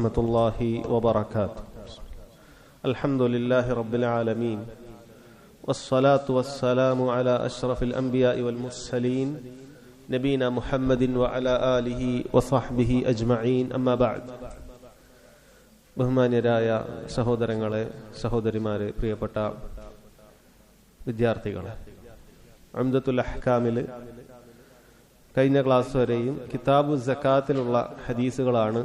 ورحمة الله وبركاته. الحمد لله رب العالمين والصلاة والسلام على أشرف الأنبياء والمرسلين نبينا محمد وعلى آله وصحبه أجمعين أما بعد. ബഹുമാന്യരായ സഹോദരങ്ങളെ, സഹോദരിമാരെ, പ്രിയപ്പെട്ട വിദ്യാർത്ഥികളെ, ഉംദത്തുൽ അഹ്കാമിൽ കഴിഞ്ഞ ക്ലാസ് വരെയും കിതാബു സക്കാത്തിലുള്ള ഹദീസുകളാണ്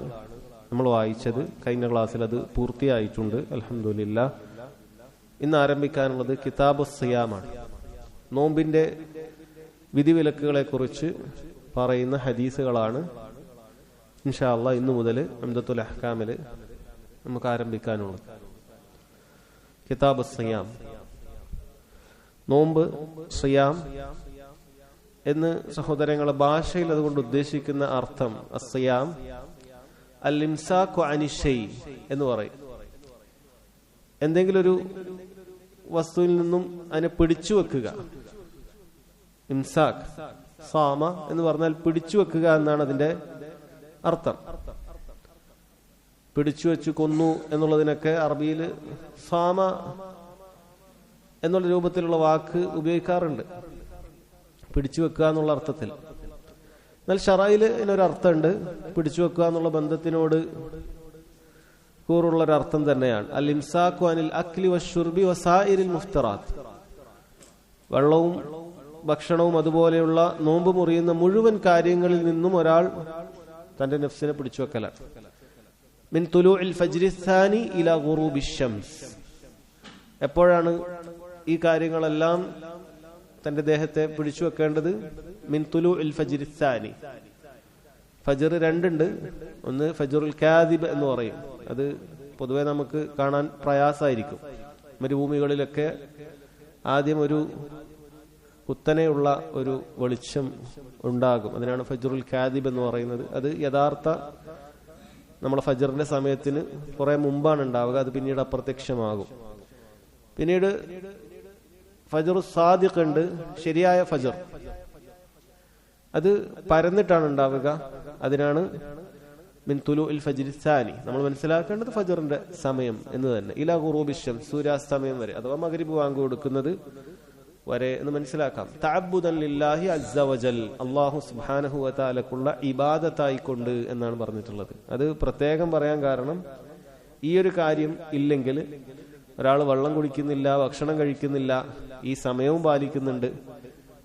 നമ്മൾ വായിച്ചത്. കഴിഞ്ഞ ക്ലാസ്സിൽ അത് പൂർത്തിയായിട്ടുണ്ട്, അൽഹംദുലില്ലാഹ്. ഇന്ന് ആരംഭിക്കാനുള്ളത് കിതാബു സിയാമാണ്. നോമ്പിന്റെ വിധിവിലക്കുകളെ കുറിച്ച് പറയുന്ന ഹദീസുകളാണ് ഇൻഷാ അല്ലാഹ് ഇന്നു മുതൽ ഉംദത്തുൽ അഹ്കാമിൽ നമുക്ക് ആരംഭിക്കാനുള്ളത്. കിതാബ് സിയാം, നോമ്പ്, സിയാം എന്ന് സഹോദരങ്ങളെ ഭാഷയിൽ അതുകൊണ്ട് ഉദ്ദേശിക്കുന്ന അർത്ഥം അസ്സിയാം അൽ ഇംസാഖു അനി ഷൈ എന്ന് പറയും. എന്തെങ്കിലും ഒരു വസ്തുവിൽ നിന്നും അതിനെ പിടിച്ചു വെക്കുക. ഇംസാഖ്, സാമ എന്ന് പറഞ്ഞാൽ പിടിച്ചു വെക്കുക എന്നാണ് അതിന്റെ അർത്ഥം. പിടിച്ചു വെച്ചു കൊന്നു എന്നുള്ളതിനൊക്കെ അറബിയിൽ സാമ എന്നുള്ള രൂപത്തിലുള്ള വാക്ക് ഉപയോഗിക്കാറുണ്ട്, പിടിച്ചു വെക്കുക എന്നുള്ള അർത്ഥത്തിൽ. എന്നാൽ ഷറയിൽ ഇതിനൊരർത്ഥമുണ്ട്. പിടിച്ചു വെക്കുക എന്നുള്ള ബന്ധത്തിനോട് കൂറുള്ളൊരർത്ഥം തന്നെയാണ്. അൽ ഇംസാഖു അനിൽ അക്ലി വശുർബി വസായിരിൽ മുഫ്തറാത്ത്. വെള്ളവും ഭക്ഷണവും അതുപോലെയുള്ള നോമ്പ് മുറിയുന്ന മുഴുവൻ കാര്യങ്ങളിൽ നിന്നും ഒരാൾ തന്റെ നഫ്സിനെ പിടിച്ചു വെക്കലാണ്. മിൻ തുലൂഇൽ ഫജ്രി സാനി ഇലാ ഗുറൂബി ശംസ്. എപ്പോഴാണ് ഈ കാര്യങ്ങളെല്ലാം തന്റെ ദേഹത്തെ പിടിച്ചു വെക്കേണ്ടത്? മിൻ തുലൂഇൽ ഫജ്രി സാനി. ഫജ്ർ രണ്ടുണ്ട്. ഒന്ന് ഫജ്റുൽ കാദിബ് എന്ന് പറയും. അത് പൊതുവെ നമുക്ക് കാണാൻ പ്രയാസമായിരിക്കും. മരുഭൂമികളിലൊക്കെ ആദ്യം ഒരു കുത്തനെയുള്ള ഒരു വെളിച്ചം ഉണ്ടാകും. അതിനാണ് ഫജ്റുൽ കാദിബ് എന്ന് പറയുന്നത്. അത് യഥാർത്ഥ നമ്മളെ ഫജ്റിന്റെ സമയത്തിന് കുറെ മുമ്പാണ് ഉണ്ടാവുക. അത് പിന്നീട് അപ്രത്യക്ഷമാകും. പിന്നീട് ഫജ്ർ സാദിഖ് ഉണ്ട്, ശരിയായ ഫജ്ർ. അത് പരന്നിട്ടാണ് ഉണ്ടാവുക. അതിനാണ് മിൻ തുലൂഇൽ ഫജ്രി സാനി. നമ്മൾ മനസ്സിലാക്കേണ്ടത് ഫജ്റിന്റെ സമയം എന്ന് തന്നെ. ഇലാ ഗുറൂബി ശംസ്, സൂര്യാസ്തമയം വരെ, അഥവാ മഗ്രിബ് വാങ്ക് കൊടുക്കുന്നത് വരെ എന്ന് മനസ്സിലാക്കാം. തഅബ്ബുദൻ ലില്ലാഹി അസ്സ വജൽ, അല്ലാഹു സുബ്ഹാനഹു വ തആലക്കുള്ള ഇബാദത്തായി കൊണ്ട് എന്നാണ് പറഞ്ഞിട്ടുള്ളത്. അത് പ്രത്യേകം പറയാൻ കാരണം, ഈ ഒരു കാര്യം ഇല്ലെങ്കിൽ ഒരാൾ വെള്ളം കുടിക്കുന്നില്ല, ഭക്ഷണം കഴിക്കുന്നില്ല, ഈ സമയവും പാലിക്കുന്നുണ്ട്,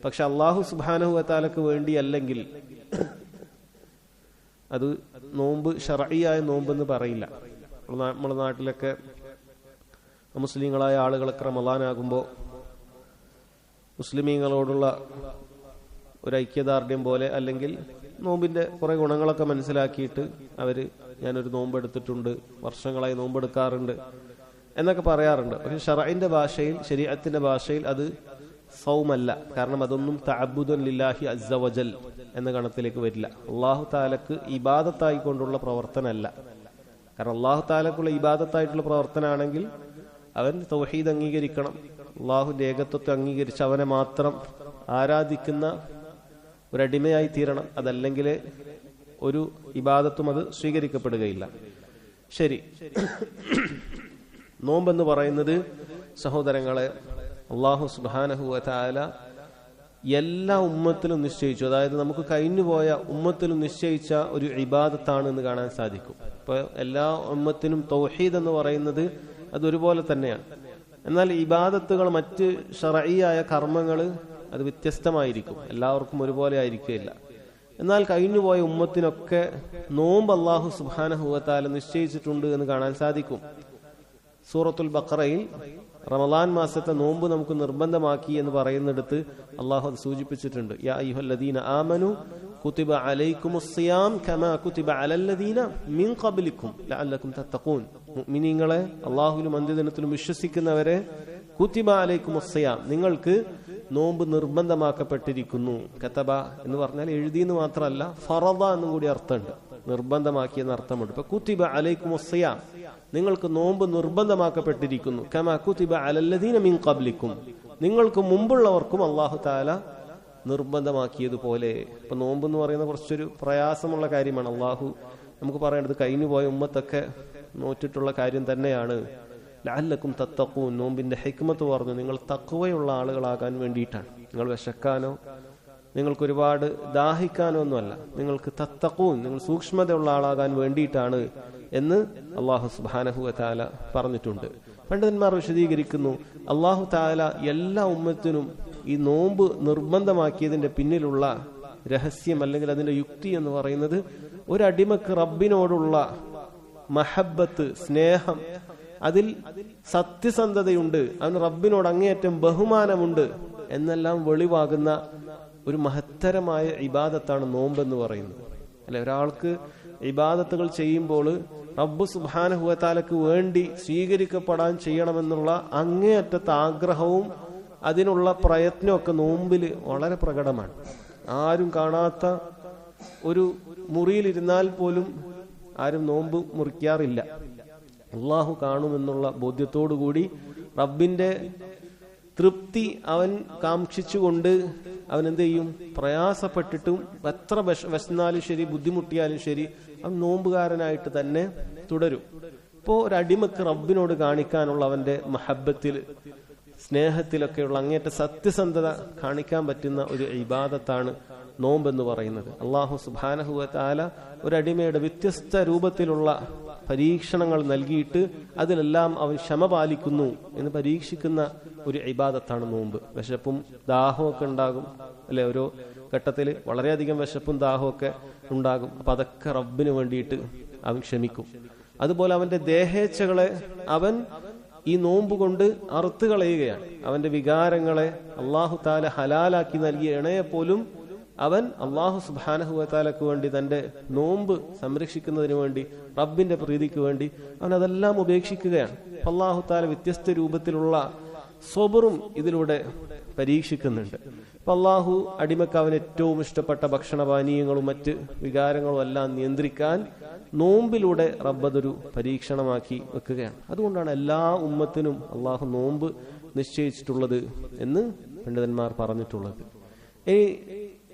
പക്ഷെ അല്ലാഹു സുബ്ഹാനഹു വ തആലക്ക് വേണ്ടി അല്ലെങ്കിൽ അത് നോമ്പ് ശർഈയായ നോമ്പെന്ന് പറയില്ല. നമ്മുടെ നാട്ടിലൊക്കെ മുസ്ലിങ്ങളായ ആളുകളൊക്കെ റമളാനാകുമ്പോൾ മുസ്ലിമീങ്ങളോടുള്ള ഒരു ഐക്യദാർഢ്യം പോലെ, അല്ലെങ്കിൽ നോമ്പിന്റെ കുറെ ഗുണങ്ങളൊക്കെ മനസ്സിലാക്കിയിട്ട് അവര് ഞാനൊരു നോമ്പെടുത്തിട്ടുണ്ട്, വർഷങ്ങളായി നോമ്പെടുക്കാറുണ്ട് എന്നൊക്കെ പറയാറുണ്ട്. പക്ഷെ ശർഈന്റെ ഭാഷയിൽ, ശരീഅത്തിന്റെ ഭാഷയിൽ അത് സൗമല്ല. കാരണം അതൊന്നും തഅബ്ബുദൻ ലില്ലാഹി അസ്സ വജൽ എന്ന ഗണത്തിലേക്ക് വരില്ല. അല്ലാഹു തആലക്ക് ഇബാദത്തായി കൊണ്ടുള്ള പ്രവർത്തനമല്ല. കാരണം അല്ലാഹു തആലക്കുള്ള ഇബാദത്തായിട്ടുള്ള പ്രവർത്തനമാണെങ്കിൽ അവൻ തൗഹീദ് അംഗീകരിക്കണം, അള്ളാഹുവിന്റെ ഏകത്വത്തെ അംഗീകരിച്ച് അവനെ മാത്രം ആരാധിക്കുന്ന ഒരടിമയായി തീരണം. അതല്ലെങ്കിൽ ഒരു ഇബാദത്തും അത് സ്വീകരിക്കപ്പെടുകയില്ല. ശരി, നോമ്പെന്ന് പറയുന്നത് സഹോദരങ്ങളെ, അല്ലാഹു സുബ്ഹാനഹു വ തആല എല്ലാ ഉമ്മത്തിലും നിശ്ചയിച്ചു. അതായത് നമുക്ക് കഴിഞ്ഞുപോയ ഉമ്മത്തിലും നിശ്ചയിച്ച ഒരു ഇബാദത്താണ് എന്ന് കാണാൻ സാധിക്കും. ഇപ്പൊ എല്ലാ ഉമ്മത്തിനും തൗഹീദ് എന്ന് പറയുന്നത് അതൊരുപോലെ തന്നെയാണ്. എന്നാൽ ഇബാദത്തുകൾ, മറ്റ് ശർഈയായ കർമ്മങ്ങൾ അത് വ്യത്യസ്തമായിരിക്കും, എല്ലാവർക്കും ഒരുപോലെ ആയിരിക്കില്ല. എന്നാൽ കഴിഞ്ഞുപോയ ഉമ്മത്തിനൊക്കെ നോമ്പ് അല്ലാഹു സുബ്ഹാനഹു വ തആല നിശ്ചയിച്ചിട്ടുണ്ട് എന്ന് കാണാൻ സാധിക്കും. സൂറത്തുൽ ബഖറയിൽ റമളാൻ മാസത്തെ നോമ്പ് നമുക്ക് നിർബന്ധമാക്കി എന്ന് പറയുന്നിടത്ത് അല്ലാഹു അത് സൂചിപ്പിച്ചിട്ടുണ്ട്. യാ അയ്യുഹല്ലദീന ആമനു കുതിബ അലൈക്കുമുസ് സിയാം കമാ കുതിബ അലല്ലദീന മിൻ ഖബ്ലിക്കും ലഅല്ലക്കും തത്തഖൂൻ. മുഅ്മിനീങ്ങളെ, അല്ലാഹുവിലും അന്ത്യദിനത്തിലും വിശ്വസിക്കുന്നവരെ, കുതിബ അലൈക്കുമുസ് സിയാം, നിങ്ങൾക്ക് നോമ്പ് നിർബന്ധമാക്കപ്പെട്ടിരിക്കുന്നു. കതബ എന്ന് പറഞ്ഞാൽ എഴുതി എന്ന് മാത്രമല്ല, ഫറദ എന്നും കൂടി അർത്ഥമുണ്ട്. നിർബന്ധമാക്കിയെന്ന അർത്ഥമുണ്ട്. ഇപ്പൊ കുതിബ അലൈക്കുമുസ് സിയാം, നിങ്ങൾക്ക് നോമ്പ് നിർബന്ധമാക്കപ്പെട്ടിരിക്കുന്നു. കമാ കുതിബ അലല്ലദീന മിൻ ഖബ്ലിക്കും, നിങ്ങൾക്ക് മുമ്പുള്ളവർക്കും അല്ലാഹു തആല നിർബന്ധമാക്കിയതുപോലെ. ഇപ്പൊ നോമ്പ് എന്ന് പറയുന്ന കുറച്ചൊരു പ്രയാസമുള്ള കാര്യമാണ്. അള്ളാഹു നമുക്ക് പറയേണ്ടത് കഴിഞ്ഞു പോയ ഉമ്മത്തൊക്കെ നോറ്റിട്ടുള്ള കാര്യം തന്നെയാണ്. ലഅല്ലക്കും തത്തഖൂൻ, നോമ്പിന്റെ ഹിക്മത്ത് പറഞ്ഞു നിങ്ങൾ തഖ്വയുള്ള ആളുകളാകാൻ വേണ്ടിയിട്ടാണ്. നിങ്ങൾ വിശക്കാനോ നിങ്ങൾക്ക് ഒരുപാട് ദാഹിക്കാനോ ഒന്നുമല്ല, നിങ്ങൾക്ക് തത്തഖൂൻ, നിങ്ങൾ സൂക്ഷ്മതയുള്ള ആളാകാൻ വേണ്ടിയിട്ടാണ് എന്ന് അല്ലാഹു സുബ്ഹാനഹു വ തആല പറഞ്ഞിട്ടുണ്ട്. പണ്ഡിതന്മാർ വിശദീകരിക്കുന്നു, അല്ലാഹു തആല എല്ലാ ഉമ്മത്തിനും ഈ നോമ്പ് നിർബന്ധമാക്കിയതിന്റെ പിന്നിലുള്ള രഹസ്യം അല്ലെങ്കിൽ അതിന്റെ യുക്തി എന്ന് പറയുന്നത് ഒരടിമക്ക് റബ്ബിനോടുള്ള മഹബ്ബത്ത്, സ്നേഹം, അതിൽ സത്യസന്ധതയുണ്ട്, അവന് റബ്ബിനോട് അങ്ങേയറ്റം ബഹുമാനമുണ്ട് എന്നെല്ലാം വെളിവാകുന്ന ഒരു മഹത്തരമായ ഇബാദത്താണ് നോമ്പെന്ന് പറയുന്നത്. അല്ലെ, ഒരാൾക്ക് ഇബാദത്തുകൾ ചെയ്യുമ്പോൾ റബ്ബ് സുബ്ഹാനഹു വ തആലക്ക് വേണ്ടി സ്വീകരിക്കപ്പെടാൻ ചെയ്യണമെന്നുള്ള അങ്ങേയറ്റത്തെ ആഗ്രഹവും അതിനുള്ള പ്രയത്നമൊക്കെ നോമ്പിൽ വളരെ പ്രകടമാണ്. ആരും കാണാത്ത ഒരു മുറിയിലിരുന്നാൽ പോലും ആരും നോമ്പ് മുറിക്കാറില്ല. അള്ളാഹു കാണുമെന്നുള്ള ബോധ്യത്തോടുകൂടി റബ്ബിന്റെ തൃപ്തി അവൻ കാക്ഷിച്ചുകൊണ്ട് അവൻ എന്ത് ചെയ്യും? പ്രയാസപ്പെട്ടിട്ടും എത്ര വിശന്നാലും ശരി, ബുദ്ധിമുട്ടിയാലും ശരി, അവൻ നോമ്പുകാരനായിട്ട് തന്നെ തുടരും. ഇപ്പോ ഒരു അടിമക്ക് റബ്ബിനോട് കാണിക്കാനുള്ള അവന്റെ മഹബ്ബത്തിൽ, സ്നേഹത്തിലൊക്കെയുള്ള അങ്ങേറ്റ സത്യസന്ധത കാണിക്കാൻ പറ്റുന്ന ഒരു ഇബാദത്താണ് നോമ്പെന്ന് പറയുന്നത്. അല്ലാഹു സുബ്ഹാനഹു വ തആല ഒരടിമയുടെ വ്യത്യസ്ത രൂപത്തിലുള്ള പരീക്ഷണങ്ങൾ നൽകിയിട്ട് അതിലെല്ലാം അവൻ ക്ഷമ പാലിക്കുന്നു എന്ന് പരീക്ഷിക്കുന്ന ഒരു ഇബാദത്താണ് നോമ്പ്. വിശപ്പും ദാഹവും ഒക്കെ ഉണ്ടാകും, അല്ലെ? ഓരോ ഘട്ടത്തിൽ വളരെയധികം വിശപ്പും ദാഹവും ഒക്കെ ഉണ്ടാകും. അപ്പൊ അതൊക്കെ റബ്ബിന് വേണ്ടിയിട്ട് അവൻ ക്ഷമിക്കും. അതുപോലെ അവന്റെ ദേഹേച്ഛകളെ അവൻ ഈ നോമ്പ് കൊണ്ട് അറുത്ത് കളയുകയാണ്. അവന്റെ വികാരങ്ങളെ അല്ലാഹു തആല ഹലാലാക്കി നൽകിയ ഇണയെ പോലും അവൻ അല്ലാഹു സുബ്ഹാനഹു വ തആലക്ക് വേണ്ടി, തന്റെ നോമ്പ് സംരക്ഷിക്കുന്നതിന് വേണ്ടി, റബ്ബിന്റെ പ്രീതിക്ക് വേണ്ടി അവൻ അതെല്ലാം ഉപേക്ഷിക്കുകയാണ്. അല്ലാഹു തആല വ്യത്യസ്ത രൂപത്തിലുള്ള സ്വബറും ഇതിലൂടെ പരീക്ഷിക്കുന്നുണ്ട്. അപ്പൊ അല്ലാഹു അടിമക്ക് അവൻ ഏറ്റവും ഇഷ്ടപ്പെട്ട ഭക്ഷണപാനീയങ്ങളും മറ്റ് വികാരങ്ങളും എല്ലാം നിയന്ത്രിക്കാൻ നോമ്പിലൂടെ റബ്ബതൊരു പരീക്ഷണമാക്കി വെക്കുകയാണ്. അതുകൊണ്ടാണ് എല്ലാ ഉമ്മത്തിനും അല്ലാഹു നോമ്പ് നിശ്ചയിച്ചിട്ടുള്ളത് എന്ന് പണ്ഡിതന്മാർ പറഞ്ഞിട്ടുള്ളത്. ഈ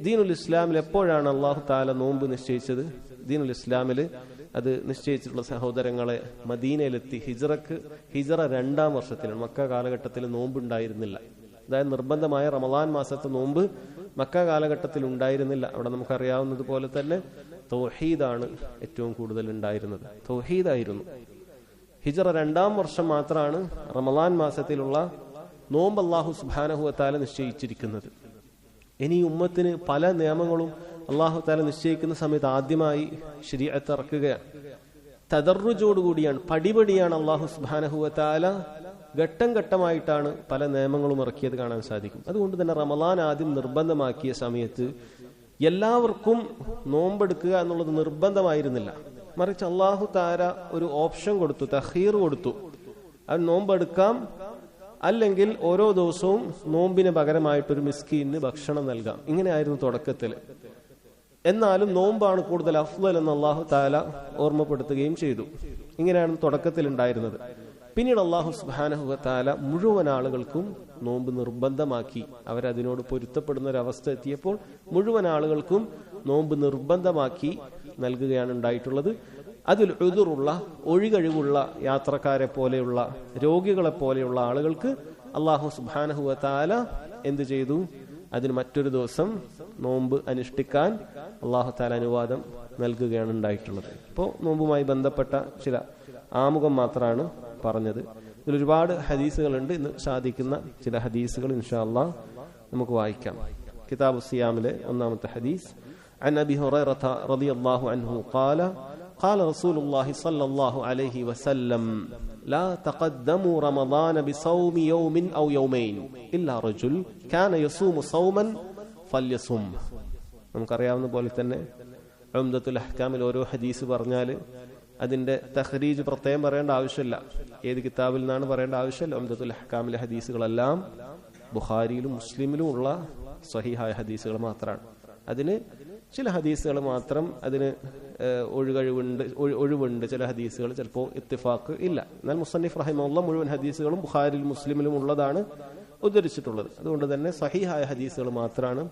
ദീനുൽ ഇസ്ലാമിൽ എപ്പോഴാണ് അല്ലാഹു തആല നോമ്പ് നിശ്ചയിച്ചത്? ദീനുൽ ഇസ്ലാമിൽ അത് നിശ്ചയിച്ചിട്ടുള്ള സഹോദരങ്ങളെ മദീനയിലെത്തി ഹിജ്റ 2-ാം വർഷത്തിലാണ്. മക്ക കാലഘട്ടത്തിൽ നോമ്പ് ഉണ്ടായിരുന്നില്ല. അതായത് നിർബന്ധമായ റമളാൻ മാസത്തെ നോമ്പ് മക്ക കാലഘട്ടത്തിൽ ഉണ്ടായിരുന്നില്ല. അവിടെ നമുക്കറിയാവുന്നത് പോലെ തന്നെ തൗഹീദാണ് ഏറ്റവും കൂടുതൽ ഉണ്ടായിരുന്നത്. തൗഹീദായിരുന്നു. ഹിജ്റ 2-ാം വർഷം മാത്രമാണ് റമളാൻ മാസത്തിലുള്ള നോമ്പ് അല്ലാഹു സുബ്ഹാനഹു വ തആല നിശ്ചയിച്ചിരിക്കുന്നത്. ഇനി ഉമ്മത്തിന് പല നിയമങ്ങളും അല്ലാഹു തആല നിശ്ചയിക്കുന്ന സമയത്ത് ആദ്യമായി ശരീഅത്ത് ഇറക്കുകയാണ്. തദർറുജോടുകൂടിയാണ്, പടിപടിയാണ് അല്ലാഹു സുബ്ഹാനഹു വ തആല ഘട്ടം ഘട്ടമായിട്ടാണ് പല നിയമങ്ങളും ഇറക്കിയത് കാണാൻ സാധിക്കും. അതുകൊണ്ട് തന്നെ റമളാൻ ആദ്യം നിർബന്ധമാക്കിയ സമയത്ത് എല്ലാവർക്കും നോമ്പെടുക്കുക എന്നുള്ളത് നിർബന്ധമായിരുന്നില്ല. മറിച്ച് അല്ലാഹു തആല ഒരു ഓപ്ഷൻ കൊടുത്തു, തഖീർ കൊടുത്തു. അത് നോമ്പെടുക്കാം, അല്ലെങ്കിൽ ഓരോ ദിവസവും നോമ്പിന് പകരമായിട്ടൊരു മിസ്കീന് ഭക്ഷണം നൽകാം. ഇങ്ങനെയായിരുന്നു തുടക്കത്തിൽ. എന്നാലും നോമ്പാണ് കൂടുതൽ അഫ്ളൽ എന്ന് അല്ലാഹു തആല ഓർമ്മപ്പെടുത്തുകയും ചെയ്തു. ഇങ്ങനെയാണ് തുടക്കത്തിൽ ഉണ്ടായിരുന്നത്. പിന്നീട് അല്ലാഹു സുബ്ഹാനഹു വ തആല മുഴുവൻ ആളുകൾക്കും നോമ്പ് നിർബന്ധമാക്കി. അവരതിനോട് പൊരുത്തപ്പെടുന്ന ഒരു അവസ്ഥ എത്തിയപ്പോൾ മുഴുവൻ ആളുകൾക്കും നോമ്പ് നിർബന്ധമാക്കി നൽകുകയാണ് ഉണ്ടായിട്ടുള്ളത്. അതിൽ ഉദുറുള്ള, ഒഴികഴിവുള്ള യാത്രക്കാരെ പോലെയുള്ള, രോഗികളെ പോലെയുള്ള ആളുകൾക്ക് അല്ലാഹു സുബ്ഹാനഹു വ തആല എന്ത് ചെയ്തു? അതിന് മറ്റൊരു ദിവസം നോമ്പ് അനുഷ്ഠിക്കാൻ അല്ലാഹു തആല അനുവാദം നൽകുകയാണ് ഉണ്ടായിട്ടുള്ളത്. ഇപ്പോൾ നോമ്പുമായി ബന്ധപ്പെട്ട ചില ആമുഖം മാത്രമാണ് പറഞ്ഞത്. ഇതിൽ ഒരുപാട് ഹദീസുകളുണ്ട്. ഇന്ന് സാധിക്കുന്ന ചില ഹദീസുകൾ ഇൻഷാ അല്ലാഹ് നമുക്ക് വായിക്കാം. കിതാബു സിയാമിലെ ഒന്നാമത്തെ ഹദീസ്, അൻ അബി ഹുറൈറത റളിയല്ലാഹു അൻഹു ഖാല قال رسول الله صلى الله عليه وسلم لا تقدموا رمضان بصوم يوم أو يومين إلا رجل كان يصوم صوما فليصم. നമുക്കറിയാവുന്ന പോലെ തന്നെ ഉംദത്തുൽ അഹ്കാമിൽ ഓരോ ഹദീസ് പറഞ്ഞാൽ അതിന്റെ തഖ്രീജ് പ്രത്യേകം പറയേണ്ട ആവശ്യമില്ല. ഏത് കിതാബിൽ നിന്നാണ് പറയേണ്ട ആവശ്യമില്ല. ഉംദത്തുൽ അഹ്കാമിലെ ഹദീസുകളെല്ലാം ബുഖാരിയിലും മുസ്ലിമിലും ഉള്ള സ്വഹീഹായ ഹദീസുകൾ മാത്രമാണ്. അതിന് ചില ഹദീസുകൾ മാത്രം അതിന് ഒഴിവുണ്ട്. ചില ഹദീസുകൾ ചിലപ്പോൾ ഇത്തിഫാഖ് ഇല്ല. എന്നാൽ മുസന്നിഫ് റഹിമഹുല്ലാഹ് മുഴുവൻ ഹദീസുകളും ബുഖാരിയിലും മുസ്ലിമിലും ഉള്ളതാണ് ഉദ്ധരിച്ചിട്ടുള്ളത്. അതുകൊണ്ട് തന്നെ സഹീഹായ ഹദീസുകൾ മാത്രമാണ്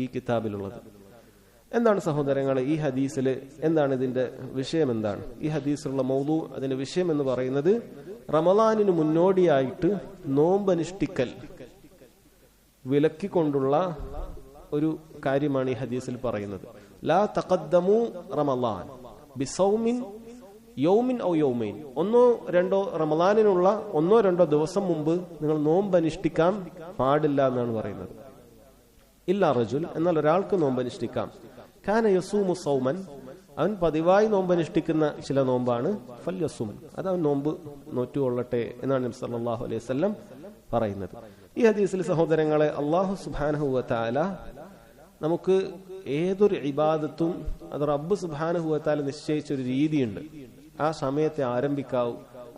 ഈ കിതാബിലുള്ളത്. എന്താണ് സഹോദരങ്ങളെ ഈ ഹദീസിൽ എന്താണ് ഇതിന്റെ വിഷയം? എന്താണ് ഈ ഹദീസിലുള്ള മൗദൂ? അതിന്റെ വിഷയം എന്ന് പറയുന്നത് റമളാനിന് മുന്നോടിയായിട്ട് നോമ്പനുഷ്ഠിക്കൽ വിലക്കിക്കൊണ്ടുള്ള ഒരു കാര്യമാണ് ഈ ഹദീസിൽ പറയുന്നത്. ലാ തഖദ്ദമു റമളാൻ ബിസൗമിൻ യൗമിൻ ഔ യൗമൈൻ, ഒന്നോ രണ്ടോ റമളാനിനുള്ള ഒന്നോ രണ്ടോ ദിവസം മുമ്പ് നിങ്ങൾ നോമ്പ് അനുഷ്ഠിക്കാൻ പാടില്ല എന്നാണ് പറയുന്നത്. ഇല്ലാ റജുൽ, എന്നാൽ ഒരാൾക്ക് നോമ്പ് അനുഷ്ഠിക്കാം. കാന യസൂമു സൗമൻ, അവൻ പതിവായി നോമ്പ് അനുഷ്ഠിക്കുന്ന ചില നോമ്പാണ്, ഫൽ യസൂം, അത് അവൻ നോമ്പ് നോറ്റുകൊള്ളട്ടെ എന്നാണ് നബി സല്ലല്ലാഹു അലൈഹി വസല്ലം പറയുന്നത്. ഈ ഹദീസിൽ സഹോദരങ്ങളെ അല്ലാഹു സുബ്ഹാനഹു വ തആല നമുക്ക് ഏതൊരു ഇബാദത്തും അത് റബ്ബ് സുബ്ഹാനഹു വ തആല നിശ്ചയിച്ചൊരു രീതിയുണ്ട്. ആ സമയത്തെ ആരംഭിക്കാവൂ,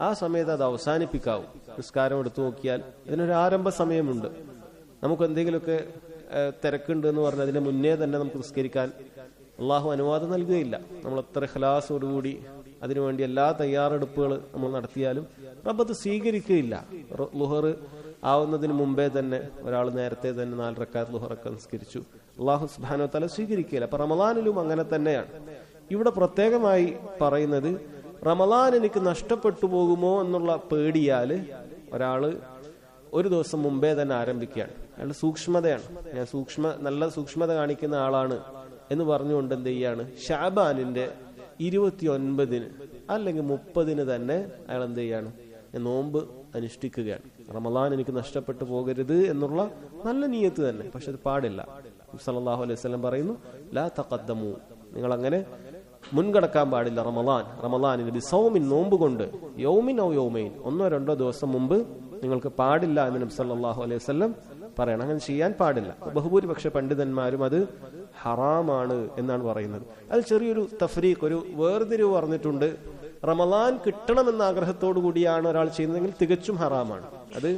ആ സമയത്ത് അത് അവസാനിപ്പിക്കാവൂ. നിസ്കാരം എടുത്തു നോക്കിയാൽ ഇതിനൊരു ആരംഭ സമയമുണ്ട്. നമുക്ക് എന്തെങ്കിലുമൊക്കെ തിരക്കുണ്ട് എന്ന് പറഞ്ഞാൽ അതിന് മുന്നേ തന്നെ നമുക്ക് നിസ്കരിക്കാൻ അള്ളാഹു അനുവാദം നൽകുകയില്ല. നമ്മൾ എത്ര ഖലാസോടുകൂടി അതിനുവേണ്ടി എല്ലാ തയ്യാറെടുപ്പുകൾ നമ്മൾ നടത്തിയാലും റബ്ബ് സ്വീകരിക്കുകയില്ല. ളുഹർ ആവുന്നതിന് മുമ്പേ തന്നെ ഒരാൾ നേരത്തെ തന്നെ 4 റക്അത്ത് ളുഹറൊക്കെ നിസ്കരിച്ചു, അള്ളാഹു സുബ്ഹാനഹു വ തആല സ്വീകരിക്കുകയില്ല. അപ്പൊ റമളാനിലും അങ്ങനെ തന്നെയാണ്. ഇവിടെ പ്രത്യേകമായി പറയുന്നത് റമളാൻ എനിക്ക് നഷ്ടപ്പെട്ടു പോകുമോ എന്നുള്ള പേടിയാല് ഒരാള് ഒരു ദിവസം മുമ്പേ തന്നെ ആരംഭിക്കുകയാണ്. അയാളുടെ സൂക്ഷ്മതയാണ്. ഞാൻ നല്ല സൂക്ഷ്മത കാണിക്കുന്ന ആളാണ് എന്ന് പറഞ്ഞുകൊണ്ട് എന്ത് ചെയ്യാണ്, ഷാബാനിന്റെ 29 അല്ലെങ്കിൽ 30 തന്നെ അയാൾ എന്ത് ചെയ്യാണ്, നോമ്പ് അനുഷ്ഠിക്കുകയാണ്. റമളാൻ എനിക്ക് നഷ്ടപ്പെട്ടു പോകരുത് എന്നുള്ള നല്ല നിയ്യത്ത് തന്നെ. പക്ഷെ അത് പാടില്ല. സല്ലല്ലാഹു അലൈഹി വസല്ലം പറയുന്നു, ലാ തഖദ്ദമു, നിങ്ങൾ അങ്ങനെ മുൻകടക്കാൻ പാടില്ല. റമളാനിന് ബിസൗമിൻ, നോമ്പ് കൊണ്ട്, യൗമിൻ ഔ യൗമൈൻ, ഒന്നോ രണ്ടോ ദിവസം മുമ്പ് നിങ്ങൾക്ക് പാടില്ല എന്ന് നബി സല്ലല്ലാഹു അലൈഹി വസല്ലം പറയണം. അങ്ങനെ ചെയ്യാൻ പാടില്ല. ബഹുഭൂരിപക്ഷ പണ്ഡിതന്മാരും അത് ഹറാമാണ് എന്നാണ് പറയുന്നത്. അത് ചെറിയൊരു തഫ്രീഖ്, ഒരു വേർതിരിവ് പറഞ്ഞിട്ടുണ്ട്. റമളാൻ കിട്ടണമെന്ന ആഗ്രഹത്തോടു കൂടിയാണ് ഒരാൾ ചെയ്യുന്നതെങ്കിൽ തികച്ചും ഹറാമാണ്, അത്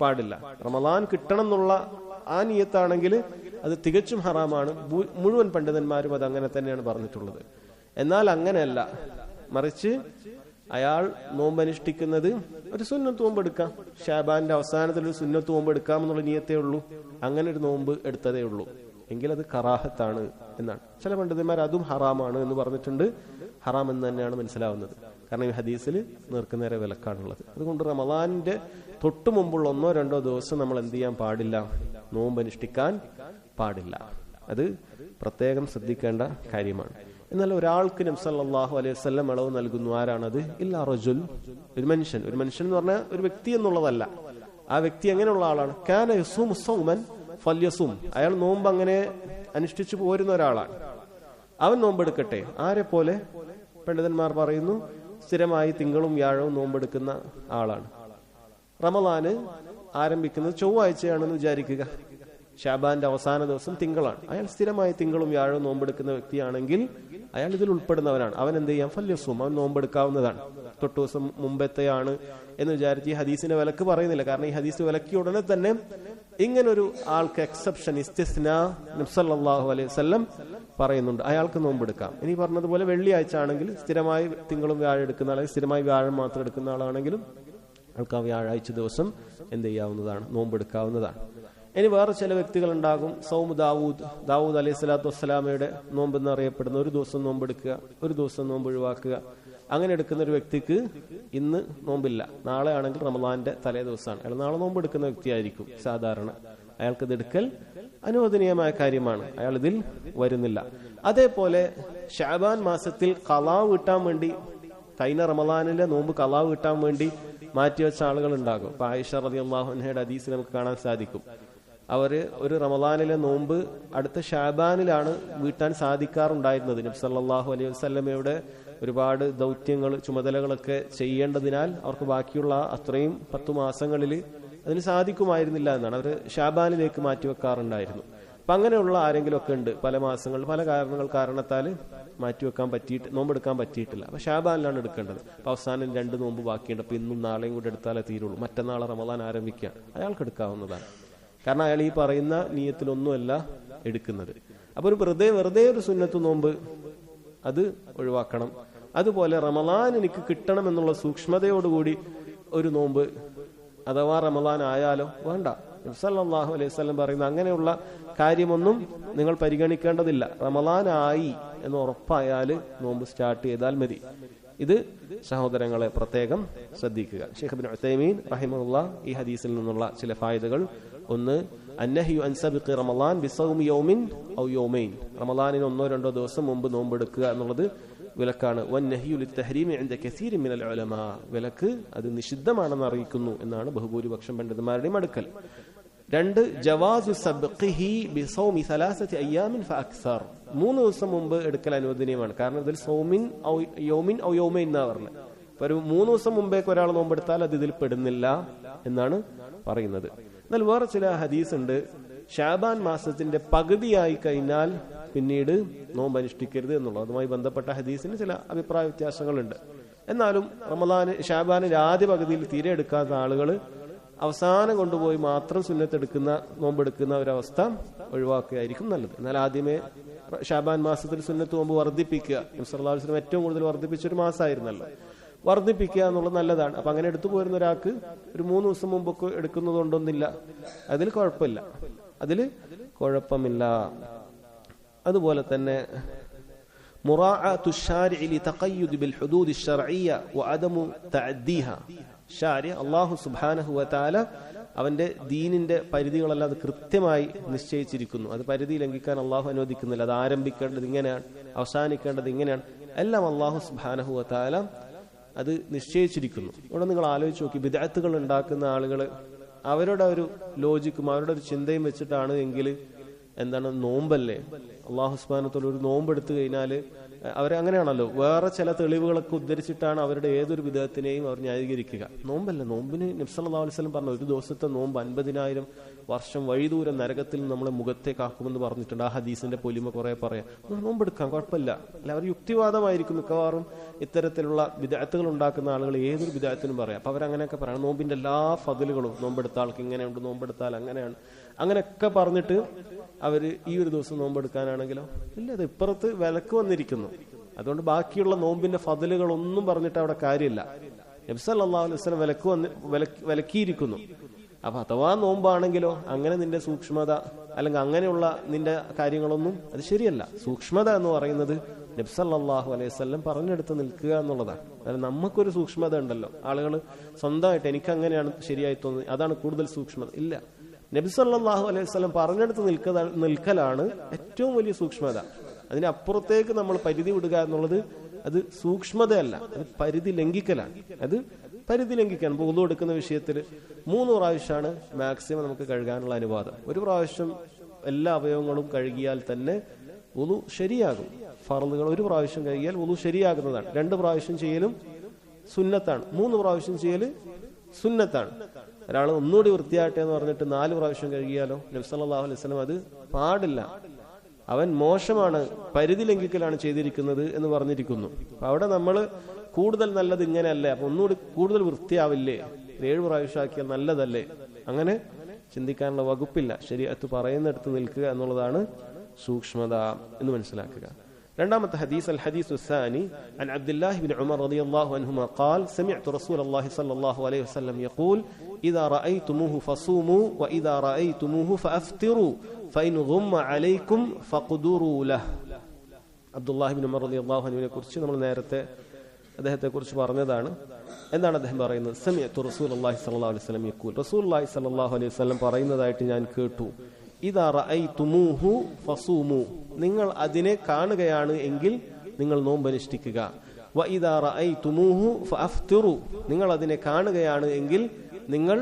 പാടില്ല. റമളാൻ കിട്ടണം എന്നുള്ള ആ നിയത്താണെങ്കിൽ അത് തികച്ചും ഹറാമാണ്. മുഴുവൻ പണ്ഡിതന്മാരും അത് അങ്ങനെ തന്നെയാണ് പറഞ്ഞിട്ടുള്ളത്. എന്നാൽ അങ്ങനെയല്ല, മറിച്ച് അയാൾ നോമ്പ് അനുഷ്ഠിക്കുന്നത് ഒരു സുന്നത്ത് നോമ്പ് എടുക്കാം, ഷാബാന്റെ അവസാനത്തിൽ ഒരു സുന്നത്ത് നോമ്പ് എടുക്കാം എന്നുള്ള നിയത്തേ ഉള്ളൂ. അങ്ങനെ ഒരു നോമ്പ് എടുത്തതേ ഉള്ളൂ എങ്കിൽ അത് കറാഹത്താണ് എന്നാണ്. ചില പണ്ഡിതന്മാർ അതും ഹറാമാണ് എന്ന് പറഞ്ഞിട്ടുണ്ട്. ഹറാം എന്ന് തന്നെയാണ് മനസ്സിലാവുന്നത്. കാരണം ഈ ഹദീസിൽ നേർക്കുനേരെ വിലക്കാണുള്ളത്. അതുകൊണ്ട് റമളാനിന്റെ തൊട്ടു മുമ്പുള്ള ഒന്നോ രണ്ടോ ദിവസം നമ്മൾ എന്ത് ചെയ്യാൻ പാടില്ല, നോമ്പ് അനുഷ്ഠിക്കാൻ പാടില്ല. അത് പ്രത്യേകം ശ്രദ്ധിക്കേണ്ട കാര്യമാണ്. എന്നാൽ ഒരാൾക്ക് നബി സല്ലല്ലാഹു അലൈഹി വസല്ലം ഇളവ് നൽകുന്നു. ആരാണത്? ഇല്ലാ റജുൽ, ഒരു മനുഷ്യൻ. ഒരു മനുഷ്യൻ എന്ന് പറഞ്ഞാൽ ഒരു വ്യക്തി എന്നുള്ളതല്ല. ആ വ്യക്തി എങ്ങനെയുള്ള ആളാണ്? കാന യസൂമു സൗമൻ ഫൽയസും, അയാൾ നോമ്പ് അങ്ങനെ അനുഷ്ഠിച്ചു പോരുന്ന ഒരാളാണ്. അവൻ നോമ്പെടുക്കട്ടെ. ആരെ പോലെ? പണ്ഡിതന്മാർ പറയുന്നു സ്ഥിരമായി തിങ്കളും വ്യാഴവും നോമ്പെടുക്കുന്ന ആളാണ്. റമളാന് ആരംഭിക്കുന്നത് ചൊവ്വാഴ്ചയാണെന്ന് വിചാരിക്കുക. ഷാബാന്റെ അവസാന ദിവസം തിങ്കളാണ്. അയാൾ സ്ഥിരമായി തിങ്കളും വ്യാഴവും നോമ്പെടുക്കുന്ന വ്യക്തിയാണെങ്കിൽ അയാൾ ഇതിൽ ഉൾപ്പെടുന്നവനാണ്. അവൻ എന്ത് ചെയ്യാം? ഫല്യസും, അവൻ നോമ്പെടുക്കാവുന്നതാണ്. തൊട്ടു ദിവസം മുമ്പത്തെയാണ് എന്ന് വിചാരിച്ച് ഈ ഹദീസിന്റെ വിലക്ക് പറയുന്നില്ല. കാരണം ഈ ഹദീസ് വിലക്കിയ ഉടനെ തന്നെ ഇങ്ങനൊരു ആൾക്ക് എക്സെപ്ഷൻ, ഇസ്തിസ്നാ നബി സല്ലല്ലാഹു അലൈഹി വസല്ലം പറയുന്നുണ്ട്. അയാൾക്ക് നോമ്പെടുക്കാം. ഇനി പറഞ്ഞതുപോലെ വെള്ളിയാഴ്ച ആണെങ്കിൽ സ്ഥിരമായി തിങ്കളും വ്യാഴം എടുക്കുന്ന ആളാണെങ്കിൽ, സ്ഥിരമായി വ്യാഴം മാത്രം എടുക്കുന്ന ആളാണെങ്കിലും ആൾക്ക് ആ വ്യാഴാഴ്ച ദിവസം എന്ത് ചെയ്യാവുന്നതാണ്, നോമ്പെടുക്കാവുന്നതാണ്. ഇനി വേറെ ചില വ്യക്തികൾ ഉണ്ടാകും. സൗമ് ദാവൂദ് അലൈഹി സ്വലാത്തു വസ്സലാമയുടെ നോമ്പ് എന്നറിയപ്പെടുന്ന ഒരു ദിവസം നോമ്പെടുക്കുക, ഒരു ദിവസം നോമ്പ് ഒഴിവാക്കുക. അങ്ങനെ എടുക്കുന്ന ഒരു വ്യക്തിക്ക് ഇന്ന് നോമ്പില്ല, നാളെ ആണെങ്കിൽ റമളാന്റെ തലേ ദിവസമാണ്, അയാൾ നാളെ നോമ്പ് എടുക്കുന്ന വ്യക്തിയായിരിക്കും സാധാരണ. അയാൾക്കിത് എടുക്കൽ അനുവദനീയമായ കാര്യമാണ്, അയാൾ ഇതിൽ വരുന്നില്ല. അതേപോലെ ഷഅബാൻ മാസത്തിൽ ഖളാ വീട്ടാൻ വേണ്ടി, കഴിഞ്ഞ റമളാനിലെ നോമ്പ് ഖളാ വീട്ടാൻ വേണ്ടി മാറ്റിവെച്ച ആളുകൾ ഉണ്ടാകും. ഇപ്പൊ ആയിഷ റളിയല്ലാഹു അൻഹയുടെ ഹദീസിൽ നമുക്ക് കാണാൻ സാധിക്കും. അവര് ഒരു റമളാനിലെ നോമ്പ് അടുത്ത ഷഅബാനിലാണ് വീട്ടാൻ സാധിക്കാറുണ്ടായിരുന്നത്. നബി സല്ലല്ലാഹു അലൈഹി വസല്ലമയുടെ ഒരുപാട് ദൗത്യങ്ങൾ, ചുമതലകളൊക്കെ ചെയ്യേണ്ടതിനാൽ അവർക്ക് ബാക്കിയുള്ള അത്രയും 10 മാസങ്ങളിൽ അതിന് സാധിക്കുമായിരുന്നില്ല എന്നാണ്. അവർ ഷഅബാനിലേക്ക് മാറ്റിവെക്കാറുണ്ടായിരുന്നു. അപ്പൊ അങ്ങനെയുള്ള ആരെങ്കിലും ഒക്കെ ഉണ്ട്, പല മാസങ്ങൾ പല കാരണത്താൽ മാറ്റിവെക്കാൻ പറ്റിയിട്ട് നോമ്പെടുക്കാൻ പറ്റിയിട്ടില്ല. അപ്പൊ ഷഅബാനിലാണ് എടുക്കേണ്ടത്. അപ്പൊ അവസാനം 2 നോമ്പ് ബാക്കിയുണ്ട്. അപ്പൊ ഇന്നും നാളെയും കൂടെ എടുത്താലേ തീരുള്ളൂ, മറ്റന്നാൾ റമളാൻ ആരംഭിക്കുകയാണ്, അയാൾക്ക് എടുക്കാവുന്നതാണ്. കാരണം അയാൾ ഈ പറയുന്ന നിയത്തിലൊന്നുമല്ല എടുക്കുന്നത്. അപ്പൊ ഒരു വെറുതെ ഒരു സുന്നത്ത് നോമ്പ് അത് ഒഴിവാക്കണം. അതുപോലെ റമളാൻ എനിക്ക് കിട്ടണം എന്നുള്ള സൂക്ഷ്മതയോടുകൂടി ഒരു നോമ്പ്, അഥവാ റമളാൻ ആയാലോ വേണ്ട, നബി സല്ലല്ലാഹു അലൈഹി വസല്ലം പറയുന്ന അങ്ങനെയുള്ള കാര്യമൊന്നും നിങ്ങൾ പരിഗണിക്കേണ്ടതില്ല. റമളാനായി എന്ന് ഉറപ്പായാൽ നോമ്പ് സ്റ്റാർട്ട് ചെയ്താൽ മതി. ഇത് സഹോദരങ്ങളെ പ്രത്യേകം ശ്രദ്ധിക്കുക. ഷെയ്ഖ് ഇബ്നു ഉസൈമീൻ റഹിമഹുല്ലാഹ് ഈ ഹദീസിൽ നിന്നുള്ള ചില ഫായിദകൾ: ഒന്ന്, അന്നഹ്യു അൻ സബ്ഖി റമളാൻ ബിസൗമി യൗമിൻ ഔ യൗമൈൻ, റമളാനിന് 1-2 ദിവസം മുമ്പ് നോമ്പെടുക്കുക എന്നുള്ളത് വിലക്കാണ്. വന്നഹ്യു ലിത്തഹ്രീമി ഇൻദ കസീരിൻ മിനൽ ഉലമാ, വിലക്ക് അത് നിഷിദ്ധമാണെന്ന് അറിയിക്കുന്നു എന്നാണ് ബഹുഭൂരിപക്ഷം പണ്ഡിതന്മാരുടെയും അടുക്കൽ. 2, ജവാസു സബ്ഖിഹി ബിസൗമി 3 അയ്യാമിൻ ഫഅക്സർ, 3 ദിവസം മുമ്പ് എടുക്കൽ അനുവദനീയമാണ്. കാരണം ഇതിൽ സൗമിൻ ഔ യൗമിൻ ഔ യൗമൈൻ എന്നാ പറഞ്ഞത്. ഇപ്പൊ ഒരു 3 ദിവസം മുമ്പേക്ക് ഒരാൾ നോമ്പെടുത്താൽ അത് ഇതിൽ പെടുന്നില്ല എന്നാണ് പറയുന്നത്. എന്നാൽ വേറെ ചില ഹദീസ് ഉണ്ട്, ഷാബാൻ മാസത്തിന്റെ പകുതിയായി കഴിഞ്ഞാൽ പിന്നീട് നോമ്പ് അനുഷ്ഠിക്കരുത് എന്നുള്ളത്. അതുമായി ബന്ധപ്പെട്ട ഹദീസിന് ചില അഭിപ്രായ വ്യത്യാസങ്ങളുണ്ട്. എന്നാലും ഷാബാനിന്റെ ആദ്യ പകുതിയിൽ തീരെ എടുക്കാത്ത ആളുകൾ അവസാനം കൊണ്ടുപോയി മാത്രം സുന്നത്തെടുക്കുന്ന നോമ്പെടുക്കുന്ന ഒരവസ്ഥ ഒഴിവാക്കുകയായിരിക്കും നല്ലത്. എന്നാൽ ആദ്യമേ ഷാബാൻ മാസത്തിൽ സുന്നത്ത് നോമ്പ് വർദ്ധിപ്പിക്കുക. നബി സല്ലല്ലാഹു അലൈഹി വസല്ലം ഏറ്റവും കൂടുതൽ വർദ്ധിപ്പിച്ചൊരു മാസമായിരുന്നല്ലോ. വർദ്ധിപ്പിക്കുക എന്നുള്ളത് നല്ലതാണ്. അപ്പൊ അങ്ങനെ എടുത്തു പോരുന്ന ഒരാൾക്ക് ഒരു 3 ദിവസം മുമ്പൊക്കെ എടുക്കുന്നത് കൊണ്ടൊന്നില്ല, അതിൽ കുഴപ്പമില്ല. അതുപോലെ തന്നെ മുറാഅതു ശാരിഇ ലിതഖയ്യുദ് ബിൽഹുദൂദി ശർഇയ്യ വഅദമു തഅദ്ദിഹ, അല്ലാഹു സുബ്ഹാനഹു വതആല അവന്റെ ദീനിന്റെ പരിധികളെല്ലാം അത് കൃത്യമായി നിശ്ചയിച്ചിരിക്കുന്നു. അത് പരിധി ലംഘിക്കാൻ അള്ളാഹു അനുവദിക്കുന്നില്ല. അത് ആരംഭിക്കേണ്ടത് ഇങ്ങനെയാണ്, അവസാനിക്കേണ്ടത് ഇങ്ങനെയാണ്, എല്ലാം അള്ളാഹു സുബ്ഹാനഹു വതആല അത് നിശ്ചയിച്ചിരിക്കുന്നു. ഇവിടെ നിങ്ങൾ ആലോചിച്ച് നോക്കി, ബിദ്അത്തുകൾ ഉണ്ടാക്കുന്ന ആളുകൾ അവരുടെ ഒരു ലോജിക്കും അവരുടെ ഒരു ചിന്തയും വെച്ചിട്ടാണ് എങ്കിൽ എന്താണ്, നോമ്പല്ലേ, അള്ളാഹു സുബ്ഹാനഹു വതആല ഒരു നോമ്പെടുത്തു കഴിഞ്ഞാൽ അവരങ്ങനെയാണല്ലോ, വേറെ ചില തെളിവുകളൊക്കെ ഉദ്ധരിച്ചിട്ടാണ് അവരുടെ ഏതൊരു വിധത്തിനെയും അവർ ന്യായീകരിക്കുക. നോമ്പല്ല, നോമ്പിന് നബി സല്ലല്ലാഹു അലൈഹി വസല്ലം പറഞ്ഞു, ഒരു ദിവസത്തെ നോമ്പ് 50,000 വർഷം വഴിദൂരം നരകത്തിൽ നമ്മളെ മുഖത്തേക്കാക്കുമെന്ന് പറഞ്ഞിട്ടുണ്ട്. ആ ഹദീസിന്റെ പൊലിമ കുറെ പറയാം. നോമ്പെടുക്കാം, കുഴപ്പമില്ല. അല്ല, അവർ യുക്തിവാദമായിരിക്കും മിക്കവാറും ഇത്തരത്തിലുള്ള ബിദ്അത്തുകൾ ഉണ്ടാക്കുന്ന ആളുകൾ ഏതൊരു ബിദ്അത്തിനും പറയാം. അപ്പൊ അവരങ്ങനെയൊക്കെ പറയണം, നോമ്പിന്റെ എല്ലാ ഫضലുകളും, നോമ്പെടുത്ത ആൾക്ക് ഇങ്ങനെയുണ്ട്, നോമ്പെടുത്താൽ അങ്ങനെയാണ്, അങ്ങനെയൊക്കെ പറഞ്ഞിട്ട് അവര് ഈ ഒരു ദിവസം നോമ്പെടുക്കാനാണെങ്കിലോ ഇല്ല, അത് ഇപ്പുറത്ത് വിലക്ക് വന്നിരിക്കുന്നു. അതുകൊണ്ട് ബാക്കിയുള്ള നോമ്പിന്റെ ഫضലുകളൊന്നും പറഞ്ഞിട്ട് അവിടെ കാര്യമില്ല. നബി സല്ലല്ലാഹു അലൈഹി വസല്ലം വിലക്കിയിരിക്കുന്നു. അപ്പൊ അഥവാ നോമ്പാണെങ്കിലോ അങ്ങനെ നിന്റെ സൂക്ഷ്മത അല്ലെങ്കിൽ അങ്ങനെയുള്ള നിന്റെ കാര്യങ്ങളൊന്നും അത് ശരിയല്ല. സൂക്ഷ്മത എന്ന് പറയുന്നത് നബി സല്ലല്ലാഹു അലൈഹി വസല്ലം പറഞ്ഞെടുത്ത് നിൽക്കുക എന്നുള്ളതാണ്. അതായത് നമുക്കൊരു സൂക്ഷ്മത ഉണ്ടല്ലോ, ആളുകൾ സ്വന്തമായിട്ട് എനിക്ക് അങ്ങനെയാണ് ശരിയായി തോന്നുന്നത്, അതാണ് കൂടുതൽ സൂക്ഷ്മത. ഇല്ല, നബി സല്ലല്ലാഹു അലൈഹി വസല്ലം പറഞ്ഞെടുത്ത് നിൽക്കലാണ് ഏറ്റവും വലിയ സൂക്ഷ്മത. അതിനപ്പുറത്തേക്ക് നമ്മൾ പരിധി വിടുക എന്നുള്ളത് അത് സൂക്ഷ്മതയല്ല, അത് പരിധി ലംഘിക്കലാണ്. അത് പരിധി ലംഘിക്കാൻ വുളു എടുക്കുന്ന വിഷയത്തിൽ 3 പ്രാവശ്യമാണ് മാക്സിമം നമുക്ക് കഴുകാനുള്ള അനുവാദം. ഒരു പ്രാവശ്യം എല്ലാ അവയവങ്ങളും കഴുകിയാൽ തന്നെ വുളു ശരിയാകും. ഫർളുകൾ 1 പ്രാവശ്യം കഴുകിയാൽ വുളു ശരിയാകുന്നതാണ്. 2 പ്രാവശ്യം ചെയ്യലും സുന്നത്താണ്. 3 പ്രാവശ്യം ചെയ്യല് സുന്നത്താണ്. ഒരാൾ ഒന്നുകൂടി വൃത്തിയാട്ടെ എന്ന് പറഞ്ഞിട്ട് 4 പ്രാവശ്യം കഴുകിയാലോ നബി സല്ലല്ലാഹു അലൈഹി വസല്ലം അത് പാടില്ല, അവൻ മോശമാണ്, പരിധി ലംഘിക്കലാണ് ചെയ്തിരിക്കുന്നത് എന്ന് പറഞ്ഞിരിക്കുന്നു. അപ്പൊ അവിടെ നമ്മൾ കൂടുതൽ നല്ലത് ഇങ്ങനെയല്ലേ, അപ്പൊ ഒന്നുകൂടി കൂടുതൽ വൃത്തിയാവില്ലേ, 7 പ്രാവശ്യം ആക്കിയാൽ നല്ലതല്ലേ, അങ്ങനെ ചിന്തിക്കാനുള്ള വകുപ്പില്ല. ശരീഅത്ത് പറയുന്നിടത്ത് നിൽക്കുക എന്നുള്ളതാണ് സൂക്ഷ്മത എന്ന് മനസ്സിലാക്കുക. രണ്ടാമത്തെ ഹദീസ്, അൽ ഹദീസ് الثاني عن عبد الله بن عمر رضي الله عنهما قال سمعت رسول الله صلى الله عليه وسلم يقول إذا رأيتموه فصوموا وإذا رأيتموه فأفطروا فإن غم عليكم فقدروا له. അബ്ദുല്ലാഹി ഇബ്നു ഉമർ റളിയല്ലാഹു അൻഹുവിനെ കുറിച്ച് നമ്മൾ നേരത്തെ അദ്ദേഹത്തെ കുറിച്ച് പറഞ്ഞതാണ്. എന്താണ് അദ്ദേഹം പറയുന്നത്? സമിഅതു റസൂലുള്ളാഹി സ്വല്ലല്ലാഹു അലൈഹി വസല്ലം യഖൂൽ, റസൂലുള്ളാഹി സ്വല്ലല്ലാഹു അലൈഹി വസല്ലം പറയുന്നതായിട്ട് ഞാൻ കേട്ടു. ഇദാ റഅയ്തുമൂഹു ഫസൂമു, നിങ്ങൾ അതിനെ കാണുകയാണ് എങ്കിൽ നിങ്ങൾ നോമ്പ് അനുഷ്ഠിക്കുക. വ ഇദാ റഅയ്തുമൂഹു ഫഅഫ്തിറു, നിങ്ങൾ അതിനെ കാണുകയാണ് എങ്കിൽ നിങ്ങൾ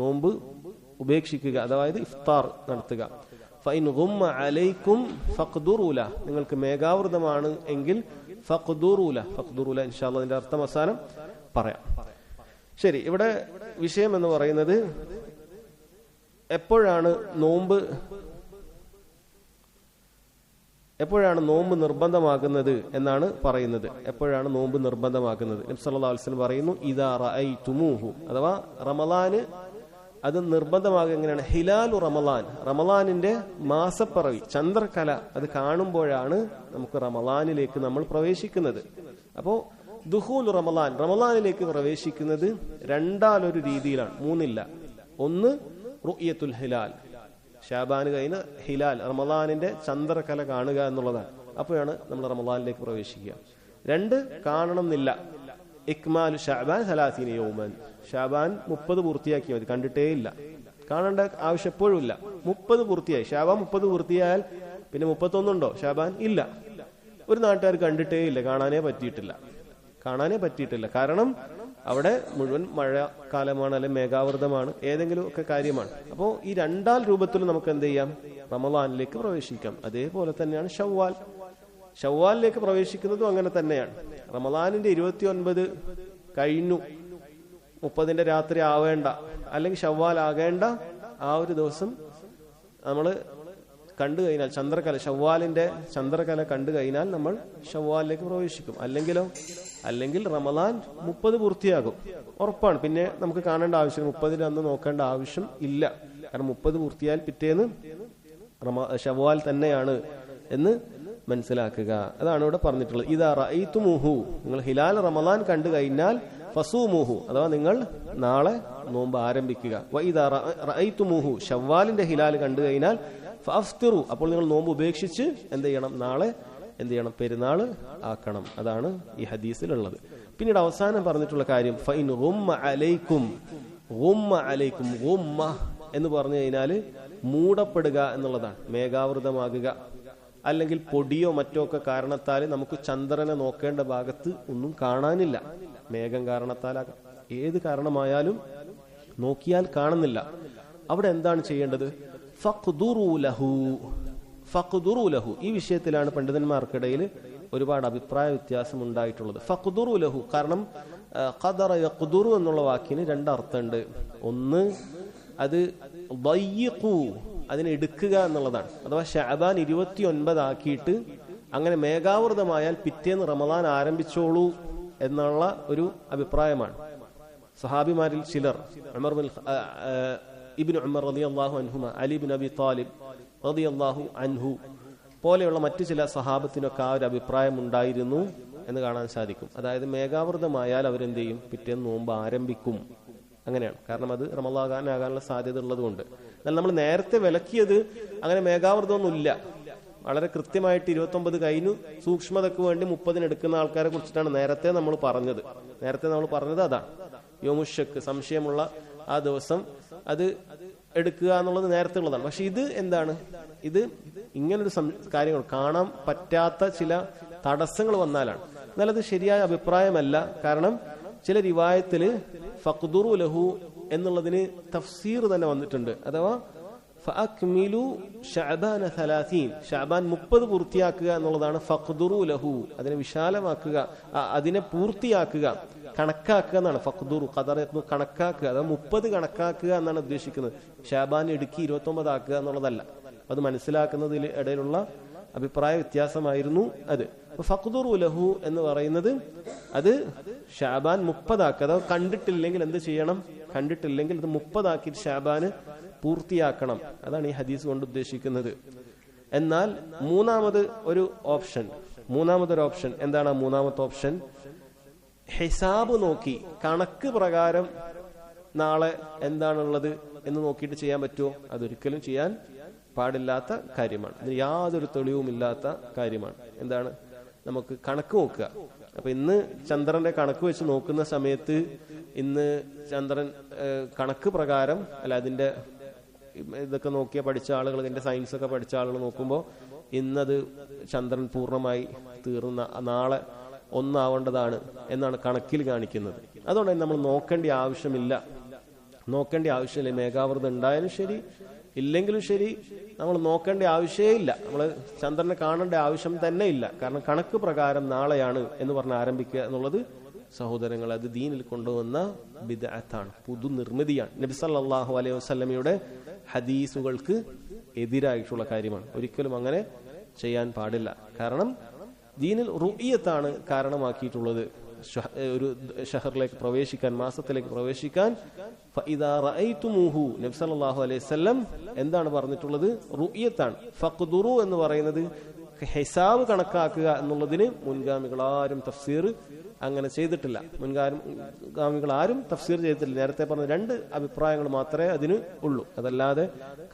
നോമ്പ് ഉപേക്ഷിക്കുക, അതായത് ഇഫ്താർ നടത്തുക. ഫഇൻ ഗുമ്മ അലൈക്കും ഫഖ്ദുറു ലഹ്, നിങ്ങൾക്ക് മേഘാവൃതമാണ് എങ്കിൽ ഫഖ്ദുറു ലഹ്. ഫഖ്ദുറു ലഹ് ഇൻഷാ അല്ലാഹ് അതിന്റെ അർത്ഥം അവസാനം പറയാം. ശരി, ഇവിടെ വിഷയം എന്ന് പറയുന്നത് എപ്പോഴാണ് നോമ്പ് നിർബന്ധമാകുന്നത് എന്നാണ് പറയുന്നത്. എപ്പോഴാണ് നോമ്പ് നിർബന്ധമാകുന്നത്? നബി സല്ലല്ലാഹു അലൈഹി വസല്ലം പറയുന്നു, ഇദാ റഅയ്തുമൂഹു, അഥവാ റമളാന് അത് നിർബന്ധമാകുക എങ്ങനെയാണ്? ഹിലാലു റമളാൻ, റമളാനിന്റെ മാസപ്പിറവി, ചന്ദ്രകല അത് കാണുമ്പോഴാണ് നമുക്ക് റമളാനിലേക്ക് നമ്മൾ പ്രവേശിക്കുന്നത്. അപ്പോ ദുഖൂൽ റമളാൻ, റമളാനിലേക്ക് പ്രവേശിക്കുന്നത് 2 രീതിയിലാണ്, 3 ഇല്ല. ഒന്ന് റുഇയത്തുൽ ഹിലാൽ, ഷാബാൻ കഴിഞ്ഞ് ഹിലാൽ റമദാനിന്റെ ചന്ദ്രകല കാണുക എന്നുള്ളതാണ്. അപ്പോഴാണ് നമ്മൾ റമദാനിലേക്ക് പ്രവേശിക്കുക. 2 കാണണം എന്നില്ല. ഇക്മാലു ഷഅബാൻ 30 യൗമൻ, ഷാബാൻ 30 പൂർത്തിയാക്കി മതി, കണ്ടിട്ടേ ഇല്ല, കാണേണ്ട ആവശ്യം എപ്പോഴും ഇല്ല. 30 പൂർത്തിയായി, ഷാബാൻ 30 പൂർത്തിയായാൽ പിന്നെ 31 ഉണ്ടോ ഷാബാൻ? ഇല്ല. ഒരു നാട്ടുകാർ കണ്ടിട്ടേ ഇല്ല, കാണാനേ പറ്റിയിട്ടില്ല. കാരണം അവിടെ മുഴുവൻ മഴക്കാലമാണ്, അല്ലെങ്കിൽ മേഘാവൃതമാണ്, ഏതെങ്കിലും ഒക്കെ കാര്യമാണ്. അപ്പോൾ ഈ 2 രൂപത്തിൽ നമുക്ക് എന്ത് ചെയ്യാം? റമദാനിലേക്ക് പ്രവേശിക്കാം. അതേപോലെ തന്നെയാണ് ഷവ്വാലിലേക്ക് പ്രവേശിക്കുന്നതും അങ്ങനെ തന്നെയാണ്. റമദാനിന്റെ 29 കഴിഞ്ഞു, 30ന്റെ രാത്രി ആവേണ്ട, അല്ലെങ്കിൽ ഷവ്വാൽ ആകേണ്ട ആ ഒരു ദിവസം നമ്മൾ കണ്ടു കഴിഞ്ഞാൽ, ഷവ്വാലിന്റെ ചന്ദ്രകല കണ്ടു കഴിഞ്ഞാൽ നമ്മൾ ഷവ്വാലിലേക്ക് പ്രവേശിക്കും. അല്ലെങ്കിൽ റമദാൻ 30 പൂർത്തിയാകും, ഉറപ്പാണ്. പിന്നെ നമുക്ക് കാണേണ്ട ആവശ്യം, 30 അന്ന് നോക്കേണ്ട ആവശ്യം ഇല്ല. കാരണം 30 പൂർത്തിയായാൽ പിറ്റേന്ന് ഷവ്വാൽ തന്നെയാണ് എന്ന് മനസ്സിലാക്കുക. അതാണ് ഇവിടെ പറഞ്ഞിട്ടുള്ളത്. ഇദാ റഅയ്തുമൂഹു, നിങ്ങൾ ഹിലാൽ റമദാൻ കണ്ടു കഴിഞ്ഞാൽ ഫസൂമുഹു, അഥവാ നിങ്ങൾ നാളെ നോമ്പ് ആരംഭിക്കുക. വഇദാ റഅയ്തുമൂഹു, ഷവ്വാലിന്റെ ഹിലാൽ കണ്ടു കഴിഞ്ഞാൽ ഫഅഫ്തിറു, അപ്പോൾ നിങ്ങൾ നോമ്പ് ഉപേക്ഷിച്ച് എന്ത് ചെയ്യണം? നാളെ എന്ത് ചെയ്യണം? പെരുന്നാൾ ആക്കണം. അതാണ് ഈ ഹദീസിലുള്ളത്. പിന്നീട് അവസാനം പറഞ്ഞിട്ടുള്ള കാര്യം ഫഇൻ ഗുമ്മ അലൈക്കും ഗുമ്മ എന്ന് പറഞ്ഞു കഴിഞ്ഞാൽ മൂടപ്പെടുക എന്നുള്ളതാണ്. മേഘാവൃതമാകുക, അല്ലെങ്കിൽ പൊടിയോ മറ്റോ ഒക്കെ കാരണത്താൽ നമുക്ക് ചന്ദ്രനെ നോക്കേണ്ട ഭാഗത്ത് ഒന്നും കാണാനില്ല. മേഘം കാരണത്താലാകാം, ഏത് കാരണമായാലും നോക്കിയാൽ കാണുന്നില്ല. അവിടെ എന്താണ് ചെയ്യേണ്ടത്? ഫഖ്ദുറു ലഹു. ഈ വിഷയത്തിലാണ് പണ്ഡിതന്മാർക്കിടയിൽ ഒരുപാട് അഭിപ്രായ വ്യത്യാസം ഉണ്ടായിട്ടുള്ളത്. ഫഖ്ദുറു ലഹു, കാരണം ഖദറ യഖ്ദുറു എന്നുള്ള വാക്കിന് 2 അർത്ഥമുണ്ട്. ഒന്ന്, അത് ദയ്യിഖു, അതിനെ എടുക്കുക എന്നുള്ളതാണ്. അഥവാ ഷഅബാൻ 29 ആക്കിയിട്ട് അങ്ങനെ മേഘാവൃതമായാൽ പിറ്റേന്ന് റമദാൻ ആരംഭിച്ചോളൂ എന്നുള്ള ഒരു അഭിപ്രായമാണ്. സഹാബിമാരിൽ ചിലർ, ഇബ്നു ഉമർ റളിയല്ലാഹു അൻഹുമ, അലി ഇബ്നു അബി താലിബ് റളിയല്ലാഹു അൻഹു പോലെയുള്ള മറ്റു ചില സഹാബത്തിനൊക്കെ ആ ഒരു അഭിപ്രായം ഉണ്ടായിരുന്നു എന്ന് കാണാൻ സാധിക്കും. അതായത് മേഘാവൃതമായാൽ അവരെന്ത് ചെയ്യും? പിറ്റേന്ന് നോമ്പ് ആരംഭിക്കും. അങ്ങനെയാണ്. കാരണം അത് റമളാനാകാനുള്ള സാധ്യത ഉള്ളതുകൊണ്ട്. എന്നാൽ നമ്മൾ നേരത്തെ വിലക്കിയത് അങ്ങനെ മേഘാവൃതമൊന്നുമില്ല, വളരെ കൃത്യമായിട്ട് 29 കഴിഞ്ഞു, സൂക്ഷ്മതയ്ക്ക് വേണ്ടി 30 എടുക്കുന്ന ആൾക്കാരെ കുറിച്ചിട്ടാണ് നേരത്തെ നമ്മൾ പറഞ്ഞത്. അതാണ് യോമുഷക്ക്, സംശയമുള്ള ആ ദിവസം അത് എടുക്കുക എന്നുള്ളത് നേരത്തെ ഉള്ളതാണ്. പക്ഷെ ഇത് എന്താണ്? ഇത് ഇങ്ങനൊരു കാര്യങ്ങൾ കാണാൻ പറ്റാത്ത ചില തടസ്സങ്ങൾ വന്നാലാണ്. എന്നാൽ അത് ശരിയായ അഭിപ്രായമല്ല. കാരണം ചില റിവായത്തില് ഫഖ്ദുറു ലഹു എന്നുള്ളതിന് തഫ്സീർ തന്നെ വന്നിട്ടുണ്ട്. അഥവാ ഫഅക്മിലു ശഅബാന 30, ശഅബാൻ 30 പൂർത്തിയാക്കുക എന്നുള്ളതാണ് ഫഖ്ദുറു ലഹു. അതിനെ വിശാലമാക്കുക, അതിനെ പൂർത്തിയാക്കുക, കണക്കാക്കുക എന്നാണ്. ഫഖ്ദുറു ഖദറു, കണക്കാക്കുക, അതായത് 30 കണക്കാക്കുക എന്നാണ് ഉദ്ദേശിക്കുന്നത്. ശഅബാൻ ഇടുക്കി 29 ആക്കുക എന്നുള്ളതല്ല. അത് മനസ്സിലാക്കുന്നതിൽ ഇടയിലുള്ള അഭിപ്രായ വ്യത്യാസമായിരുന്നു അത്. ഫഖ്ദുറു ലഹു എന്ന് പറയുന്നത് അത് ശഅബാൻ 30 ആക്കുക. അഥവാ കണ്ടിട്ടില്ലെങ്കിൽ എന്ത് ചെയ്യണം? കണ്ടിട്ടില്ലെങ്കിൽ ഇത് 30 ആക്കി ശഅബാന് പൂർത്തിയാക്കണം. അതാണ് ഈ ഹദീസ് കൊണ്ട് ഉദ്ദേശിക്കുന്നത്. എന്നാൽ മൂന്നാമതൊരു ഓപ്ഷൻ എന്താണ്? മൂന്നാമത്തെ ഓപ്ഷൻ ഹിസാബ് നോക്കി, കണക്ക് പ്രകാരം നാളെ എന്താണുള്ളത് എന്ന് നോക്കിയിട്ട് ചെയ്യാൻ പറ്റുമോ? അതൊരിക്കലും ചെയ്യാൻ പാടില്ലാത്ത കാര്യമാണ്. ഇതിന് യാതൊരു തെളിവുമില്ലാത്ത കാര്യമാണ്. എന്താണ്? നമുക്ക് കണക്ക് നോക്കുക. അപ്പൊ ഇന്ന് ചന്ദ്രന്റെ കണക്ക് വെച്ച് നോക്കുന്ന സമയത്ത് ഇന്ന് ചന്ദ്രൻ കണക്ക് പ്രകാരം അല്ല, അതിന്റെ ഇതൊക്കെ നോക്കിയ പഠിച്ച ആളുകൾ, ഇതിന്റെ സയൻസ് ഒക്കെ പഠിച്ച ആളുകൾ നോക്കുമ്പോൾ ഇന്നത് ചന്ദ്രൻ പൂർണ്ണമായി തീർന്ന നാളെ 1 ആവേണ്ടതാണ് എന്നാണ് കണക്കിൽ കാണിക്കുന്നത്. അതുകൊണ്ട് നമ്മൾ നോക്കേണ്ട ആവശ്യമില്ല. മേഘാവൃതം ഉണ്ടായാലും ശരി ഇല്ലെങ്കിലും ശരി നമ്മൾ നോക്കേണ്ട ആവശ്യമേ ഇല്ല. നമ്മൾ ചന്ദ്രനെ കാണേണ്ട ആവശ്യം തന്നെ ഇല്ല. കാരണം കണക്ക് പ്രകാരം നാളെയാണ് എന്ന് പറഞ്ഞ് ആരംഭിക്കുക എന്നുള്ളത് സഹോദരങ്ങൾ, അത് ദീനിൽ കൊണ്ടുവന്ന ബിദ്അത്താണ്, പുതു നിർമ്മിതിയാണ്. നബി സല്ലല്ലാഹു അലൈഹി വസല്ലമയുടെ ഹദീസുകൾക്ക് എതിരായിട്ടുള്ള കാര്യമാണ്. ഒരിക്കലും അങ്ങനെ ചെയ്യാൻ പാടില്ല. കാരണം ദീനിൽ റുഇയത്താണ് കാരണമാക്കിയിട്ടുള്ളത്. ഒരു ഷഹറിലേക്ക് പ്രവേശിക്കാൻ, മാസത്തിലേക്ക് പ്രവേശിക്കാൻ ഫഇദാ റഅയ്തുമൂഹു, നബി സല്ലല്ലാഹു അലൈഹി വസല്ലം എന്താണ് പറഞ്ഞിട്ടുള്ളത്? റുഇയത്താണ്. ഫഖ്ദുറു എന്ന് പറയുന്നത് ഹിസാബ് കണക്കാക്കുക എന്നുള്ളതിന് മുൻഗാമികളാരും തഫ്സീർ അങ്ങനെ ചെയ്തിട്ടില്ല. മുൻഗാമികൾ ആരും തഫ്സീർ ചെയ്തിട്ടില്ല. നേരത്തെ പറഞ്ഞ 2 അഭിപ്രായങ്ങൾ മാത്രമേ അതിന് ഉള്ളൂ. അതല്ലാതെ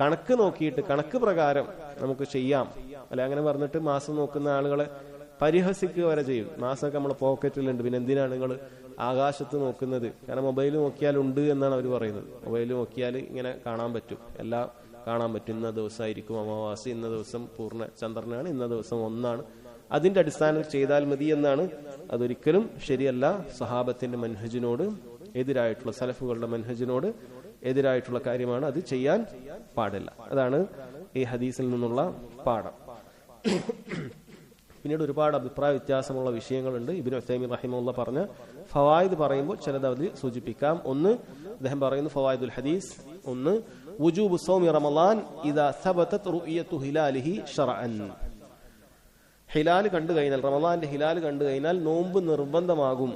കണക്ക് നോക്കിയിട്ട് കണക്ക് പ്രകാരം നമുക്ക് ചെയ്യാം അല്ലെ അങ്ങനെ പറഞ്ഞിട്ട് മാസം നോക്കുന്ന ആളുകളെ പരിഹസിക്കുക വരെ ചെയ്യും. മാസമൊക്കെ നമ്മളെ പോക്കറ്റിലുണ്ട്, പിന്നെ എന്തിനാണ് നിങ്ങൾ ആകാശത്ത് നോക്കുന്നത്? കാരണം മൊബൈൽ നോക്കിയാൽ ഉണ്ട് എന്നാണ് അവർ പറയുന്നത്. മൊബൈൽ നോക്കിയാൽ ഇങ്ങനെ കാണാൻ പറ്റും, എല്ലാം കാണാൻ പറ്റും. ഇന്ന ദിവസമായിരിക്കും അമാവാസി, ഇന്ന ദിവസം പൂർണ്ണ ചന്ദ്രനാണ്, ഇന്ന ദിവസം 1 അതിന്റെ അടിസ്ഥാനത്തിൽ ചെയ്താൽ മതി എന്നാണ്. അതൊരിക്കലും ശരിയല്ല. സഹാബത്തിന്റെ മൻഹജിനോട് എതിരായിട്ടുള്ള, സലഫുകളുടെ മൻഹജിനോട് എതിരായിട്ടുള്ള കാര്യമാണ്. അത് ചെയ്യാൻ പാടില്ല. അതാണ് ഈ ഹദീസിൽ നിന്നുള്ള പാഠം. പിന്നീട് ഒരുപാട് അഭിപ്രായ വ്യത്യാസമുള്ള വിഷയങ്ങളുണ്ട്. ഇബ്നു ഉസൈമീൻ റഹിമഹുല്ലാഹ് പറഞ്ഞ ഫവായിദ് പറയുമ്പോൾ ചിലത് അതിൽ സൂചിപ്പിക്കാം. ഒന്ന്, അദ്ദേഹം പറയുന്നു ഫവായിദുൽ ഹദീസ്, ഒന്ന് വുജൂബു സൗമി റമളാൻ ഇദാ സബതത് റുഅയതു ഹിലാലിഹി ശർഅൻ. ഹിലാൽ കണ്ടു കഴിഞ്ഞാൽ, റമളാന്റെ ഹിലാൽ കണ്ടു കഴിഞ്ഞാൽ നോമ്പ് നിർബന്ധമാകും,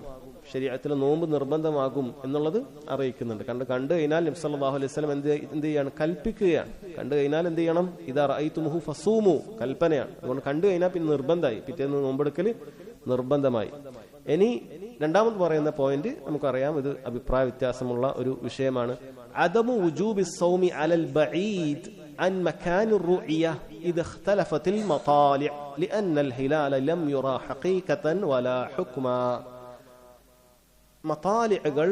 ശരീഅത്തിൽ നോമ്പ് നിർബന്ധമാകും എന്നുള്ളത് അറിയിക്കുന്നുണ്ട്. കണ്ടു കഴിഞ്ഞാൽ നബി സല്ലല്ലാഹു അലൈഹി വസല്ലം എന്ത് ചെയ്യാണ്? കൽപ്പിക്കുകയാണ്. കണ്ടു കഴിഞ്ഞാൽ എന്ത് ചെയ്യണം? ഇദാ റഅയ്തുമുഹു ഫസൂമു, കൽപ്പനയാണ്. അതുകൊണ്ട് കണ്ടു കഴിഞ്ഞാൽ പിന്നെ നിർബന്ധമായി, പിറ്റേന്ന് നോമ്പെടുക്കൽ നിർബന്ധമായി. ഇനി രണ്ടാമത് പറയുന്ന പോയിന്റ് നമുക്കറിയാം, ഇത് അഭിപ്രായ വ്യത്യാസമുള്ള ഒരു വിഷയമാണ്. അദമു വുജൂബി സൗമി അലൽ ബഈദ് عن مكان الرؤية إذا اختلفت المطالع لأن الهلال لم يرى حقيقة ولا حكما. മതാലികൾ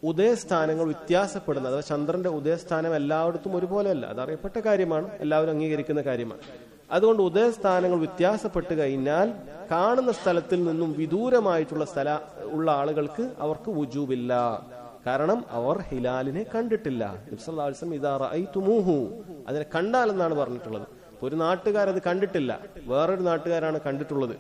ഉദയസ്ഥാനങ്ങൾ വ്യത്യാസപ്പെടുന്നത്, അഥവാ ചന്ദ്രന്റെ ഉദയസ്ഥാനം എല്ലായിടത്തും ഒരുപോലെയല്ല. അതറിയപ്പെട്ട കാര്യമാണ്, എല്ലാവരും അംഗീകരിക്കുന്ന കാര്യമാണ്. അതുകൊണ്ട് ഉദയസ്ഥാനങ്ങൾ വ്യത്യാസപ്പെട്ട് കഴിഞ്ഞാൽ കാണുന്ന സ്ഥലത്തിൽ നിന്നും വിദൂരമായിട്ടുള്ള ഉള്ള ആളുകൾക്ക് അവർക്ക് വുജൂബില്ല. കാരണം അവർ ഹിലാലിനെ കണ്ടിട്ടില്ല. നബി സല്ലല്ലാഹു അലൈഹി വസല്ലം ഇദാ റഅയ്തുമൂഹു, അതിനെ കണ്ടാലെന്നാണ് പറഞ്ഞിട്ടുള്ളത്. ഒരു നാട്ടുകാരത് കണ്ടിട്ടില്ല, വേറൊരു നാട്ടുകാരാണ് കണ്ടിട്ടുള്ളത്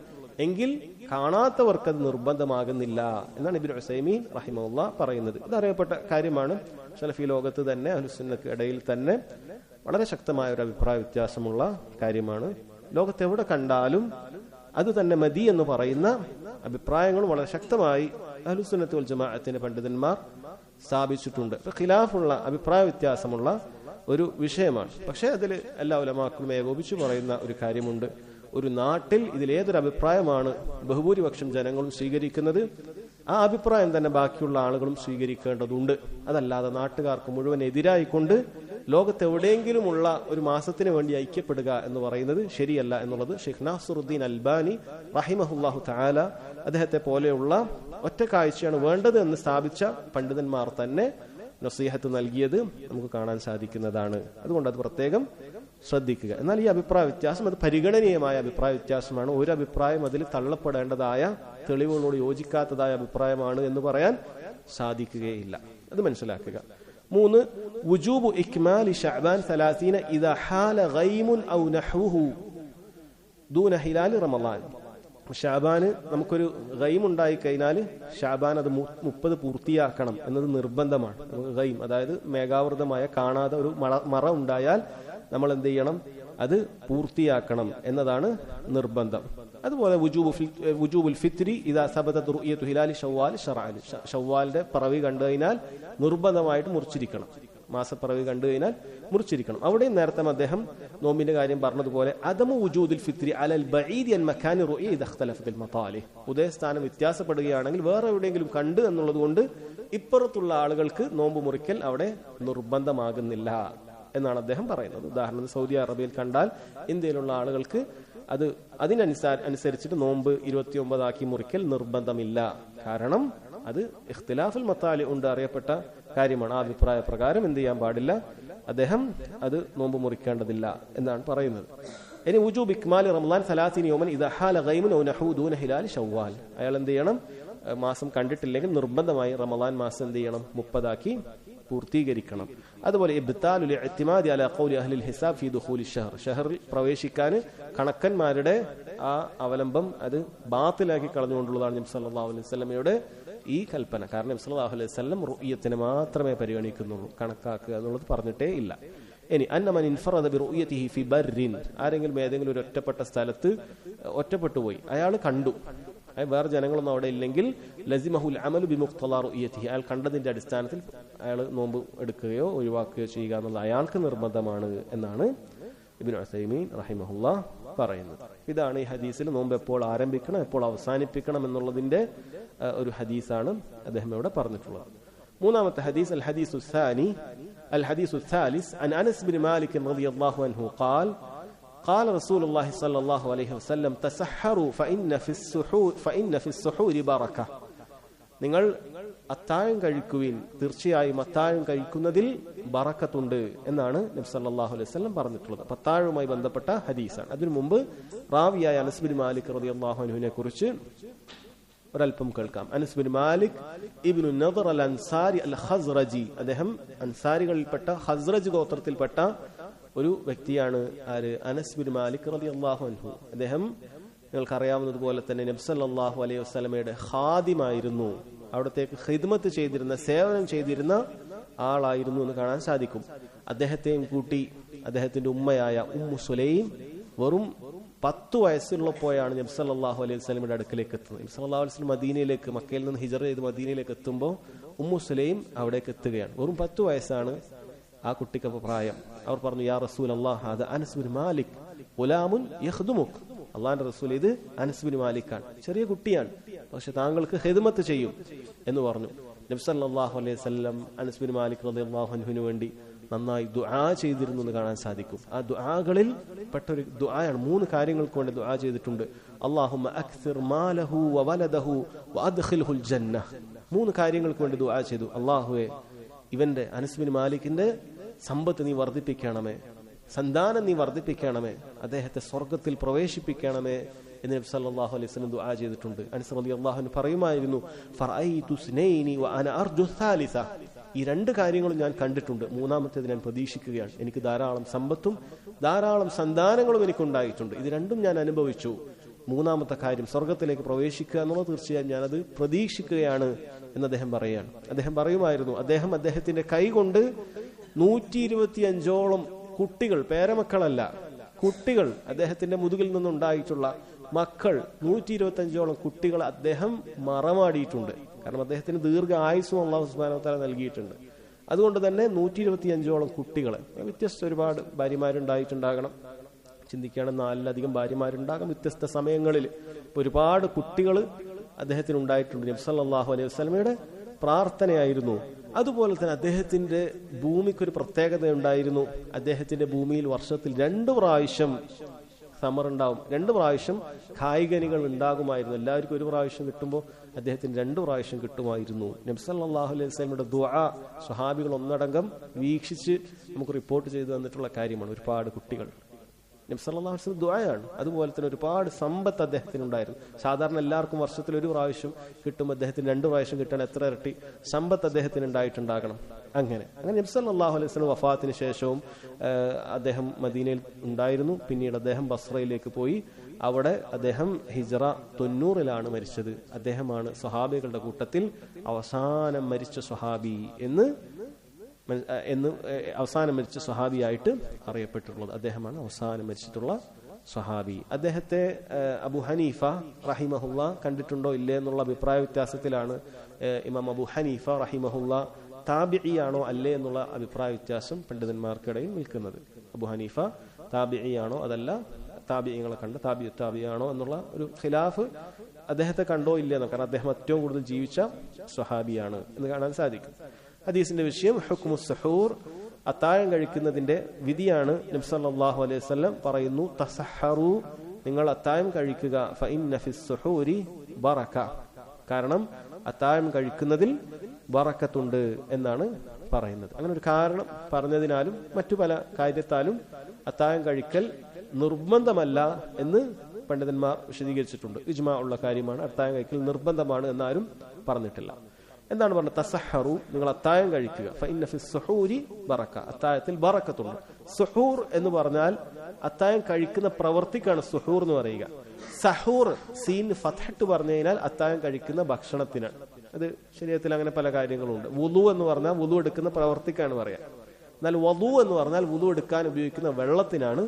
എങ്കിൽ കാണാത്തവർക്ക് അത് നിർബന്ധമാകുന്നില്ല എന്നാണ് ഇബ്നു ഉസൈമീൻ റഹിമഹുല്ലാഹ് പറയുന്നത്. ഇത് അറിയപ്പെട്ട കാര്യമാണ്. സലഫി ലോകത്ത് തന്നെ അഹ്ലുസുന്നക്ക് ഇടയിൽ തന്നെ വളരെ ശക്തമായ ഒരു അഭിപ്രായ വ്യത്യാസമുള്ള കാര്യമാണ്. ലോകത്ത് എവിടെ കണ്ടാലും അത് തന്നെ മതി എന്ന് പറയുന്ന അഭിപ്രായങ്ങൾ വളരെ ശക്തമായി അഹ്ലുസുന്നത്ത് വൽ ജമാഅത്തിന്റെ പണ്ഡിതന്മാർ സ്ഥാപിച്ചിട്ടുണ്ട്. ഖിലാഫുള്ള അഭിപ്രായ വ്യത്യാസമുള്ള ഒരു വിഷയമാണ്. പക്ഷേ അതിൽ എല്ലാ ഉലമാക്കളും ഏകോപിച്ചു പറയുന്ന ഒരു കാര്യമുണ്ട്. ഒരു നാട്ടിൽ ഇതിലേതൊരു അഭിപ്രായമാണ് ബഹുഭൂരിപക്ഷം ജനങ്ങളും സ്വീകരിക്കുന്നത്, ആ അഭിപ്രായം തന്നെ ബാക്കിയുള്ള ആളുകളും സ്വീകരിക്കേണ്ടതുണ്ട്. അതല്ലാതെ നാട്ടുകാർക്ക് മുഴുവൻ എതിരായിക്കൊണ്ട് ലോകത്തെവിടെയെങ്കിലുമുള്ള ഒരു മാസത്തിന് വേണ്ടി ഐക്യപ്പെടുക എന്ന് പറയുന്നത് ശരിയല്ല എന്നുള്ളത് ഷെയ്ഖ് നാസിറുദ്ദീൻ അൽബാനി റഹിമഹുല്ലാഹു തആല അദ്ദേഹത്തെ പോലെയുള്ള ഒറ്റ കാഴ്ചയാണ് വേണ്ടത് എന്ന് സ്ഥാപിച്ച പണ്ഡിതന്മാർ തന്നെ നസീഹത്ത് നൽകിയത് നമുക്ക് കാണാൻ സാധിക്കുന്നതാണ്. അതുകൊണ്ട് അത് പ്രത്യേകം ശ്രദ്ധിക്കുക. എന്നാൽ ഈ അഭിപ്രായ വ്യത്യാസം അത് പരിഗണനീയമായ അഭിപ്രായ വ്യത്യാസമാണ്. ഒരു അഭിപ്രായം അതിൽ തള്ളപ്പെടേണ്ടതായ, തെളിവുകളോട് യോജിക്കാത്തതായ അഭിപ്രായമാണ് എന്ന് പറയാൻ സാധിക്കുകയില്ല. അത് മനസ്സിലാക്കുക. 3, വുജൂബു ഇക്മാലി ശഅബാൻ 30 ഇദാ ഹാല ഗൈമുൻ ഔ നഹ്വുഹു ദൂന ഹിലാൽ റമളാൻ. ഷാബാന് നമുക്കൊരു ഗൈം ഉണ്ടായി കഴിഞ്ഞാൽ ഷാബാൻ അത് 30 പൂർത്തിയാക്കണം എന്നത് നിർബന്ധമാണ്. ഗൈം അതായത് മേഘാവൃതമായ കാണാതെ ഒരു മറ ഉണ്ടായാൽ നമ്മൾ എന്ത് ചെയ്യണം? അത് പൂർത്തിയാക്കണം എന്നതാണ് നിർബന്ധം. അതുപോലെ വുജൂബുൽ ഫിത്രി ഇദാ സബതത് റുഅയതു ഹിലാലി ശവ്വാൽ ശർഅൻ. ശവ്വാലിന്റെ പിറവി കണ്ടു കഴിഞ്ഞാൽ നിർബന്ധമായിട്ട് മുറിച്ചിരിക്കണം. മാസപ്പിറവി കണ്ടു കഴിഞ്ഞാൽ മുറിച്ചിരിക്കണം. അവിടെയും നേരത്തെ അദ്ദേഹം നോമ്പിന്റെ കാര്യം പറഞ്ഞതുപോലെ അദമു വുജൂദിൽ ഫിത്രി അലൽ ബഈദി അൻ മകാനി റുഅയ ഇദാ ഇഖ്തലഫത്തിൽ മതാലിഹ്. ഉദയസ്ഥാനം വ്യത്യാസപ്പെടുകയാണെങ്കിൽ വേറെ എവിടെയെങ്കിലും കണ്ട് എന്നുള്ളത് കൊണ്ട് ഇപ്പുറത്തുള്ള ആളുകൾക്ക് നോമ്പ് മുറിക്കൽ അവിടെ നിർബന്ധമാകുന്നില്ല എന്നാണ് അദ്ദേഹം പറയുന്നത്. ഉദാഹരണത്തിന് സൗദി അറേബ്യയിൽ കണ്ടാൽ ഇന്ത്യയിലുള്ള ആളുകൾക്ക് അത് അതിനനുസരിച്ചിട്ട് നോമ്പ് 29 മുറിക്കൽ നിർബന്ധമില്ല. കാരണം അത് ഇഖ്തിലാഫുൽ മതാലി ഉണ്ട്, അറിയപ്പെട്ട കാര്യമാണ്. ആ അഭിപ്രായ പ്രകാരം എന്ത് ചെയ്യാൻ പാടില്ല? അദ്ദേഹം അത് നോമ്പ് മുറിക്കേണ്ടതില്ല എന്നാണ് പറയുന്നത്. ഇനി വുജൂബ് ഇക്മാലി റമളാൻ 30 യൗമൻ ഇദാ ഹാല ഗൈമുൻ ഔ നഹു ദൂന ഹിലാൽ ശവ്വാൽ. അയാൾ എന്ത് ചെയ്യണം? മാസം കണ്ടിട്ടില്ലെങ്കിൽ നിർബന്ധമായി റമളാൻ മാസം എന്ത് ചെയ്യണം? 30 പൂർത്തീകരിക്കണം. അതുപോലെ ഇബ്താലുൽ ഇഅ്തിമാദി അലാ ഖൗലി അഹ്ലിൽ ഹിസാബ് ഫീ ദുഖൂലി ഷഹർ. ഷഹറിൽ പ്രവേശിക്കാൻ കണക്കന്മാരുടെ ആ അവലംബം അത് ബാത്തിലാക്കി കളഞ്ഞുകൊണ്ടുള്ളതാണ് നബി സല്ലല്ലാഹു അലൈഹി വസല്ലമയുടെ ഈ കൽപ്പന. കാരണം നബി സല്ലല്ലാഹു അലൈഹി വസല്ലം റുഅയത്തിനെ മാത്രമേ പരിഗണിക്കുന്നുള്ളൂ, കണക്കാക്കുക എന്നുള്ളത് പറഞ്ഞിട്ടേ ഇല്ല. ഇനി അന്നമൻ ഇൻഫറദ ബിറുഅയതിഹി ഫി ബർരിൻ, ആരെങ്കിലും ഏതെങ്കിലും ഒരു ഒറ്റപ്പെട്ട സ്ഥലത്ത് ഒറ്റപ്പെട്ടു പോയി, അയാൾ കണ്ടു, വേറെ ജനങ്ങളൊന്നും അവിടെ ഇല്ലെങ്കിൽ ലസിമഹുൽ അമലു ബിമുഖ്തളാ റുഅയതിഹി, അയാൾ കണ്ടതിന്റെ അടിസ്ഥാനത്തിൽ അയാൾ നോമ്പ് എടുക്കുകയോ ഒഴിവാക്കുകയോ ചെയ്യുക എന്നുള്ളത് അയാൾക്ക് നിർബന്ധമാണ് എന്നാണ് ഇബ്നു ഉസൈമീൻ റഹിമഹുല്ലാഹ് പറയുന്നത്. ഇതാണ് ഈ ഹദീസിൽ നോമ്പ് എപ്പോൾ ആരംഭിക്കണം എപ്പോൾ അവസാനിപ്പിക്കണം എന്നുള്ളതിന്റെ ഒരു ഹദീസാണ് അദ്ദേഹം ഇവിടെ പറഞ്ഞിട്ടുള്ളത്. മൂന്നാമത്തെ ഹദീസ് അൽ ഹദീസു الثالث عن أنس بن مالك رضي الله عنه قال رسول الله صلى الله عليه وسلم تسحروا فإن في السحور بركة. നിങ്ങൾ അത്താഴം കഴിക്കുവിൻ, തീർച്ചയായും അത്താഴം കഴിക്കുന്നതിൽ ബറക്കത്തുണ്ട് എന്നാണ് നബി സല്ലല്ലാഹു അലൈഹി വസല്ലം പറഞ്ഞിട്ടുള്ളത്. അത്താഴവുമായി ബന്ധപ്പെട്ട ഹദീസാണ്. അതിനു മുമ്പ് റാവിയായ അനസ് ബിൻ മാലിക് റളിയല്ലാഹു അൻഹുവിനെ കുറിച്ച് ഒരൽപ്പം കേൾക്കാം. അനസ് ബിൻ മാലിക് ഇബ്നു നദർ അൽ അൻസാരി അൽ ഖസ്റജി, അദ്ദേഹം അൻസാരികളിൽപ്പെട്ട ഖസ്റജ് ഗോത്രത്തിൽപ്പെട്ട ഒരു വ്യക്തിയാണ്. ആര്? അനസ് ബിൻ മാലിക് റളിയല്ലാഹു അൻഹു. അദ്ദേഹം നിങ്ങൾക്കറിയാവുന്നതുപോലെ തന്നെ നബി സല്ലല്ലാഹു അലൈഹി വസല്ലമയുടെ ഖാദിമായിരുന്നു, അവിടത്തേക്ക് ഖിദ്മത്ത് ചെയ്തിരുന്ന, സേവനം ചെയ്തിരുന്ന ആളായിരുന്നു എന്ന് കാണാൻ സാധിക്കും. അദ്ദേഹത്തെയും കൂട്ടി അദ്ദേഹത്തിന്റെ ഉമ്മയായ ഉമ്മു സുലൈം വെറും 10 വയസ്സുള്ളപ്പോഴാണ് നബി സല്ലല്ലാഹു അലൈഹി വസല്ലമയുടെ അടുക്കലേക്ക് എത്തുന്നത്. നബി സല്ലല്ലാഹു അലൈഹി വസല്ലം മദീനയിലേക്ക്, മക്കയിൽ നിന്ന് ഹിജ്റ ചെയ്ത് മദീനയിലേക്ക് എത്തുമ്പോൾ ഉമ്മു സുലൈം അവിടേക്ക് എത്തുകയാണ്. വെറും 10 വയസ്സാണ് ആ കുട്ടിക്ക് പ്രായം. അവർ പറഞ്ഞു, യാ റസൂലല്ലാഹ് ഹദാ അനസ് ബിൻ മാലിക് ഗുലാമുൻ യഖ്ദുമുക്. അള്ളാന്റെ റസൂൽ, ഇത് അനസ് ബിൻ മാലിക്കാണ്, ചെറിയ കുട്ടിയാണ്, പക്ഷെ താങ്കൾക്ക് ഖിദ്മത്ത് ചെയ്യും എന്ന് പറഞ്ഞു. നബി സല്ലല്ലാഹു അലൈഹി വസല്ലം അനസ് ബിൻ മാലിക് റളിയല്ലാഹു അൻഹുവിന് വേണ്ടി നന്നായി ദുആ ചെയ്തിരുന്നു എന്ന് കാണാൻ സാധിക്കും. ആ ദുആകളിൽ പെട്ടൊരു ദുആയാണ്. 3 കാര്യങ്ങൾക്ക് വേണ്ടി ദുആ ചെയ്തിട്ടുണ്ട്. അല്ലാഹുമ്മ അക്സിർ മാലഹു വവലദഹു വഅദ്ഖിൽഹുൽ ജന്ന. 3 കാര്യങ്ങൾക്ക് വേണ്ടി ദുആ ചെയ്തു. അല്ലാഹുവേ, ഇവന്റെ അനസ് ബിൻ മാലിക്കിന്റെ സമ്പത്ത് നീ വർദ്ധിപ്പിക്കണമേ, സന്താനം നീ വർദ്ധിപ്പിക്കണമേ, അദ്ദേഹത്തെ സ്വർഗത്തിൽ പ്രവേശിപ്പിക്കണമേ എന്ന് നബി സല്ലല്ലാഹു അലൈഹി വസല്ലം ദുആ ചെയ്തിട്ടുണ്ട്. അനസ് റളിയല്ലാഹു അൻഹു പറയുമായിരുന്നു, ഫറഅയ്തു സ്നൈനി വഅന അർജു സാലിസ. ഈ 2 കാര്യങ്ങളും ഞാൻ കണ്ടിട്ടുണ്ട്, മൂന്നാമത്തേത് ഞാൻ പ്രതീക്ഷിക്കുകയാണ്. എനിക്ക് ധാരാളം സമ്പത്തും ധാരാളം സന്താനങ്ങളും എനിക്കുണ്ടായിട്ടുണ്ട്, ഇത് 2ഉം ഞാൻ അനുഭവിച്ചു. മൂന്നാമത്തെ കാര്യം സ്വർഗത്തിലേക്ക് പ്രവേശിക്കുക എന്നുള്ളത് തീർച്ചയായും ഞാനത് പ്രതീക്ഷിക്കുകയാണ് എന്ന് അദ്ദേഹം പറയുകയാണ്. അദ്ദേഹം പറയുമായിരുന്നു, അദ്ദേഹത്തിന്റെ കൈ കൊണ്ട് 125ഓളം കുട്ടികൾ, പേരമക്കളല്ല, കുട്ടികൾ, അദ്ദേഹത്തിന്റെ മുതുകിൽ നിന്നുണ്ടായിട്ടുള്ള മക്കൾ 125ഓളം കുട്ടികൾ അദ്ദേഹം മറമാടിയിട്ടുണ്ട്. കാരണം അദ്ദേഹത്തിന് ദീർഘ ആയുസ്സും അല്ലാഹു സുബ്ഹാനഹു വ തആല നൽകിയിട്ടുണ്ട്. അതുകൊണ്ട് തന്നെ 125ഓളം കുട്ടികളെ, വ്യത്യസ്ത ഒരുപാട് ഭാര്യമാരുണ്ടായിട്ടുണ്ടാകണം, ചിന്തിക്കുകയാണെങ്കിൽ 4ലധികം ഭാര്യമാരുണ്ടാകാം വ്യത്യസ്ത സമയങ്ങളിൽ. ഒരുപാട് കുട്ടികൾ അദ്ദേഹത്തിന് ഉണ്ടായിട്ടുണ്ട്. നബി സല്ലല്ലാഹു അലൈഹി വസല്ലമയുടെ പ്രാർത്ഥനയായിരുന്നു. അതുപോലെ തന്നെ അദ്ദേഹത്തിന്റെ ഭൂമിക്കൊരു പ്രത്യേകത ഉണ്ടായിരുന്നു. അദ്ദേഹത്തിന്റെ ഭൂമിയിൽ വർഷത്തിൽ 2 പ്രാവശ്യം സമ്മർ ഉണ്ടാവും, 2 പ്രാവശ്യം കായികനികൾ ഉണ്ടാകുമായിരുന്നു. എല്ലാവർക്കും 1 പ്രാവശ്യം കിട്ടുമ്പോൾ അദ്ദേഹത്തിന് 2 പ്രാവശ്യം കിട്ടുമായിരുന്നു. നബി സല്ലല്ലാഹു അലൈഹി വസല്ലമയുടെ ദുആ സ്വഹാബികൾ ഒന്നടങ്കം വീക്ഷിച്ച് നമുക്ക് റിപ്പോർട്ട് ചെയ്തു തന്നിട്ടുള്ള കാര്യമാണ്. ഒരുപാട് കുട്ടികൾ, നബി സല്ലല്ലാഹു അലൈഹി വസല്ലം ദുആയാണ്. അതുപോലെ തന്നെ ഒരുപാട് സമ്പത്ത് അദ്ദേഹത്തിന് ഉണ്ടായിരുന്നു. സാധാരണ എല്ലാവർക്കും വർഷത്തിൽ 1 പ്രാവശ്യം കിട്ടും, അദ്ദേഹത്തിന് 2 പ്രാവശ്യം കിട്ടാൻ എത്ര ഇരട്ടി സമ്പത്ത് അദ്ദേഹത്തിന് ഉണ്ടായിട്ടുണ്ടാകണം. അങ്ങനെ നബി സല്ലല്ലാഹു അലൈഹി വസല്ലം വഫാത്തിന് ശേഷവും അദ്ദേഹം മദീനയിൽ ഉണ്ടായിരുന്നു. പിന്നീട് അദ്ദേഹം ബസ്രയിലേക്ക് പോയി. അവിടെ അദ്ദേഹം ഹിജ്റ 90-ലാണ് മരിച്ചത്. അദ്ദേഹമാണ് സ്വഹാബികളുടെ കൂട്ടത്തിൽ അവസാനം മരിച്ച സ്വഹാബി എന്ന് അവസാനം മരിച്ച സ്വഹാബിയായിട്ട് അറിയപ്പെട്ടിട്ടുള്ളത്. അദ്ദേഹമാണ് അവസാനം മരിച്ചിട്ടുള്ള സ്വഹാബി. അദ്ദേഹത്തെ അബു ഹനീഫ റഹിമഹുല്ല കണ്ടിട്ടുണ്ടോ ഇല്ലേ എന്നുള്ള അഭിപ്രായ വ്യത്യാസത്തിലാണ് ഇമാം അബു ഹനീഫ റഹിമഹുല്ല താബിഇയാണോ അല്ലേ എന്നുള്ള അഭിപ്രായ വ്യത്യാസം പണ്ഡിതന്മാർക്കിടയിൽ നിൽക്കുന്നത്. അബു ഹനീഫ താബിഇയാണോ അതല്ല താബിഇങ്ങളെ കണ്ട് താബിയാണോ എന്നുള്ള ഒരു ഖിലാഫ് അദ്ദേഹത്തെ കണ്ടോ ഇല്ലേ, കാരണം അദ്ദേഹം ഏറ്റവും കൂടുതൽ ജീവിച്ച സ്വഹാബിയാണ് എന്ന് കാണാൻ സാധിക്കും. ഹദീസിന്റെ വിഷയം ഹുക്മുസ് സുഹൂർ, അത്താഴം കഴിക്കുന്നതിന്റെ വിധിയാണ്. നബി സല്ലല്ലാഹു അലൈഹി വസല്ലം പറയുന്നു, തസഹറു, നിങ്ങൾ അത്താഴം കഴിക്കുക, ഫഇന്ന ഫിസ് സുഹൂരി ബറക, കാരണം അത്താഴം കഴിക്കുന്നതിൽ ബറക്കത്തുണ്ട് എന്നാണ് പറയുന്നത്. അങ്ങനെ ഒരു കാരണം പറഞ്ഞതിനാലും മറ്റു പല കാര്യത്താലും അത്താഴം കഴിക്കൽ നിർബന്ധമല്ല എന്ന് പണ്ഡിതന്മാർ വിശദീകരിച്ചിട്ടുണ്ട്. ഇജ്മാ ഉള്ള കാര്യമാണ്, അത്താഴം കഴിക്കൽ നിർബന്ധമാണ് എന്നാരും പറഞ്ഞിട്ടില്ല. എന്താണ് പറഞ്ഞത്? തസഹറു, നിങ്ങൾ അത്താഴം കഴിക്കുക, ഫഇന്ന ഫിസ് സുഹൂരി ബറക, അത്താഴത്തിൽ ബറക്കത്തുണ്ട്. സുഹൂർ എന്ന് പറഞ്ഞാൽ അത്താഴം കഴിക്കുന്ന പ്രവൃത്തിക്കാണ് സുഹൂർ എന്ന് പറയുക. സഹൂർ സീൻ ഫത്ഹട്ട് പറഞ്ഞു കഴിഞ്ഞാൽ അത്താഴം കഴിക്കുന്ന ഭക്ഷണത്തിനാണ്. അത് ശരീരത്തിൽ അങ്ങനെ പല കാര്യങ്ങളുണ്ട്. വുളു എന്ന് പറഞ്ഞാൽ വുളു എടുക്കുന്ന പ്രവൃത്തിക്കാണ് പറയാ. എന്നാൽ വദു എന്ന് പറഞ്ഞാൽ വുളു എടുക്കാൻ ഉപയോഗിക്കുന്ന വെള്ളത്തിനാണ്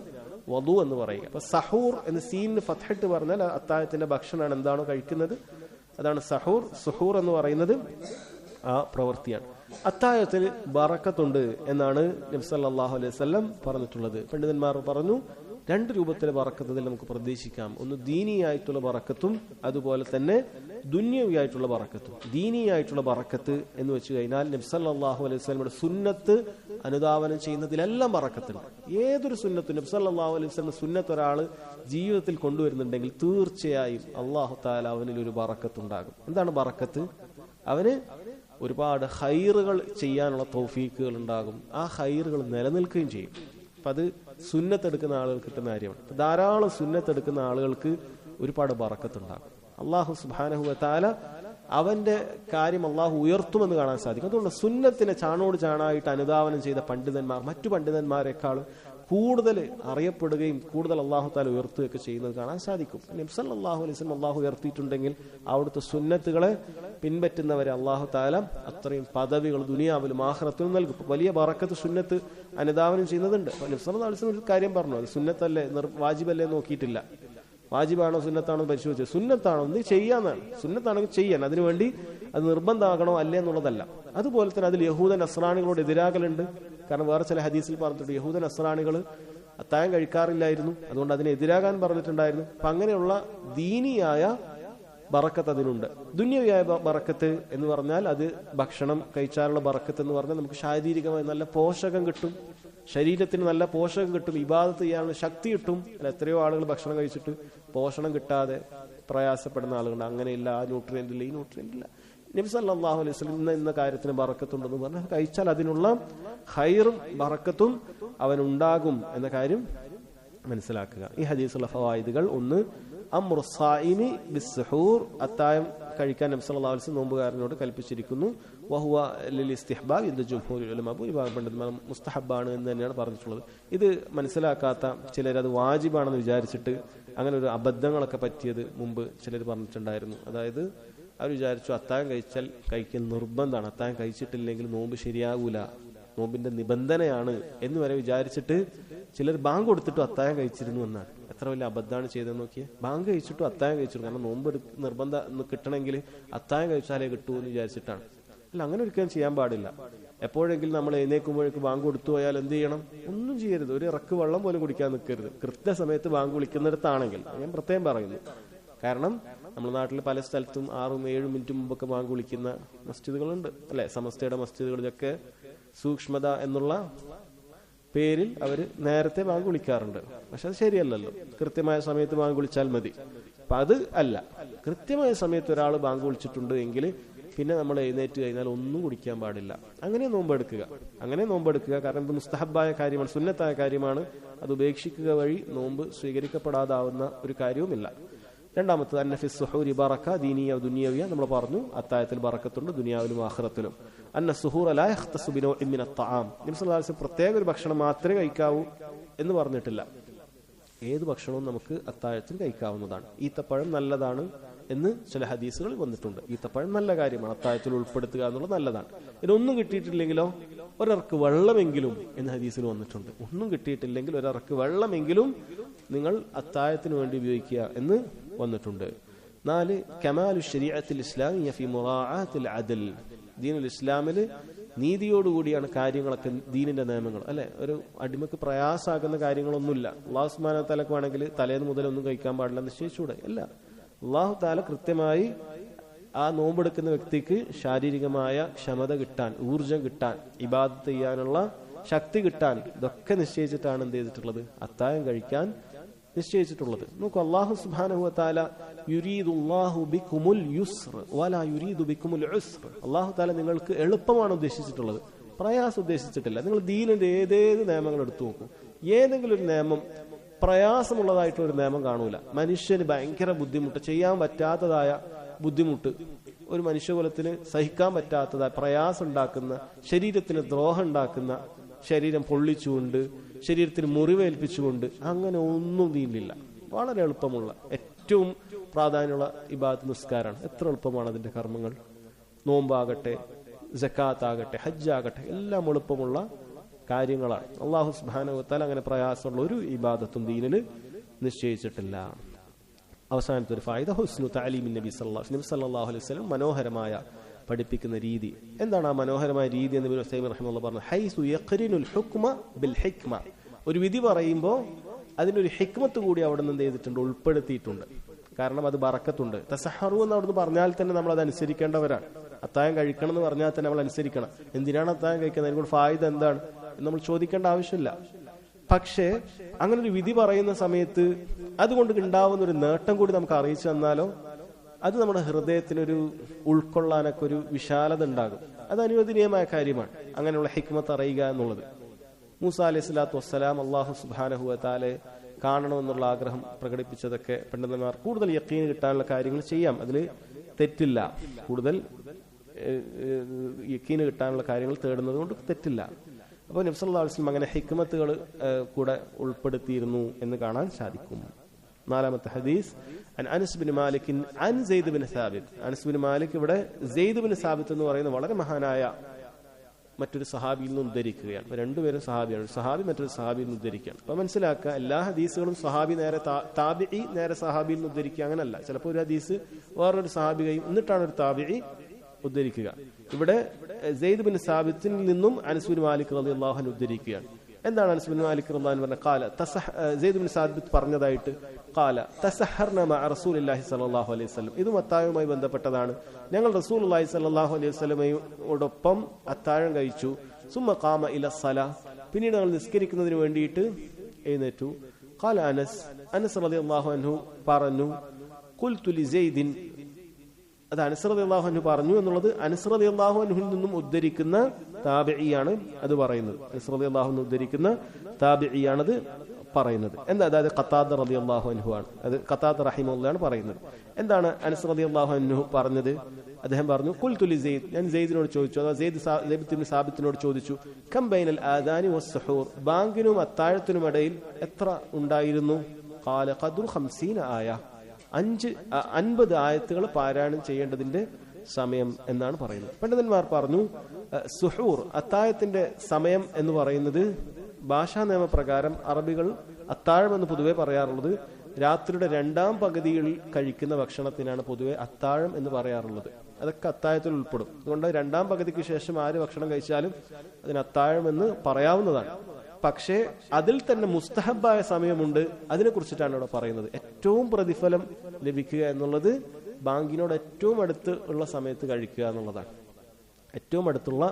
വദു എന്ന് പറയുക. അപ്പൊ സഹൂർ എന്ന് സീൻ ഫത്ഹട്ട് പറഞ്ഞാൽ അത്താഴത്തിന്റെ ഭക്ഷണമാണ്, എന്താണോ കഴിക്കുന്നത് അതാണ് സഹൂർ. സുഹൂർ എന്ന് പറയുന്നത് ആ പ്രവൃത്തിയാണ്. അത്താഴത്തിൽ ബറക്കത്തുണ്ട് എന്നാണ് നബി സല്ലല്ലാഹു അലൈഹി വസല്ലം പറഞ്ഞിട്ടുള്ളത്. പണ്ഡിതന്മാർ പറഞ്ഞു രണ്ട് രൂപത്തിലെ ബറക്കത്തിൽ നമുക്ക് പ്രതീക്ഷിക്കാം. ഒന്ന് ദീനിയായിട്ടുള്ള ബറക്കത്തും അതുപോലെ തന്നെ ദുന്യവിയായിട്ടുള്ള ബറക്കത്തും. ദീനിയായിട്ടുള്ള ബറക്കത്ത് എന്ന് വെച്ച് കഴിഞ്ഞാൽ നബി സല്ലല്ലാഹു അലൈഹി വസല്ലമയുടെ സുന്നത്ത് അനുധാവനം ചെയ്യുന്നതിലെല്ലാം ബറക്കത്തുണ്ട്. ഏതൊരു സുന്നത്തും നബി സല്ലല്ലാഹു അലൈഹി വസല്ലം സുന്നത്ത് ഒരാൾ ജീവിതത്തിൽ കൊണ്ടുവരുന്നുണ്ടെങ്കിൽ തീർച്ചയായും അല്ലാഹു തആല അവനിൽ ഒരു ബറക്കത്ത് ഉണ്ടാകും. എന്താണ് ബറക്കത്ത്? അവന് ഒരുപാട് ഹൈറുകൾ ചെയ്യാനുള്ള തൗഫീക്കുകൾ ഉണ്ടാകും. ആ ഹൈറുകൾ നിലനിൽക്കുകയും ചെയ്യും. അപ്പൊ അത് സുന്നത്തെടുക്കുന്ന ആളുകൾക്ക് കിട്ടുന്ന കാര്യമാണ്. ധാരാളം സുന്നത്തെടുക്കുന്ന ആളുകൾക്ക് ഒരുപാട് ബറക്കത്തുണ്ടാകും. അള്ളാഹു സുബ്ഹാനഹു വ തആല അവന്റെ കാര്യം അള്ളാഹു ഉയർത്തുമെന്ന് കാണാൻ സാധിക്കും. അതുകൊണ്ട് സുന്നത്തിനെ ചാണോട് ചാണായിട്ട് അനുധാവനം ചെയ്ത പണ്ഡിതന്മാർ മറ്റു പണ്ഡിതന്മാരെക്കാളും കൂടുതൽ അറിയപ്പെടുകയും കൂടുതൽ അള്ളാഹു തആല ഉയർത്തുകയൊക്കെ ചെയ്യുന്നത് കാണാൻ സാധിക്കും. നബി സല്ലല്ലാഹു അലൈഹി വസല്ലം അള്ളാഹു ഉയർത്തിയിട്ടുണ്ടെങ്കിൽ അവിടുത്തെ സുന്നത്തുകളെ പിൻപറ്റുന്നവരെ അള്ളാഹു തആല അത്രയും പദവികൾ ദുനിയാവിലും ആഖിറത്തിലും നൽകും. വലിയ ബറക്കത്ത് സുന്നത്ത് അനുധാവനം ചെയ്യുന്നതുണ്ട്. നബി സല്ലല്ലാഹു അലൈഹി വസല്ലം ഒരു കാര്യം പറഞ്ഞു, അത് സുന്നത്തല്ലേ വാജിബല്ലേ നോക്കിയിട്ടില്ല. വാജിബാണോ സുന്നത്താണോ പരിശോധിച്ചത്. സുന്നത്താണോ ഒന്ന് ചെയ്യാന്നാണ്. സുന്നത്താണെങ്കിൽ ചെയ്യാൻ, അതിനുവേണ്ടി അത് നിർബന്ധമാകണോ അല്ലേ എന്നുള്ളതല്ല. അതുപോലെ തന്നെ അതിൽ യഹൂദ നസ്രാണികളോട് എതിരാകലുണ്ട്. കാരണം വേറെ ചില ഹദീസിൽ പറഞ്ഞിട്ടുണ്ട് യഹൂദ നസ്രാണികൾ അത്താഴം കഴിക്കാറില്ലായിരുന്നു, അതുകൊണ്ട് അതിനെ എതിരാകാൻ പറഞ്ഞിട്ടുണ്ടായിരുന്നു. അപ്പൊ അങ്ങനെയുള്ള ദീനിയായ ബറക്കത്ത് അതിനുണ്ട്. ദുന്യവിയായ ബറക്കത്ത് എന്ന് പറഞ്ഞാൽ അത് ഭക്ഷണം കഴിച്ചാലുള്ള ബറക്കത്ത് എന്ന് പറഞ്ഞാൽ നമുക്ക് ശാരീരികമായി നല്ല പോഷകം കിട്ടും, ശരീരത്തിന് നല്ല പോഷകം കിട്ടും, ഇബാദത്ത് ചെയ്യാനുള്ള ശക്തി കിട്ടും. അല്ല, എത്രയോ ആളുകൾ ഭക്ഷണം കഴിച്ചിട്ട് പോഷണം കിട്ടാതെ പ്രയാസപ്പെടുന്ന ആളുകളുണ്ട്. അങ്ങനെയില്ല, ആ ന്യൂട്രിയന്റ് ഇല്ല, ഈ ന്യൂട്രിയന്റ് ഇല്ല. നബി സല്ലല്ലാഹു അലൈഹി വസല്ലം ഇന്ന കാര്യത്തിന് ബറക്കത്തുണ്ടെന്ന് പറഞ്ഞാൽ കഴിച്ചാൽ അതിനുള്ള ഖൈറും ബറക്കത്തും അവനുണ്ടാകും എന്ന കാര്യം മനസ്സിലാക്കുക. ഈ ഹദീസുള്ള ഫവായിദുകൾ: ഒന്ന്, അംറു സായിമി ബിസ്സുഹൂർ, അത്തായം കഴിക്കാൻ നബി സല്ലല്ലാഹു അലൈഹി വസല്ലം നോമ്പുകാരനോട് കൽപ്പിച്ചിരിക്കുന്നു. വഹുവ ലിൽ ഇസ്തിഹ്ബാബ്, ഇത് ജംഹൂറുൽ ഉലമാ ഭൂരിഭാഗം പണ്ഡിതന്മാർ മുസ്തഹബാണ് എന്ന് തന്നെയാണ് പറഞ്ഞിട്ടുള്ളത്. ഇത് മനസ്സിലാക്കാത്ത ചിലർ അത് വാജിബാണെന്ന് വിചാരിച്ചിട്ട് അങ്ങനെ ഒരു അബദ്ധങ്ങളൊക്കെ പറ്റിയത് മുമ്പ് ചിലർ പറഞ്ഞിട്ടുണ്ടായിരുന്നു. അതായത് അവർ വിചാരിച്ചു അത്തായം കഴിക്കൽ നിർബന്ധമാണ്, അത്തായം കഴിച്ചിട്ടില്ലെങ്കിൽ നോമ്പ് ശരിയാകൂല, നോമ്പിന്റെ നിബന്ധനയാണ് എന്ന് വരെ വിചാരിച്ചിട്ട് ചിലർ ബാങ്ക് കൊടുത്തിട്ടും അത്തായം കഴിച്ചിരുന്നു എന്നാണ്. എത്ര വലിയ അബദ്ധമാണ് ചെയ്തതെന്ന് നോക്കിയേ. ബാങ്ക് കഴിച്ചിട്ടും അത്തായം കഴിച്ചിരുന്നു. കാരണം നോമ്പ് നിർബന്ധം കിട്ടണമെങ്കിൽ അത്തായം കഴിച്ചാലേ കിട്ടൂ എന്ന് വിചാരിച്ചിട്ടാണ്. അല്ല, അങ്ങനെ ഒരിക്കലും ചെയ്യാൻ പാടില്ല. എപ്പോഴെങ്കിലും നമ്മൾ എഴുന്നേൽക്കുമ്പോഴേക്ക് ബാങ്ക് കൊടുത്തു പോയാൽ എന്ത് ചെയ്യണം? ഒന്നും ചെയ്യരുത്. ഒരു ഇറക്ക് വെള്ളം പോലും കുടിക്കാൻ നിൽക്കരുത്. കൃത്യസമയത്ത് ബാങ്ക് വിളിക്കുന്നിടത്താണെങ്കിൽ. ഞാൻ പ്രത്യേകം പറയുന്നു. കാരണം നമ്മുടെ നാട്ടിൽ പല സ്ഥലത്തും 6-7 മിനിറ്റ് മുമ്പൊക്കെ ബാങ്ക് വിളിക്കുന്ന മസ്ജിദുകളുണ്ട്, അല്ലെ? സമസ്തയുടെ മസ്ജിദുകളിലൊക്കെ സൂക്ഷ്മത എന്നുള്ള പേരിൽ അവർ നേരത്തെ ബാങ്ക് വിളിക്കാറുണ്ട്. പക്ഷെ അത് ശരിയല്ലല്ലോ. കൃത്യമായ സമയത്ത് ബാങ്ക് വിളിച്ചാൽ മതി. അപ്പൊ അത് അല്ല, കൃത്യമായ സമയത്ത് ഒരാൾ ബാങ്ക് വിളിച്ചിട്ടുണ്ട് എങ്കിൽ പിന്നെ നമ്മൾ എഴുന്നേറ്റ് കഴിഞ്ഞാൽ ഒന്നും കുടിക്കാൻ പാടില്ല. അങ്ങനെ നോമ്പെടുക്കുക. കാരണം ഇത് മുസ്തഹബായ കാര്യമാണ്, സുന്നത്തായ കാര്യമാണ്. അത് ഉപേക്ഷിക്കുക വഴി നോമ്പ് സ്വീകരിക്കപ്പെടാതാവുന്ന ഒരു കാര്യവുമില്ല. രണ്ടാമത്തത് അന്ന ഫി സുഹൂരി ബറക, ദീനിയ ദുനിയവിയ. നമ്മൾ പറഞ്ഞു അത്തായത്തിൽ ബറക്കത്തുണ്ട് ദുനിയാവിലും ആഖിറത്തിലും. അന്ന സുഹൂറ ലാ യഖ്തസു ബിനൗഇൻ മിന അത്അം. നബി സല്ലല്ലാഹു അലൈഹി വസല്ലം പ്രത്യേക ഒരു ഭക്ഷണം മാത്രമേ കഴിക്കാവൂ എന്ന് പറഞ്ഞിട്ടില്ല. ഏത് ഭക്ഷണവും നമുക്ക് അത്താഴത്തിൽ കഴിക്കാവുന്നതാണ്. ഈത്തപ്പഴം നല്ലതാണ് എന്ന് ചില ഹദീസുകൾ വന്നിട്ടുണ്ട്. ഈത്തപ്പഴം നല്ല കാര്യമാണ്, അത്താഴത്തിൽ ഉൾപ്പെടുത്തുക എന്നുള്ളത് നല്ലതാണ്. ഇതിനൊന്നും കിട്ടിയിട്ടില്ലെങ്കിലോ ഒരിറക്ക് വെള്ളമെങ്കിലും എന്ന് ഹദീസിൽ വന്നിട്ടുണ്ട്. ഒന്നും കിട്ടിയിട്ടില്ലെങ്കിൽ ഒരിറക്ക് വെള്ളമെങ്കിലും നിങ്ങൾ അത്താഴത്തിന് വേണ്ടി ഉപയോഗിക്കുക എന്ന് വന്നിട്ടുണ്ട്. 4, കമാലു ശരീഅത്തിൽ ഇസ്ലാമിയ്യ ഫി മുറാഅത്തിൽ അദൽ. ദീനുൽ ഇസ്ലാമിൽ നീതിയോടുകൂടിയാണ് കാര്യങ്ങളൊക്കെ, ദീനിന്റെ നിയമങ്ങൾ, അല്ലെ? ഒരു അടിമക്ക് പ്രയാസമാകുന്ന കാര്യങ്ങളൊന്നുമില്ല. അല്ലാഹു സുബ്ഹാനഹു വ തആലക്ക് വേണമെങ്കിൽ തലേന്ന് മുതൽ ഒന്നും കഴിക്കാൻ പാടില്ല നിശ്ചയിച്ചൂടെ? അല്ല, അല്ലാഹു തആല കൃത്യമായി ആ നോമ്പെടുക്കുന്ന വ്യക്തിക്ക് ശാരീരികമായ ക്ഷമത കിട്ടാൻ, ഊർജം കിട്ടാൻ, ഇബാദത്ത് ചെയ്യാനുള്ള ശക്തി കിട്ടാൻ ഇതൊക്കെ നിശ്ചയിച്ചിട്ടാണ് എന്ത് ചെയ്തിട്ടുള്ളത്? അത്താഴം കഴിക്കാൻ നിശ്ചയിച്ചിട്ടുള്ളത്. നോക്കൂ, അല്ലാഹു സുബ്ഹാനഹു വ തആല യുരീദുല്ലാഹു ബികുമുൽ യുസ്ർ വലാ യുരീദു ബികുമുൽ ഉസ്ർ. അല്ലാഹു തആല നിങ്ങൾക്ക് എളുപ്പമാണ് ഉദ്ദേശിച്ചിട്ടുള്ളത്, പ്രയാസം ഉദ്ദേശിച്ചിട്ടില്ല. നിങ്ങൾ ദീനിന്റെ ഏതേത് നിയമങ്ങൾ എടുത്തു നോക്കൂ, ഏതെങ്കിലും ഒരു നിയമം പ്രയാസമുള്ളതായിട്ടുള്ള ഒരു നിയമം കാണൂല. മനുഷ്യന് ഭയങ്കര ബുദ്ധിമുട്ട്, ചെയ്യാൻ പറ്റാത്തതായ ബുദ്ധിമുട്ട്, ഒരു മനുഷ്യകുലത്തിന് സഹിക്കാൻ പറ്റാത്തതായ പ്രയാസം ഉണ്ടാക്കുന്ന, ശരീരത്തിന് ദ്രോഹം ഉണ്ടാക്കുന്ന, ശരീരം പൊള്ളിച്ചുകൊണ്ട്, ശരീരത്തിന് മുറിവേൽപ്പിച്ചുകൊണ്ട്, അങ്ങനെ ഒന്നും ദീനിലില്ല. വളരെ എളുപ്പമുള്ള, ഏറ്റവും പ്രാധാന്യമുള്ള ഇബാദത്ത് നിസ്കാരമാണ്. എത്ര എളുപ്പമാണ് അതിന്റെ കർമ്മങ്ങൾ. നോമ്പാകട്ടെ, സക്കാത്ത് ആകട്ടെ, ഹജ്ജ് ആകട്ടെ, എല്ലാം എളുപ്പമുള്ള കാര്യങ്ങളാണ്. അല്ലാഹു സുബ്ഹാനഹു വ തആല അങ്ങനെ പ്രയാസമുള്ള ഒരു ഇബാദത്തും ദീനിൽ നിശ്ചയിച്ചിട്ടില്ല. അവസാനത്തെ ഒരു ഫായിദ, ഹുസ്നു തഅലീമിൻ നബി സല്ലല്ലാഹു അലൈഹി വസല്ലം മനോഹരമായ പഠിപ്പിക്കുന്ന രീതി. എന്താണ് ആ മനോഹരമായ രീതി എന്ന് ഇബ്നു ഉസൈമീൻ റഹിമഹുല്ലാഹ് പറഞ്ഞു? ഹൈസു യഖ്രിനുൽ ഹുക്മ ബിൽ ഹിക്മ. ഒരു വിധി പറയുമ്പോൾ അതിനൊരു ഹിക്മത്ത് കൂടി അവിടെ നിന്ന് എന്ത് ചെയ്തിട്ടുണ്ട്, ഉൾപ്പെടുത്തിയിട്ടുണ്ട്. കാരണം അത് ബറക്കത്തുണ്ട്. തസഹറു എന്ന് അവിടുന്ന് പറഞ്ഞാൽ തന്നെ നമ്മൾ അത് അനുസരിക്കേണ്ടവരാണ്. അത്താഴം കഴിക്കണം എന്ന് പറഞ്ഞാൽ തന്നെ നമ്മൾ അനുസരിക്കണം. എന്തിനാണ് അത്താഴം കഴിക്കുന്നത്, അതിനോട് ഫായിദ എന്താണ് എന്ന് നമ്മൾ ചോദിക്കേണ്ട ആവശ്യമില്ല. പക്ഷേ അങ്ങനെ ഒരു വിധി പറയുന്ന സമയത്ത് അതുകൊണ്ട് ഉണ്ടാവുന്ന ഒരു നേട്ടം കൂടി നമുക്ക് അറിയിച്ചു തന്നാലോ അത് നമ്മുടെ ഹൃദയത്തിനൊരു ഉൾക്കൊള്ളാനൊക്കെ ഒരു വിശാലത ഉണ്ടാകും. അത് അനുവദനീയമായ കാര്യമാണ് അങ്ങനെയുള്ള ഹിക്മത്ത് അറിയുക എന്നുള്ളത്. മൂസ അലൈഹി സ്വലാത്തു വസ്സലാം അല്ലാഹു സുബ്ഹാനഹു വ തആല കാണണമെന്നുള്ള ആഗ്രഹം പ്രകടിപ്പിച്ചതൊക്കെ പണ്ഡിതന്മാർ കൂടുതൽ യഖീൻ കിട്ടാനുള്ള കാര്യങ്ങൾ ചെയ്യാം, അതിൽ തെറ്റില്ല. കൂടുതൽ യഖീൻ കിട്ടാനുള്ള കാര്യങ്ങൾ തേടുന്നത് കൊണ്ട് തെറ്റില്ല. അപ്പോൾ നബി സല്ലല്ലാഹു അലൈഹി വസല്ലം അങ്ങനെ ഹിക്മത്തുകൾ കൂടെ ഉൾപ്പെടുത്തിയിരുന്നു എന്ന് കാണാൻ സാധിക്കും. നാലാമത്തെ ഹദീസ് അനസ് ബിൻ മാലിക് അൻ Zaid bin Thabit. Anas bin Malik ഇവിടെ സെയ്ദ് ബിൻ സാബിത്ത് എന്ന് പറയുന്ന വളരെ മഹാനായ മറ്റൊരു സഹാബിയിൽ നിന്ന് ഉദ്ധരിക്കുകയാണ്. രണ്ടുപേരും സഹാബിയാണ്. ഒരു സഹാബി മറ്റൊരു സഹാബിയിൽ നിന്ന് ഉദ്ധരിക്കുകയാണ്. അപ്പൊ മനസ്സിലാക്കുക, എല്ലാ ഹദീസുകളും സഹാബി നേരെ താബിഈ നേരെ സഹാബിയിൽ നിന്ന് ഉദ്ധരിക്കുക അങ്ങനല്ല. ചിലപ്പോൾ ഒരു ഹദീസ് വേറൊരു സഹാബി കഴിയും എന്നിട്ടാണ് ഒരു താബിഈ ഉദ്ധരിക്കുക. ഇവിടെ സെയ്ദ് ബിൻ സാബിത്തിൽ നിന്നും അനസ് ബിൻ മാലിക് റളിയല്ലാഹു അൻഹു ഉദ്ധരിക്കുകയാണ്. എന്താണ് അനസ് ബിൻ മാലിക് റളിയല്ലാഹു അൻഹു പറഞ്ഞ ഖാല സെയ്ദ് ബിൻ സാബിത്ത് പറഞ്ഞതായിട്ട് ഖാല തസഹർന മഅ റസൂലില്ലാഹി സ്വല്ലല്ലാഹു അലൈഹി വസല്ലം. ഇത് അത്താഴവുമായി ബന്ധപ്പെട്ടതാണ്. ഞങ്ങൾ റസൂലുള്ളാഹി സ്വല്ലല്ലാഹു അലൈഹി വസല്ലമയോടൊപ്പം അത്താഴം കഴിച്ചു. സുമ്മ ഖാമ ഇല സ്വലാ, പിന്നീട് ഞങ്ങൾ നിസ്കരിക്കുന്നതിന് വേണ്ടിയിട്ട് എഴുന്നേറ്റു. ഖാല അനസ് റളിയല്ലാഹു അൻഹു പറഞ്ഞു ഖുൽതു ലി സെയ്ദിൻ. അത് അനസ് റളിയല്ലാഹു അൻഹു പറഞ്ഞു എന്നുള്ളത് അനസ് റളിയല്ലാഹു അൻഹുവിൽ നിന്നും ഉദ്ധരിക്കുന്ന താബിഈയാണ് അത് പറയുന്നത്. അനസ് റളിയല്ലാഹു അൻഹു ഉദ്ധരിക്കുന്ന താബിഈയാണത് പറയുന്നത്. എന്താ, അതായത് ഖത്താദ റളിയല്ലാഹു അൻഹു ആണ്, അത് ഖത്താദ റഹിമഹുള്ളാഹു പറയുന്നത്. എന്താണ് അനസ് റളിയല്ലാഹു അൻഹു പറഞ്ഞത്? അദ്ദേഹം പറഞ്ഞു ഖുൽതു ലി സെയ്ദ്, ഞാൻ സെയ്ദിനോട് ചോദിച്ചു, അതായത് സെയ്ദ് ബിൻ സാബിത്തിനോട് ചോദിച്ചു, കം ബൈനൽ ആദാനി വസ്സുഹൂർ, ബാങ്കിനും അത്താഴത്തിനും ഇടയിൽ എത്ര ഉണ്ടായിരുന്നു? ഖാല ഖദ്റു 50 ആയ, 50 ആയത്തുകൾ പാരായണം ചെയ്യേണ്ടതിന്റെ സമയം എന്നാണ് പറയുന്നത്. പണ്ഡിതന്മാർ പറഞ്ഞു സുഹൂർ അത്താഴത്തിന്റെ സമയം എന്ന് പറയുന്നത് ഭാഷാ നിയമപ്രകാരം അറബികൾ അത്താഴം എന്ന് പൊതുവെ പറയാറുള്ളത് രാത്രിയുടെ 2ാം പകുതിയിൽ കഴിക്കുന്ന ഭക്ഷണത്തിനാണ് പൊതുവെ അത്താഴം എന്ന് പറയാറുള്ളത്. അതൊക്കെ അത്താഴത്തിൽ ഉൾപ്പെടും. അതുകൊണ്ട് 2ാം പകുതിക്ക് ശേഷം ആര് ഭക്ഷണം കഴിച്ചാലും അതിന് അത്താഴം എന്ന് പറയാവുന്നതാണ്. പക്ഷേ അതിൽ തന്നെ മുസ്തഹബായ സമയമുണ്ട്, അതിനെ കുറിച്ചിട്ടാണ് ഇവിടെ പറയുന്നത്. ഏറ്റവും പ്രതിഫലം ലഭിക്കുക എന്നുള്ളത് ബാങ്കിനോട് ഏറ്റവും അടുത്ത് ഉള്ള സമയത്ത് കഴിക്കുക എന്നുള്ളതാണ്. ഏറ്റവും അടുത്തുള്ള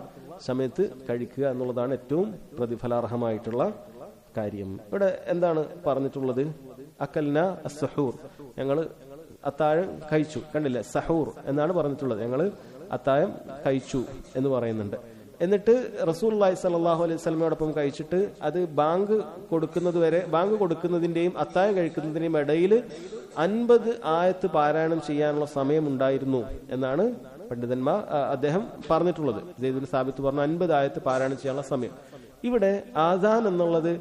സമയത്ത് കഴിക്കുക എന്നുള്ളതാണ് ഏറ്റവും പ്രതിഫലാർഹമായിട്ടുള്ള കാര്യം. ഇവിടെ എന്താണ് പറഞ്ഞിട്ടുള്ളത്? അക്കൽന അസ്സഹൂർ, ഞങ്ങൾ അത്താഴം കഴിച്ചു. കണ്ടില്ലേ, സഹൂർ എന്നാണ് പറഞ്ഞിട്ടുള്ളത്. ഞങ്ങൾ അത്താഴം കഴിച്ചു എന്ന് പറയുന്നുണ്ട്. എന്നിട്ട് റസൂലുള്ളാഹി സ്വല്ലല്ലാഹു അലൈഹി വസല്ലമയോടൊപ്പം കഴിച്ചിട്ട് അത് ബാങ്ക് കൊടുക്കുന്നത് വരെ, ബാങ്ക് കൊടുക്കുന്നതിന്റെയും അത്താഴം കഴിക്കുന്നതിന്റെയും ഇടയിൽ 50 ആയത്ത് പാരായണം ചെയ്യാനുള്ള സമയം ഉണ്ടായിരുന്നു എന്നാണ് പണ്ഡിതന്മാർ അദ്ദേഹം പറഞ്ഞിട്ടുള്ളത്. സെയ്ദ് ബിൻ സാബിത്ത് പറഞ്ഞു 50 ആയത്ത് പാരായണം ചെയ്യാനുള്ള സമയം. ഇവിടെ ആസാൻ എന്നുള്ളത്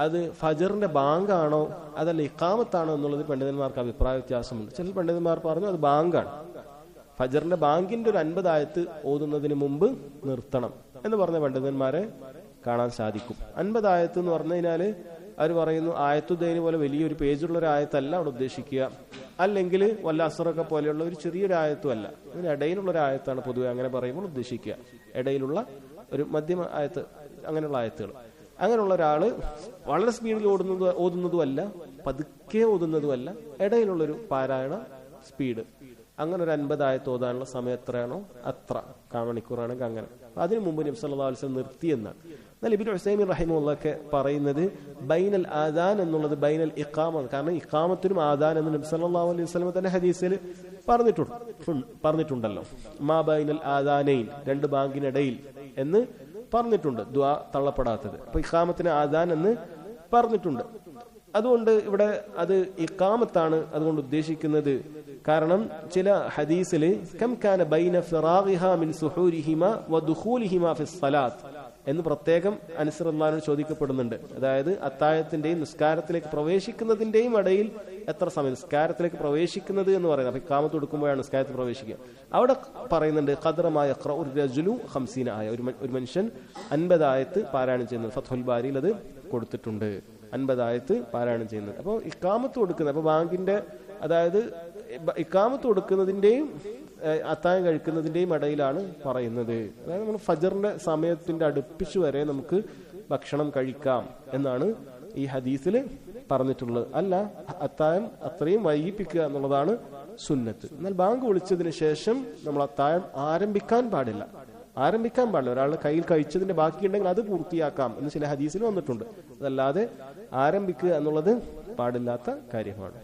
അത് ഫജറിന്റെ ബാങ്കാണോ അതല്ല ഇഖാമത്താണോ എന്നുള്ളത് പണ്ഡിതന്മാർക്ക് അഭിപ്രായ വ്യത്യാസമുണ്ട്. ചില പണ്ഡിതന്മാർ പറഞ്ഞു അത് ബാങ്കാണ്. ഫജറിന്റെ ബാങ്കിന്റെ ഒരു 50 ആയത്ത് ഓതുന്നതിന് മുമ്പ് നിർത്തണം എന്ന് പറഞ്ഞ പണ്ഡിതന്മാരെ കാണാൻ സാധിക്കും. 50 ആയത്ത് എന്ന് പറഞ്ഞു കഴിഞ്ഞാല് അവർ പറയുന്നു ആയത്തുദ്ദൈന് പോലെ വലിയൊരു പേജുള്ള ഒരു ആയത്തല്ല അവിടെ ഉദ്ദേശിക്കുക, അല്ലെങ്കിൽ വല്ല അസറൊക്കെ പോലെയുള്ള ഒരു ചെറിയൊരു ആയത്തും അല്ല, ഇതിന് ഇടയിലുള്ള ഒരു ആയത്താണ് പൊതുവെ അങ്ങനെ പറയുമ്പോൾ ഉദ്ദേശിക്കുക. ഇടയിലുള്ള ഒരു മധ്യമ ആയത്ത്, അങ്ങനെയുള്ള ആയത്തുകൾ. അങ്ങനെയുള്ള ഒരാള് വളരെ സ്പീഡിൽ ഓതുന്നതുമല്ല, പതുക്കെ ഓതുന്നതുമല്ല, ഇടയിലുള്ളൊരു പാരായണ സ്പീഡ്. അങ്ങനെ ഒരു 50 ആയത്ത് ഓതാനുള്ള സമയം എത്രയാണോ അത്ര, കാമണിക്കൂറാണെങ്കിൽ അങ്ങനെ. അതിനു മുമ്പ് നബി സല്ലല്ലാഹു അലൈഹി വസല്ലം നിർത്തിയെന്നാണ്. എന്നാൽ ഇബ്നു ഉസൈമീൻ റഹിമഹുള്ളാഹ് പറയുന്നത് ബൈനൽ ആദാൻ എന്നുള്ളത് ബൈനൽ ഇഖാമ, കാരണം ഇഖാമത്തിനും ആദാൻ എന്ന് നബി സല്ലല്ലാഹു അലൈഹി വസല്ലം തന്നെ ഹദീസിൽ പറഞ്ഞിട്ടുണ്ടല്ലോ. മാ ബൈനൽ ആദാനൈൻ, 2 ബാങ്കിനിടയിൽ എന്ന് പറഞ്ഞിട്ടുണ്ട്. ദുആ തള്ളപ്പെടാത്തത്. അപ്പൊ ഇഖാമത്തിന് ആദാൻ എന്ന് പറഞ്ഞിട്ടുണ്ട്. അതുകൊണ്ട് ഇവിടെ അത് ഇഖാമത്താണ് അതുകൊണ്ട് ഉദ്ദേശിക്കുന്നത്. കാരണം ചില ഹദീസിൽ കം കാന ബൈന ഫിറാഗിഹാ മിൻ സുഹൂരിഹിമാ വദുഖൂലിഹിമാ ഫിസ് സലാത്ത് എന്ന് പ്രത്യേകം അനസ് റളിയല്ലാഹു അൻഹു ചോദിക്കപ്പെടുന്നുണ്ട്. അതായത് അത്താഴത്തിന്റെയും നിസ്കാരത്തിലേക്ക് പ്രവേശിക്കുന്നതിന്റെയും ഇടയിൽ എത്ര സമയം, നിസ്കാരത്തിലേക്ക് പ്രവേശിക്കുന്നത് എന്ന് പറയുന്നത്, അപ്പൊ ഇഖാമത്ത് കൊടുക്കുമ്പോഴാണ് നിസ്കാരത്തിൽ പ്രവേശിക്കുക. അവിടെ പറയുന്നുണ്ട് ഖദ്റമായ യഖ്റഉ റജുലു 50 ആയ, ഒരു മനുഷ്യൻ 50 ആയത്ത് പാരായണം ചെയ്യുന്നത്. ഫത്ഹുൽ ബാരിയിൽ അത് കൊടുത്തിട്ടുണ്ട്, 50 ആയത്ത് പാരായണം ചെയ്യുന്നത്. അപ്പോൾ ഇഖാമത്ത് കൊടുക്കുന്നത്, അപ്പൊ ബാങ്കിന്റെ അതായത് ഇഖാമത്ത് കൊടുക്കുന്നതിന്റെയും അത്താഴം കഴിക്കുന്നതിന്റെയും ഇടയിലാണ് പറയുന്നത്. അതായത് നമ്മൾ ഫജറിന്റെ സമയത്തിന്റെ അടുപ്പിച്ചു വരെ നമുക്ക് ഭക്ഷണം കഴിക്കാം എന്നാണ് ഈ ഹദീസിൽ പറഞ്ഞിട്ടുള്ളത്. അല്ല, അത്താഴം അത്രയും വൈകിപ്പിക്കുക എന്നുള്ളതാണ് സുന്നത്ത്. എന്നാൽ ബാങ്ക് വിളിച്ചതിന് ശേഷം നമ്മൾ അത്താഴം ആരംഭിക്കാൻ പാടില്ല. ഒരാളുടെ കയ്യിൽ കഴിച്ചതിന്റെ ബാക്കിയുണ്ടെങ്കിൽ അത് പൂർത്തിയാക്കാം എന്ന് ചില ഹദീസിൽ വന്നിട്ടുണ്ട്. അതല്ലാതെ ആരംഭിക്കുക എന്നുള്ളത് പാടില്ലാത്ത കാര്യമാണ്.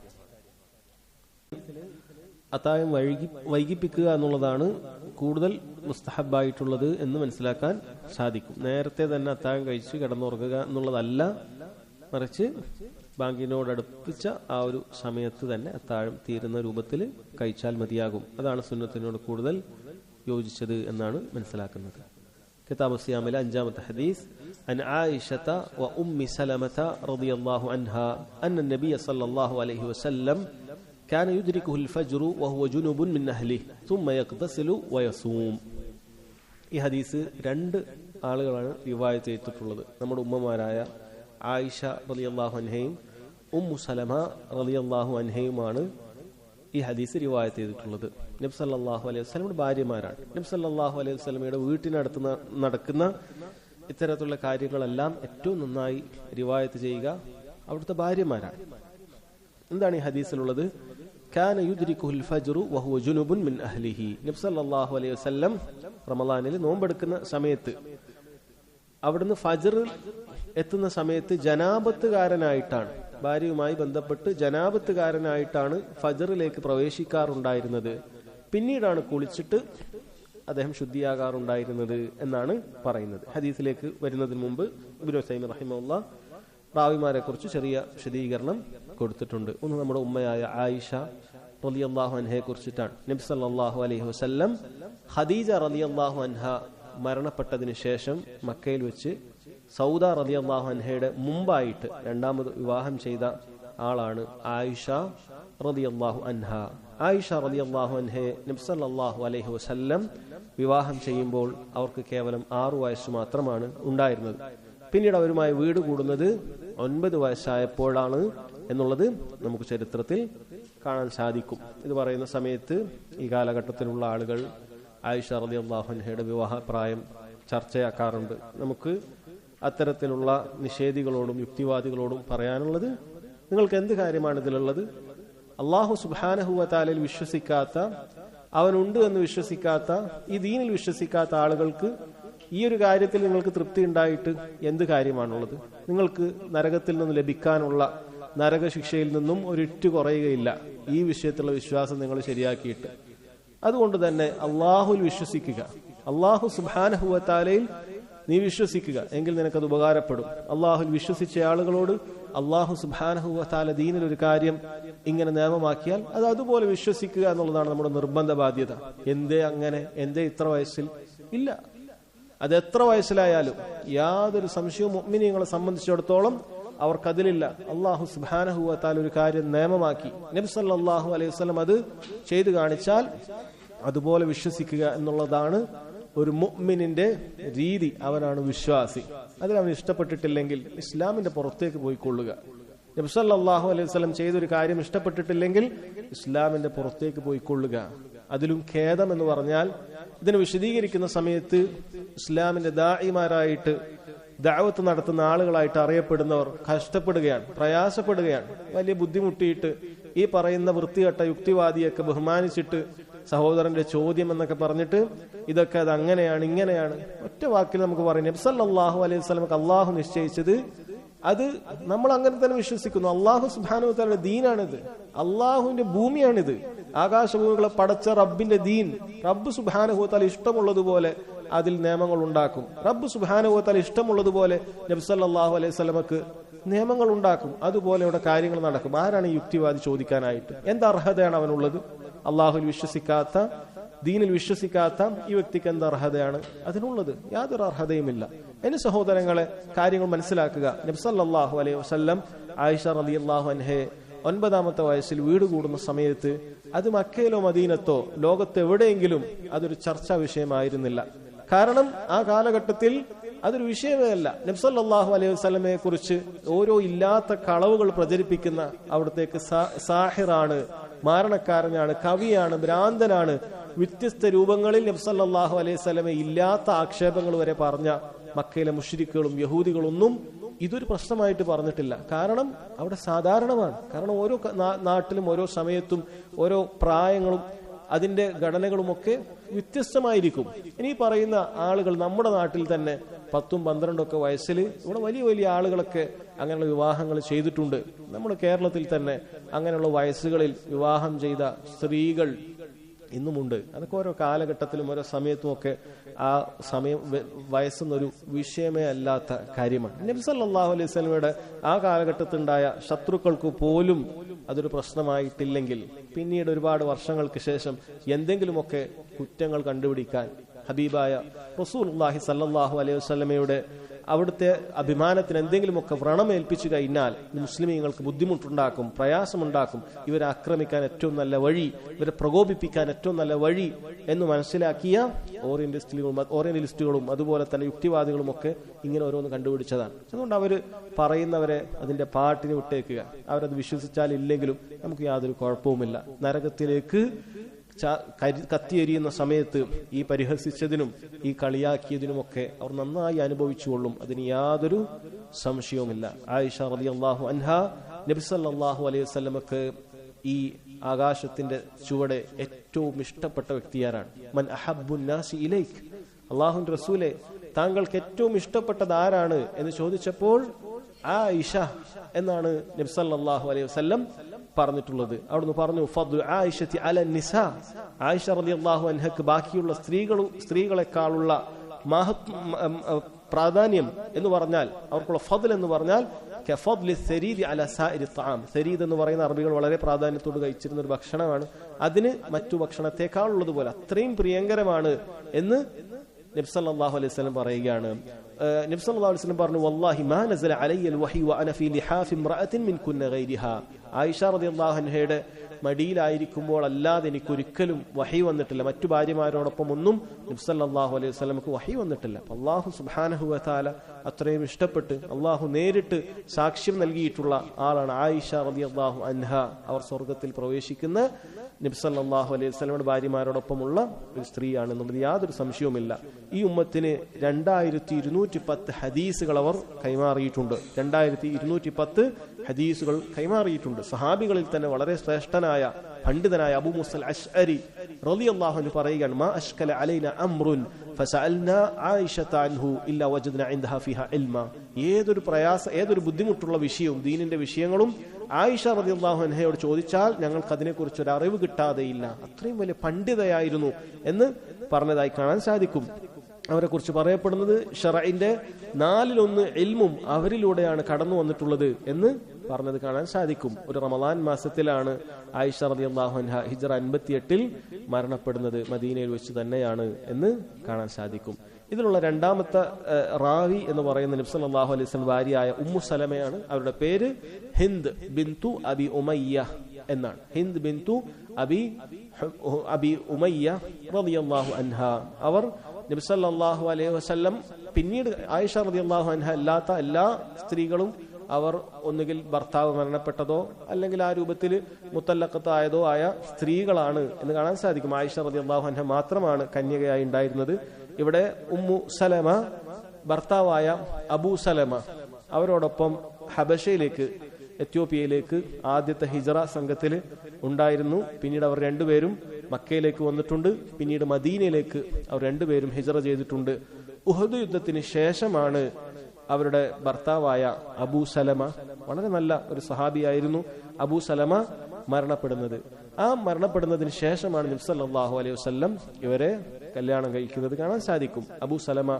അത്താഴം വൈകിപ്പിക്കുക എന്നുള്ളതാണ് കൂടുതൽ മുസ്തഹബായിട്ടുള്ളത് എന്ന് മനസ്സിലാക്കാൻ സാധിക്കും. നേരത്തെ തന്നെ അത്താഴം കഴിച്ച് കിടന്നുറങ്ങുക എന്നുള്ളതല്ല, മറിച്ച് ബാങ്കിനോടടുപ്പിച്ച ആ ഒരു സമയത്ത് തന്നെ അത്താഴം തീരുന്ന രൂപത്തിൽ കഴിച്ചാൽ മതിയാകും. അതാണ് സുന്നത്തിനോട് കൂടുതൽ യോജിച്ചത് എന്നാണ് മനസ്സിലാക്കുന്നത്. കിതാബ് സിയാമിലെ 5-ാമത്തെ ഹദീസ് അൻ ആയിഷത വ ഉമ്മി സലമത റളിയല്ലാഹു അൻഹാ അന്ന നബിയ സല്ലല്ലാഹു അലൈഹി വസല്ലം കാന യുദ്രികുഹുൽ ഫജ്റു വഹുവ ജുനുബുൻ മിൻ അഹ്ലിഹി ثم يغتسل ويصوم. ഈ ഹദീസ് രണ്ട് ആളുകളാണ് റിവായത്ത് ചെയ്തിട്ടുള്ളത്. നമ്മുടെ ഉമ്മമാരായ ആയിഷ റളിയല്ലാഹു അൻഹയും ഉമ്മു സലമ റളിയല്ലാഹു അൻഹയുമാണ് ഈ ഹദീസ് റിവായത്ത് ചെയ്തിട്ടുള്ളത്. നബി സല്ലല്ലാഹു അലൈഹി വസല്ലമയുടെ ഭാര്യമാരാണ്. നബി സല്ലല്ലാഹു അലൈഹി വസല്ലമയുടെ വീട്ടിനടുത്ത് നടക്കുന്ന ഇത്തരത്തിലുള്ള കാര്യങ്ങളെല്ലാം ഏറ്റവും നന്നായി റിവായത്ത് ചെയ്യുക അവിടുത്തെ ഭാര്യമാരാണ്. എന്താണ് ഈ ഹദീസിലുള്ളത്? കാന യുദ്രികുഹുൽ ഫജ്റു വഹുവ ജുനുബുൻ മിൻ അഹ്ലിഹി. നബി സല്ലല്ലാഹു അലൈഹി വസല്ലം റമളാനിൽ നോമ്പെടുക്കുന്ന സമയത്ത് അവിടുന്ന് ഫജ്ർ എത്തുന്ന സമയത്ത് ജനാബത്തുകാരനായിട്ടാണ്, ഭാര്യയുമായി ബന്ധപ്പെട്ട് ജനാബത്തുകാരനായിട്ടാണ് ഫജ്റിലേക്ക് പ്രവേശിക്കാറുണ്ടായിരുന്നത്. പിന്നീടാണ് കുളിച്ചിട്ട് അദ്ദേഹം ശുദ്ധിയാകാറുണ്ടായിരുന്നത് എന്നാണ് പറയുന്നത്. ഹദീസിലേക്ക് വരുന്നതിന് മുമ്പ് ഇബ്നു ഉസൈമീൻ റഹിമഹുല്ലാഹ് റാവിമാരെ കുറിച്ച് ചെറിയ വിശദീകരണം കൊടുത്തിട്ടുണ്ട്. ഒന്ന് നമ്മുടെ ഉമ്മയായ ആയിഷ റളിയല്ലാഹു അൻഹയെ കുറിച്ചിട്ടാണ്. നബി സല്ലല്ലാഹു അലൈഹി വസല്ലം ഖദീജ റളിയല്ലാഹു അൻഹ മരണപ്പെട്ടതിന് ശേഷം മക്കയിൽ വെച്ച് സൗദ റളിയല്ലാഹു അൻഹയുടെ മുമ്പായിട്ട് രണ്ടാമത് വിവാഹം ചെയ്ത ആളാണ് ആയിഷ റളിയല്ലാഹു അൻഹ. ആയിഷ റളിയല്ലാഹു അൻഹയെ നബി സല്ലല്ലാഹു അലൈഹി വസല്ലം വിവാഹം ചെയ്യുമ്പോൾ അവർക്ക് കേവലം 6 വയസ്സ് മാത്രമാണ് ഉണ്ടായിരുന്നത്. പിന്നീട് അവരുമായി വീട് കൂടുന്നത് 9 വയസ്സായപ്പോഴാണ് എന്നുള്ളത് നമുക്ക് ചരിത്രത്തിൽ കാണാൻ സാധിക്കും. ഇത് പറയുന്ന സമയത്ത് ഈ കാലഘട്ടത്തിലുള്ള ആളുകൾ ആയിഷ റളിയല്ലാഹു അൻഹയുടെ വിവാഹ പ്രായം ചർച്ചയാക്കാറുണ്ട്. നമുക്ക് അത്തരത്തിലുള്ള നിഷേധികളോടും യുക്തിവാദികളോടും പറയാനുള്ളത്, നിങ്ങൾക്ക് എന്ത് കാര്യമാണ് ഇതിലുള്ളത്? അല്ലാഹു സുബ്ഹാനഹു വ തആലയിൽ വിശ്വസിക്കാത്ത, അവനുണ്ട് എന്ന് വിശ്വസിക്കാത്ത, ഈ ദീനിൽ വിശ്വസിക്കാത്ത ആളുകൾക്ക് ഈ ഒരു കാര്യത്തിൽ നിങ്ങൾക്ക് തൃപ്തി ഉണ്ടായിട്ട് എന്ത് കാര്യമാണുള്ളത്? നിങ്ങൾക്ക് നരകത്തിൽ നിന്ന് ലഭിക്കാനുള്ള നരകശിക്ഷയിൽ നിന്നും ഒരിറ്റു കുറയുകയില്ല ഈ വിഷയത്തിലുള്ള വിശ്വാസം നിങ്ങൾ ശരിയാക്കിയിട്ട്. അതുകൊണ്ട് തന്നെ അള്ളാഹുൽ വിശ്വസിക്കുക, അള്ളാഹു സുബ്ഹാനഹു വ തആലയിൽ നീ വിശ്വസിക്കുക, എങ്കിൽ നിനക്കത് ഉപകാരപ്പെടും. അള്ളാഹുൽ വിശ്വസിച്ച ആളുകളോട് അള്ളാഹു സുബ്ഹാനഹു വ തആല ദീനിൽ ഒരു കാര്യം ഇങ്ങനെ നിയമമാക്കിയാൽ അത് അതുപോലെ വിശ്വസിക്കുക എന്നുള്ളതാണ് നമ്മുടെ നിർബന്ധ ബാധ്യത. എന്തേ അങ്ങനെ, എന്തേ ഇത്ര വയസ്സിൽ? ഇല്ല, അത് എത്ര വയസ്സിലായാലും യാതൊരു സംശയവും മുഅ്മിനീങ്ങളെ സംബന്ധിച്ചിടത്തോളം അവർക്കതിലില്ല. അള്ളാഹു സുബ്ഹാനഹു വ തആല ഒരു കാര്യം നിയമമാക്കി, നബി സല്ലല്ലാഹു അലൈഹി വസല്ലം അത് ചെയ്തു കാണിച്ചാൽ അതുപോലെ വിശ്വസിക്കുക എന്നുള്ളതാണ് ഒരു മുഅ്മിനിന്റെ രീതി. അവനാണ് വിശ്വാസി. അതിൽ അവൻ ഇഷ്ടപ്പെട്ടിട്ടില്ലെങ്കിൽ ഇസ്ലാമിന്റെ പുറത്തേക്ക് പോയിക്കൊള്ളുക. നബി സല്ലല്ലാഹു അലൈഹി വസല്ലം ചെയ്തൊരു കാര്യം ഇഷ്ടപ്പെട്ടിട്ടില്ലെങ്കിൽ ഇസ്ലാമിന്റെ പുറത്തേക്ക് പോയിക്കൊള്ളുക. അതിലും ഖേദം എന്ന് പറഞ്ഞാൽ ഇതിനെ വിശദീകരിക്കുന്ന സമയത്ത് ഇസ്ലാമിന്റെ ദാഇമാരായിട്ട് ദഅവത്ത് നടത്തുന്ന ആളുകളായിട്ട് അറിയപ്പെടുന്നവർ കഷ്ടപ്പെടുകയാണ്, പ്രയാസപ്പെടുകയാണ്. വലിയ ബുദ്ധിമുട്ടിയിട്ട് ഈ പറയുന്ന വൃത്തികെട്ട യുക്തിവാദിയൊക്കെ ബഹുമാനിച്ചിട്ട് സഹോദരന്റെ ചോദ്യം എന്നൊക്കെ പറഞ്ഞിട്ട് ഇതൊക്കെ അത് അങ്ങനെയാണ് ഇങ്ങനെയാണ് ഒറ്റ വാക്കിൽ നമുക്ക് പറയാം. നബി സല്ലല്ലാഹു അലൈഹി വസല്ലമക്ക് അള്ളാഹു നിശ്ചയിച്ചത് അത് നമ്മൾ അങ്ങനെ തന്നെ വിശ്വസിക്കുന്നു. അള്ളാഹു സുബ്ഹാനഹു വ തആലയുടെ ദീനാണിത്, അള്ളാഹുവിന്റെ ഭൂമിയാണിത്, ആകാശഭൂമികളെ പടച്ച റബ്ബിന്റെ ദീൻ. റബ്ബ് സുബ്ഹാനഹു വ തആല ഇഷ്ടമുള്ളതുപോലെ അതിൽ നിയമങ്ങൾ ഉണ്ടാക്കും. റബ്ബ് സുബ്ഹാനഹു വ തആല ഇഷ്ടമുള്ളതുപോലെ നബി സല്ലല്ലാഹു അലൈഹി വസല്ലമക്ക് നിയമങ്ങൾ ഉണ്ടാക്കും. അതുപോലെ ഇവിടെ കാര്യങ്ങൾ നടക്കും. ആരാണ് ഈ യുക്തിവാദി ചോദിക്കാനായിട്ട്? എന്ത് അർഹതയാണ് അവനുള്ളത്? അള്ളാഹുവിൽ വിശ്വസിക്കാത്ത, ദീനിൽ വിശ്വസിക്കാത്ത ഈ വ്യക്തിക്ക് എന്ത് അർഹതയാണ് അതിനുള്ളത്? യാതൊരു അർഹതയുമില്ല. എന്റെ സഹോദരങ്ങളെ, കാര്യങ്ങൾ മനസ്സിലാക്കുക. നബി സല്ലല്ലാഹു അലൈഹി വസല്ലം ആയിഷ റളിയല്ലാഹു അൻഹയെ 9-ാമത്തെ വയസ്സിൽ വീട് കൂടുന്ന സമയത്ത് അത് മക്കയിലോ മദീനത്തോ ലോകത്തെവിടെയെങ്കിലും അതൊരു ചർച്ചാ വിഷയമായിരുന്നില്ല. കാരണം ആ കാലഘട്ടത്തിൽ അതൊരു വിഷയമേ അല്ല. നബി സല്ലല്ലാഹു അലൈഹി വസല്ലമയെ കുറിച്ച് ഓരോ ഇല്ലാത്ത കളവുകൾ പ്രചരിപ്പിക്കുന്ന, അവിടത്തേക്ക് സാഹിറാണ്, മാരണക്കാരനാണ്, കവിയാണ്, ഭ്രാന്തനാണ്, വ്യത്യസ്ത രൂപങ്ങളിൽ നബി സല്ലല്ലാഹു അലൈഹി വസല്ലമയെ ഇല്ലാത്ത ആക്ഷേപങ്ങൾ വരെ പറഞ്ഞ മക്കയിലെ മുശ്രിക്കുകളും യഹൂദികളൊന്നും ഇതൊരു പ്രശ്നമായിട്ട് പറഞ്ഞിട്ടില്ല. കാരണം അവിടെ സാധാരണമാണ്. കാരണം ഓരോ നാട്ടിലും ഓരോ സമയത്തും ഓരോ പ്രായങ്ങളും അതിന്റെ ഘടനകളുമൊക്കെ വ്യത്യസ്തമായിരിക്കും. ഇനി പറയുന്ന ആളുകൾ നമ്മുടെ നാട്ടിൽ തന്നെ 10ഉം 12ഉം വയസ്സിൽ ഇവിടെ വലിയ വലിയ ആളുകളൊക്കെ അങ്ങനെയുള്ള വിവാഹങ്ങൾ ചെയ്തിട്ടുണ്ട്. നമ്മുടെ കേരളത്തിൽ തന്നെ അങ്ങനെയുള്ള വയസ്സുകളിൽ വിവാഹം ചെയ്ത സ്ത്രീകൾ ഇന്നുമുണ്ട്. അതൊക്കെ ഓരോ കാലഘട്ടത്തിലും ഓരോ സമയത്തും ഒക്കെ ആ സമയം വയസ്സെന്നൊരു വിഷയമേ അല്ലാത്ത കാര്യമാണ്. നബി സല്ലല്ലാഹു അലൈഹി വസല്ലമയുടെ ആ കാലഘട്ടത്തിലുണ്ടായ ശത്രുക്കൾക്ക് പോലും അതൊരു പ്രശ്നമായിട്ടില്ലെങ്കിൽ പിന്നീട് ഒരുപാട് വർഷങ്ങൾക്ക് ശേഷം എന്തെങ്കിലുമൊക്കെ കുറ്റങ്ങൾ കണ്ടുപിടിക്കാൻ ഹബീബായ റസൂലുള്ളാഹി സല്ലല്ലാഹു അലൈഹി വസല്ലമയുടെ അവിടുത്തെ അഭിമാനത്തിന് എന്തെങ്കിലുമൊക്കെ വ്രണമേൽപ്പിച്ചു കഴിഞ്ഞാൽ മുസ്ലിമീങ്ങൾക്ക് ബുദ്ധിമുട്ടുണ്ടാക്കും, പ്രയാസമുണ്ടാക്കും. ഇവരെ ആക്രമിക്കാൻ ഏറ്റവും നല്ല വഴി, ഇവരെ പ്രകോപിപ്പിക്കാൻ ഏറ്റവും നല്ല വഴി എന്ന് മനസ്സിലാക്കിയ ഓറിയന്റലിസ്റ്റുകളും അതുപോലെ തന്നെ യുക്തിവാദികളും ഒക്കെ ഇങ്ങനെ ഓരോന്ന് കണ്ടുപിടിച്ചതാണ്. അതുകൊണ്ട് അവർ പറയുന്നവരെ അതിന്റെ പാട്ടിന് വിട്ടേക്കുക. അവരത് വിശ്വസിച്ചാൽ ഇല്ലെങ്കിലും നമുക്ക് യാതൊരു കുഴപ്പവുമില്ല. നരകത്തിലേക്ക് കത്തിയെരിയുന്ന സമയത്ത് ഈ പരിഹസിച്ചതിനും ഈ കളിയാക്കിയതിനുമൊക്കെ അവർ നന്നായി അനുഭവിച്ചുകൊള്ളും. അതിന് യാതൊരു സംശയവുമില്ല. ആയിഷ റളിയല്ലാഹു അൻഹാ നബി സല്ലല്ലാഹു അലൈഹി വസല്ലമക്ക് ഈ ആകാശത്തിന്റെ ചുവടെ ഏറ്റവും ഇഷ്ടപ്പെട്ട വ്യക്തിയാരാണ്? മൻ അഹബ്ബുൻ നാസി ഇലൈക്, അല്ലാഹുവിന്റെ റസൂലേ താങ്കൾക്ക് ഏറ്റവും ഇഷ്ടപ്പെട്ടത് ആരാണ് എന്ന് ചോദിച്ചപ്പോൾ ആയിഷ എന്നാണ് നബി സല്ലല്ലാഹു അലൈഹി വസല്ലം പറഞ്ഞിട്ടുള്ളത്. അവിടുന്ന് പറഞ്ഞു ഫദ്ലു ആയിഷത്തി അല നിസാ, ആയിഷ റളിയല്ലാഹു അൻഹക്ക് ബാക്കിയുള്ള സ്ത്രീകളെക്കാളുള്ള പ്രാധാന്യം എന്ന് പറഞ്ഞാൽ, അവർക്കുള്ള ഫദ്ൽ എന്ന് പറഞ്ഞാൽ സരീദ് എന്ന് പറയുന്ന അറബികൾ വളരെ പ്രാധാന്യത്തോട് കഴിച്ചിരുന്ന ഒരു ഭക്ഷണമാണ്. അതിന് മറ്റു ഭക്ഷണത്തെക്കാളുള്ളതുപോലെ അത്രയും പ്രിയങ്കരമാണ് എന്ന് നബി സല്ലല്ലാഹു അലൈഹി വസല്ലം പറയുകയാണ്. നബി സല്ലല്ലാഹു അലൈഹി വസല്ലം പറഞ്ഞു വല്ലാഹി മാ നസല അലയ്യൽ വഹി വഅന ഫീ ലിഹാഫി ഇംറഅത്തിൻ മിൻകുന്ന ഗൈരിഹാ. ആയിഷ റളിയല്ലാഹു അൻഹയുടെ മടിയിലായിരിക്കുമ്പോൾ അല്ലാതെ എനിക്കൊരിക്കലും വഹി വന്നിട്ടില്ല. മറ്റു ഭാര്യമാരോടൊപ്പം ഒന്നും നബി സല്ലല്ലാഹു അലൈഹി വസല്ലമക്ക് വഹി വന്നിട്ടില്ല. അല്ലാഹു സുബ്ഹാനഹു വ തആല അത്രയും ഇഷ്ടപ്പെട്ട് അല്ലാഹു നേരിട്ട് സാക്ഷ്യം നൽകിയിട്ടുള്ള ആളാണ് ആയിഷ റളിയല്ലാഹു അൻഹ. അവർ സ്വർഗ്ഗത്തിൽ പ്രവേശിക്കുന്ന നബി സല്ലല്ലാഹു അലൈഹി വസല്ലമയുടെ ഭാര്യമാരോടൊപ്പമുള്ള ഒരു സ്ത്രീയാണെന്നുള്ളത് യാതൊരു സംശയവുമില്ല. ഈ ഉമ്മത്തിന് 2210 ഹദീസുകൾ അവർ കൈമാറിയിട്ടുണ്ട്. 2210 ഹദീസുകൾ കൈമാറിയിട്ടുണ്ട്. സഹാബികളിൽ തന്നെ വളരെ ശ്രേഷ്ഠനായ പണ്ഡിതനായ അബൂ മുസൽ അശ്അരി റളിയല്ലാഹു അൻഹു പറയുകയാണ് മാ അഷ്കല അലൈന അംറുൻ ഫസഅൽനാ ആയിഷത അൻഹു ഇല്ലാ വജദ്നാ ഇൻദഹാ ഫീഹാ ഇൽമ. ഏതൊരു ബുദ്ധിമുട്ടുള്ള വിഷയവും ദീനിന്റെ വിഷയങ്ങളും ആയിഷ റളിയല്ലാഹു അൻഹയോട് ചോദിച്ചാൽ ഞങ്ങൾക്ക് അതിനെക്കുറിച്ച് ഒരു അറിവ് കിട്ടാതെയില്ല. അത്രയും വലിയ പണ്ഡിതയായിരുന്നു എന്ന് പറഞ്ഞതായി കാണാൻ സാധിക്കും. അവരെ കുറിച്ച് പറയപ്പെടുന്നത് ഷറഇന്റെ 4/1 ഇൽമും അവരിലൂടെയാണ് കടന്നു വന്നിട്ടുള്ളത് എന്ന് പറഞ്ഞത് കാണാൻ സാധിക്കും. ഒരു റമളാൻ മാസത്തിലാണ് ആയിഷ റളിയല്ലാഹു അൻഹ ഹിജ്റ 58 മരണപ്പെടുന്നത്. മദീനയിൽ വെച്ച് തന്നെയാണ് എന്ന് കാണാൻ സാധിക്കും. ഇതിലുള്ള രണ്ടാമത്തെ റാവി എന്ന് പറയുന്ന നബി സല്ലല്ലാഹു അലൈഹി വസല്ലം ഭാര്യയായ ഉമ്മു സലമയാണ്. അവരുടെ പേര് ഹിന്ദ് ബിന്തു അബി ഉമയ്യ എന്നാണ്. ഹിന്ദ് ബിന്തു അബി ഉമയ്യ റളിയല്ലാഹു അൻഹ. അവർ നബി സല്ലല്ലാഹു അലൈഹി വസല്ലം പിന്നീട് ആയിഷ റളിയല്ലാഹു അൻഹ അല്ലാത്ത എല്ലാ സ്ത്രീകളും അവർ ഒന്നുകിൽ ഭർത്താവ് മരണപ്പെട്ടതോ അല്ലെങ്കിൽ ആ രൂപത്തിൽ മുത്തല്ലഖത്തായതോ ആയ സ്ത്രീകളാണ് എന്ന് കാണാൻ സാധിക്കും. ആയിഷ റളിയല്ലാഹു അൻഹ മാത്രമാണ് കന്യകയായി ഉണ്ടായിരുന്നത്. ഇവിടെ ഉമ്മു സലമ ഭർത്താവായ അബൂ സലമ അവരോടൊപ്പം ഹബശയിലേക്ക് എത്യോപ്യയിലേക്ക് ആദ്യത്തെ ഹിജ്റ സംഘത്തിൽ ഉണ്ടായിരുന്നു. പിന്നീട് അവർ രണ്ടുപേരും മക്കയിലേക്ക് വന്നിട്ടുണ്ട്. പിന്നീട് മദീനയിലേക്ക് അവർ രണ്ടുപേരും ഹിജ്റ ചെയ്തിട്ടുണ്ട്. ഉഹദ് യുദ്ധത്തിന് ശേഷമാണ് അവരുടെ ഭർത്താവായ അബൂ സലമ, വളരെ നല്ല ഒരു സഹാബിയായിരുന്നു അബൂ സലമ, മരണപ്പെടുന്നത്. ആ മരണപ്പെടുന്നതിന് ശേഷമാണ് നബി സല്ലല്ലാഹു അലൈഹി വസല്ലം ഇവരെ കല്യാണം കഴിക്കുന്നത് കാണാൻ സാധിക്കും. അബൂ സലമ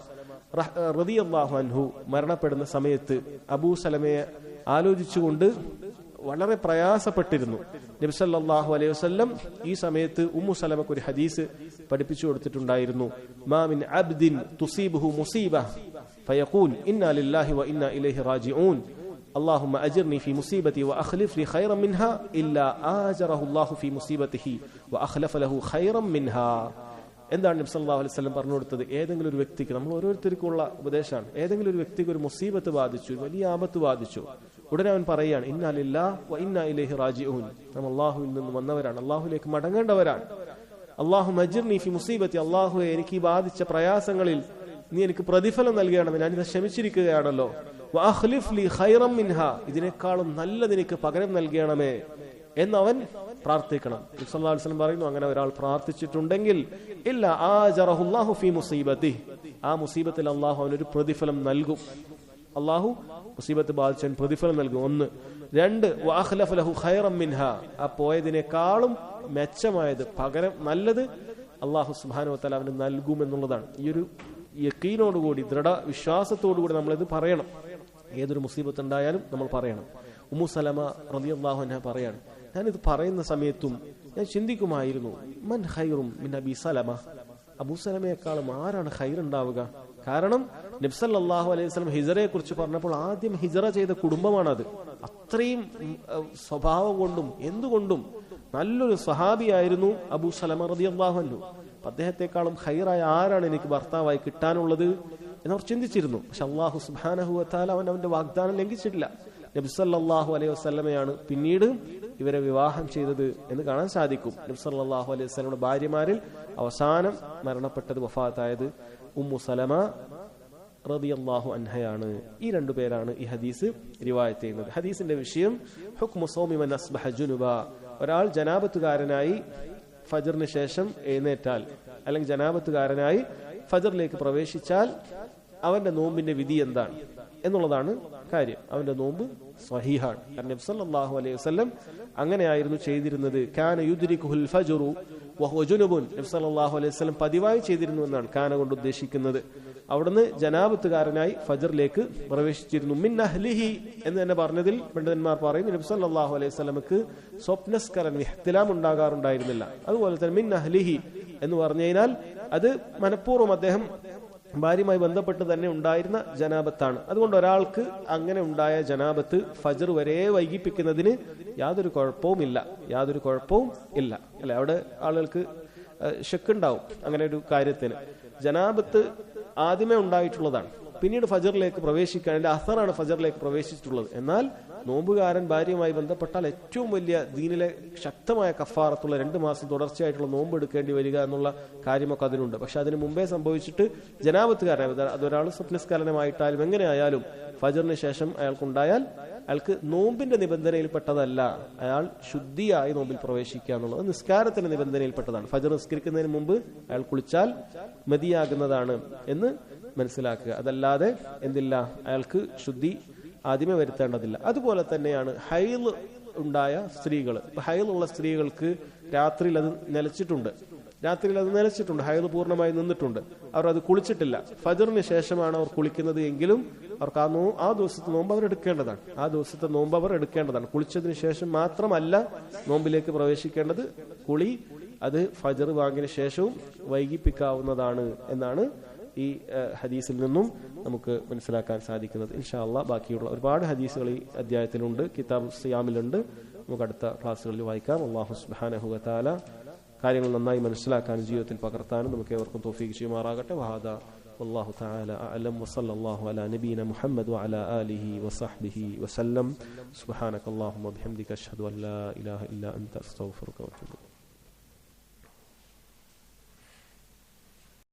റളിയല്ലാഹു അൻഹു മരണപ്പെടുന്ന സമയത്ത് അബൂ സലമയെ ആലോചിച്ചുകൊണ്ട് വളരെ പ്രയാസപ്പെട്ടിരുന്നു. നബി സല്ലല്ലാഹു അലൈഹി വസല്ലം ഈ സമയത്ത് ഉമ്മു സലമക്ക് ഒരു ഹദീസ് പഠിപ്പിച്ചു കൊടുത്തിട്ടുണ്ടായിരുന്നു. മാ മിൻ അബ്ദിൻ തുസീബുഹു മുസീബ ഫയഖൂൽ ഇന്നാ ലില്ലാഹി വ ഇന്നാ ഇലൈഹി റാജിഊൻ അല്ലാഹുമ്മ അജിർനി ഫീ മുസീബതി വ അഖ്ലിഫ് ലി ഖൈറൻ മിൻഹാ ഇല്ലാ ആജറഹു അല്ലാഹു ഫീ മുസീബതിഹി വ അഖ്ലഫ ലഹു ഖൈറൻ മിൻഹാ. എന്താണ് നബി സല്ലല്ലാഹു അലൈഹി വസല്ലം പറഞ്ഞു കൊടുത്തത്? ഏതെങ്കിലും ഒരു വ്യക്തിക്ക്, നമ്മൾ ഓരോരുത്തർക്കുള്ള ഉപദേശമാണ്, ഏതെങ്കിലും ഒരു വ്യക്തിക്ക് ഒരു മുസീബത്ത് ബാധിച്ചു, വലിയ ആപത്ത് ബാധിച്ചു, ഉടനെ അവൻ പറയുകയാണ് ഇന്നാ ലില്ലാഹി വ ഇന്നാ ഇലൈഹി റാജിഊൻ, നാം അല്ലാഹുവിൽ നിന്ന് വന്നവരാണ്, അല്ലാഹുവിലേക്ക് മടങ്ങേണ്ടവരാണ്. അല്ലാഹുമ്മ അജിർനി ഫീ മുസീബതി, അല്ലാഹുവേ എനിക്ക് ബാധിച്ച പ്രയാസങ്ങളിൽ നീ എനിക്ക് പ്രതിഫലം നൽകണം, ഞാനിത് ക്ഷമിച്ചിരിക്കുകയാണല്ലോ വഅഖ്ലിഫ് ലി ഖൈറൻ മിൻഹാ, ഇതിനേക്കാളും നല്ലതെനിക്ക് പകരം നൽകണമേ എന്നവൻ പ്രാർത്ഥിക്കണം. നബി സല്ലല്ലാഹു അലൈഹി വസല്ലം പറയുന്നു, അങ്ങനെ ഒരാൾ പ്രാർത്ഥിച്ചിട്ടുണ്ടെങ്കിൽ ഇല്ല ആജറഹുല്ലാഹു ഫീ മുസീബതിഹി, ആ മുസീബത്തിൽ അള്ളാഹു അവനൊരു പ്രതിഫലം നൽകും. അള്ളാഹു മുസീബത്ത് ബാധിച്ചവൻ പ്രതിഫലം നൽകും. 1. 2 വഅഖ്ലഫ ലഹു ഖൈറൻ മിൻഹാ, ആ പോയതിനേക്കാളും മെച്ചമായത് പകരം നല്ലത് അള്ളാഹു സുബ്ഹാനഹു വ തആല അവന് നൽകുമെന്നുള്ളതാണ്. ഈ ഒരു യഖീനോടുകൂടി ദൃഢവിശ്വാസത്തോടുകൂടി നമ്മളിത് പറയണം. ഏതൊരു മുസീബത്ത് ഉണ്ടായാലും നമ്മൾ പറയണം. ഉമ്മു സലമ റളിയല്ലാഹു അൻഹ പറയാണ്, ഞാനിത് പറയുന്ന സമയത്തും ഞാൻ ചിന്തിക്കുമായിരുന്നു, മൻ ഖൈറും മിൻ അബി സലമ, അബൂ സലമയെക്കാളും ആരാണ് ഖൈർ ഉണ്ടാവുക? കാരണം നബി സല്ലല്ലാഹു അലൈഹി വസല്ലം ഹിജറയെ കുറിച്ച് പറഞ്ഞപ്പോൾ ആദ്യം ഹിജറ ചെയ്ത കുടുംബമാണത്. അത്രയും സ്വഭാവം കൊണ്ടും എന്തുകൊണ്ടും നല്ലൊരു സഹാബിയായിരുന്നു അബൂ സലമ റളിയല്ലാഹു അൻഹു. അദ്ദേഹത്തെക്കാളും ഖൈറായ ആരാണ് എനിക്ക് ഭർത്താവായി കിട്ടാനുള്ളത് എന്നവർ ചിന്തിച്ചിരുന്നു. പക്ഷെ അല്ലാഹു സുബ്ഹാനഹു വ തആല അവന്റെ വാഗ്ദാനം ലംഘിച്ചിട്ടില്ല. നബി സല്ലല്ലാഹു അലൈഹി വസല്ലമയാണ് പിന്നീട് ഇവരെ വിവാഹം ചെയ്തത് എന്ന് കാണാൻ സാധിക്കും. നബി സല്ലല്ലാഹു അലൈഹി വസല്ലമയുടെ ഭാര്യമാരിൽ അവസാനം മരണപ്പെട്ടത്, വഫാത്തായത് ഉമ്മു സലമ റളിയല്ലാഹു അൻഹയാണ്. ഈ 2 പേരാണ് ഈ ഹദീസ് റിവായത്ത് ചെയ്യുന്നത്. ഹദീസിന്റെ വിഷയം ഹുക്മു സൗമി മൻ അസ്ബഹ ജുനുബ, ഒരാൾ ജനാബത്തുകാരനായി ഫജ്റിന് ശേഷം എഴുന്നേറ്റാൽ അല്ലെങ്കിൽ ജനാബത്തുകാരനായി ഫജ്റിലേക്ക് പ്രവേശിച്ചാൽ അവന്റെ നോമ്പിന്റെ വിധി എന്താണ് എന്നുള്ളതാണ് കാര്യം. അവന്റെ നോമ്പ് സ്വഹീഹാണ്. കാരണം നബി സല്ലല്ലാഹു അലൈഹി വസല്ലം അങ്ങനെയായിരുന്നു ചെയ്തിരുന്നത്. കാന യുദ്രികുൽ ഫജ്റു വഹുവ ജുനുബുൻ, നബി സല്ലല്ലാഹു അലൈഹി വസല്ലം പതിവായി ചെയ്തിരുന്നു എന്നാണ് കാന കൊണ്ട് ഉദ്ദേശിക്കുന്നത്. അവിടുന്ന് ജനാബത്തുകാരനായി ഫജ്റിലേക്ക് പ്രവേശിച്ചിരുന്നു. മിൻ അഹ്ലിഹി എന്ന് തന്നെ പറഞ്ഞതിൽ പണ്ഡിതന്മാർ പറയുന്നു, നബി സല്ലല്ലാഹു അലൈഹി വസല്ലമക്ക് സ്വപ്നസ്കരൻ ഇഹ്തിലാം ഉണ്ടാകാറുണ്ടായിരുന്നില്ല. അതുപോലെ തന്നെ മിൻ അഹ്ലിഹി എന്ന് പറഞ്ഞു കഴിഞ്ഞാൽ അത് മനഃപൂർവ്വം അദ്ദേഹം ഭാര്യയുമായി ബന്ധപ്പെട്ട് തന്നെ ഉണ്ടായിരുന്ന ജനാബത്താണ്. അതുകൊണ്ട് ഒരാൾക്ക് അങ്ങനെ ഉണ്ടായ ജനാബത്ത് ഫജ്ർ വരെ വൈകിപ്പിക്കുന്നതിന് യാതൊരു കുഴപ്പവും ഇല്ല അല്ലെ? അവിടെ ആളുകൾക്ക് ശക്കുണ്ടാവും അങ്ങനെ ഒരു കാര്യത്തിന്. ജനാബത്ത് ആദ്യമേ ഉണ്ടായിട്ടുള്ളതാണ്, പിന്നീട് ഫജ്റിലേക്ക് പ്രവേശിക്കാൻ അസറാണ് ഫജ്റിലേക്ക് പ്രവേശിച്ചിട്ടുള്ളത്. എന്നാൽ നോമ്പുകാരൻ ഭാര്യയുമായി ബന്ധപ്പെട്ടാൽ ഏറ്റവും വലിയ ദീനിലെ ശക്തമായ കഫാറത്തുള്ള 2 മാസം തുടർച്ചയായിട്ടുള്ള നോമ്പ് എടുക്കേണ്ടി വരിക എന്നുള്ള കാര്യമൊക്കെ അതിനുണ്ട്. പക്ഷെ അതിന് മുമ്പേ സംഭവിച്ചിട്ട് ജനാബത്തുകാരനായി, അതൊരാൾ സ്വപ്നസ്കലനമായിട്ടാലും എങ്ങനെയായാലും ഫജ്റിന് ശേഷം അയാൾക്കുണ്ടായാൽ അയാൾക്ക് നോമ്പിന്റെ നിബന്ധനയിൽപ്പെട്ടതല്ല, അയാൾ ശുദ്ധിയായി നോമ്പിൽ പ്രവേശിക്കുക എന്നുള്ളത് നിസ്കാരത്തിന്റെ നിബന്ധനയിൽപ്പെട്ടതാണ്. ഫജ്ർ നിസ്കരിക്കുന്നതിന് മുമ്പ് അയാൾ കുളിച്ചാൽ മതിയാകുന്നതാണ് എന്ന് മനസ്സിലാക്കുക. അതല്ലാതെ എന്തില്ല, അയാൾക്ക് ശുദ്ധി ആദ്യമേ വരുത്തേണ്ടതില്ല. അതുപോലെ തന്നെയാണ് ഹൈള് ഉണ്ടായ സ്ത്രീകൾ. ഹൈളുള്ള സ്ത്രീകൾക്ക് രാത്രിയിൽ അത് നിലച്ചിട്ടുണ്ട്, ഹൈള് പൂർണ്ണമായി നിന്നിട്ടുണ്ട്, അവർ അത് കുളിച്ചിട്ടില്ല, ഫജ്റിന് ശേഷമാണ് അവർ കുളിക്കുന്നത് എങ്കിലും അവർക്ക് ആ ദിവസത്തെ നോമ്പ് അവർ എടുക്കേണ്ടതാണ്. കുളിച്ചതിന് ശേഷം മാത്രമല്ല നോമ്പിലേക്ക് പ്രവേശിക്കേണ്ടത്. കുളി അത് ഫജ്ർ ബാങ്കിന് ശേഷവും വൈകിപ്പിക്കാവുന്നതാണ് എന്നാണ് ഈ ഹദീസിൽ നിന്നും നമുക്ക് മനസ്സിലാക്കാൻ സാധിക്കുന്നത്. ഇൻഷാ അല്ലാഹ് ബാക്കിയുള്ള ഒരുപാട് ഹദീസുകൾ ഈ അധ്യായത്തിലുണ്ട്, കിതാബ് സിയാമിലുണ്ട്. നമുക്ക് അടുത്ത ക്ലാസ്സുകളിൽ വായിക്കാം. അല്ലാഹു സുബ്ഹാനഹു വ തആല കാര്യങ്ങൾ നന്നായി മനസ്സിലാക്കാനും ജീവിതത്തിൽ പകർത്താനും നമുക്ക് ഏവർക്കും തൗഫീഖ് ചെയ്യുമാറാകട്ടെ. വഹാദാ വല്ലാഹു തആല അഅലം വസല്ലല്ലാഹു അലാ നബീന മുഹമ്മദ് വഅലാ ആലിഹി വസഹ്ബിഹി വസല്ലം. സുബ്ഹാനകല്ലാഹുമ്മ വബിഹംദിക അഷ്ഹദു അൻ ലാ ഇലാഹ ഇല്ലാ അൻത അസ്തഗ്ഫിറുക വഅതൂബു ഇലൈക്.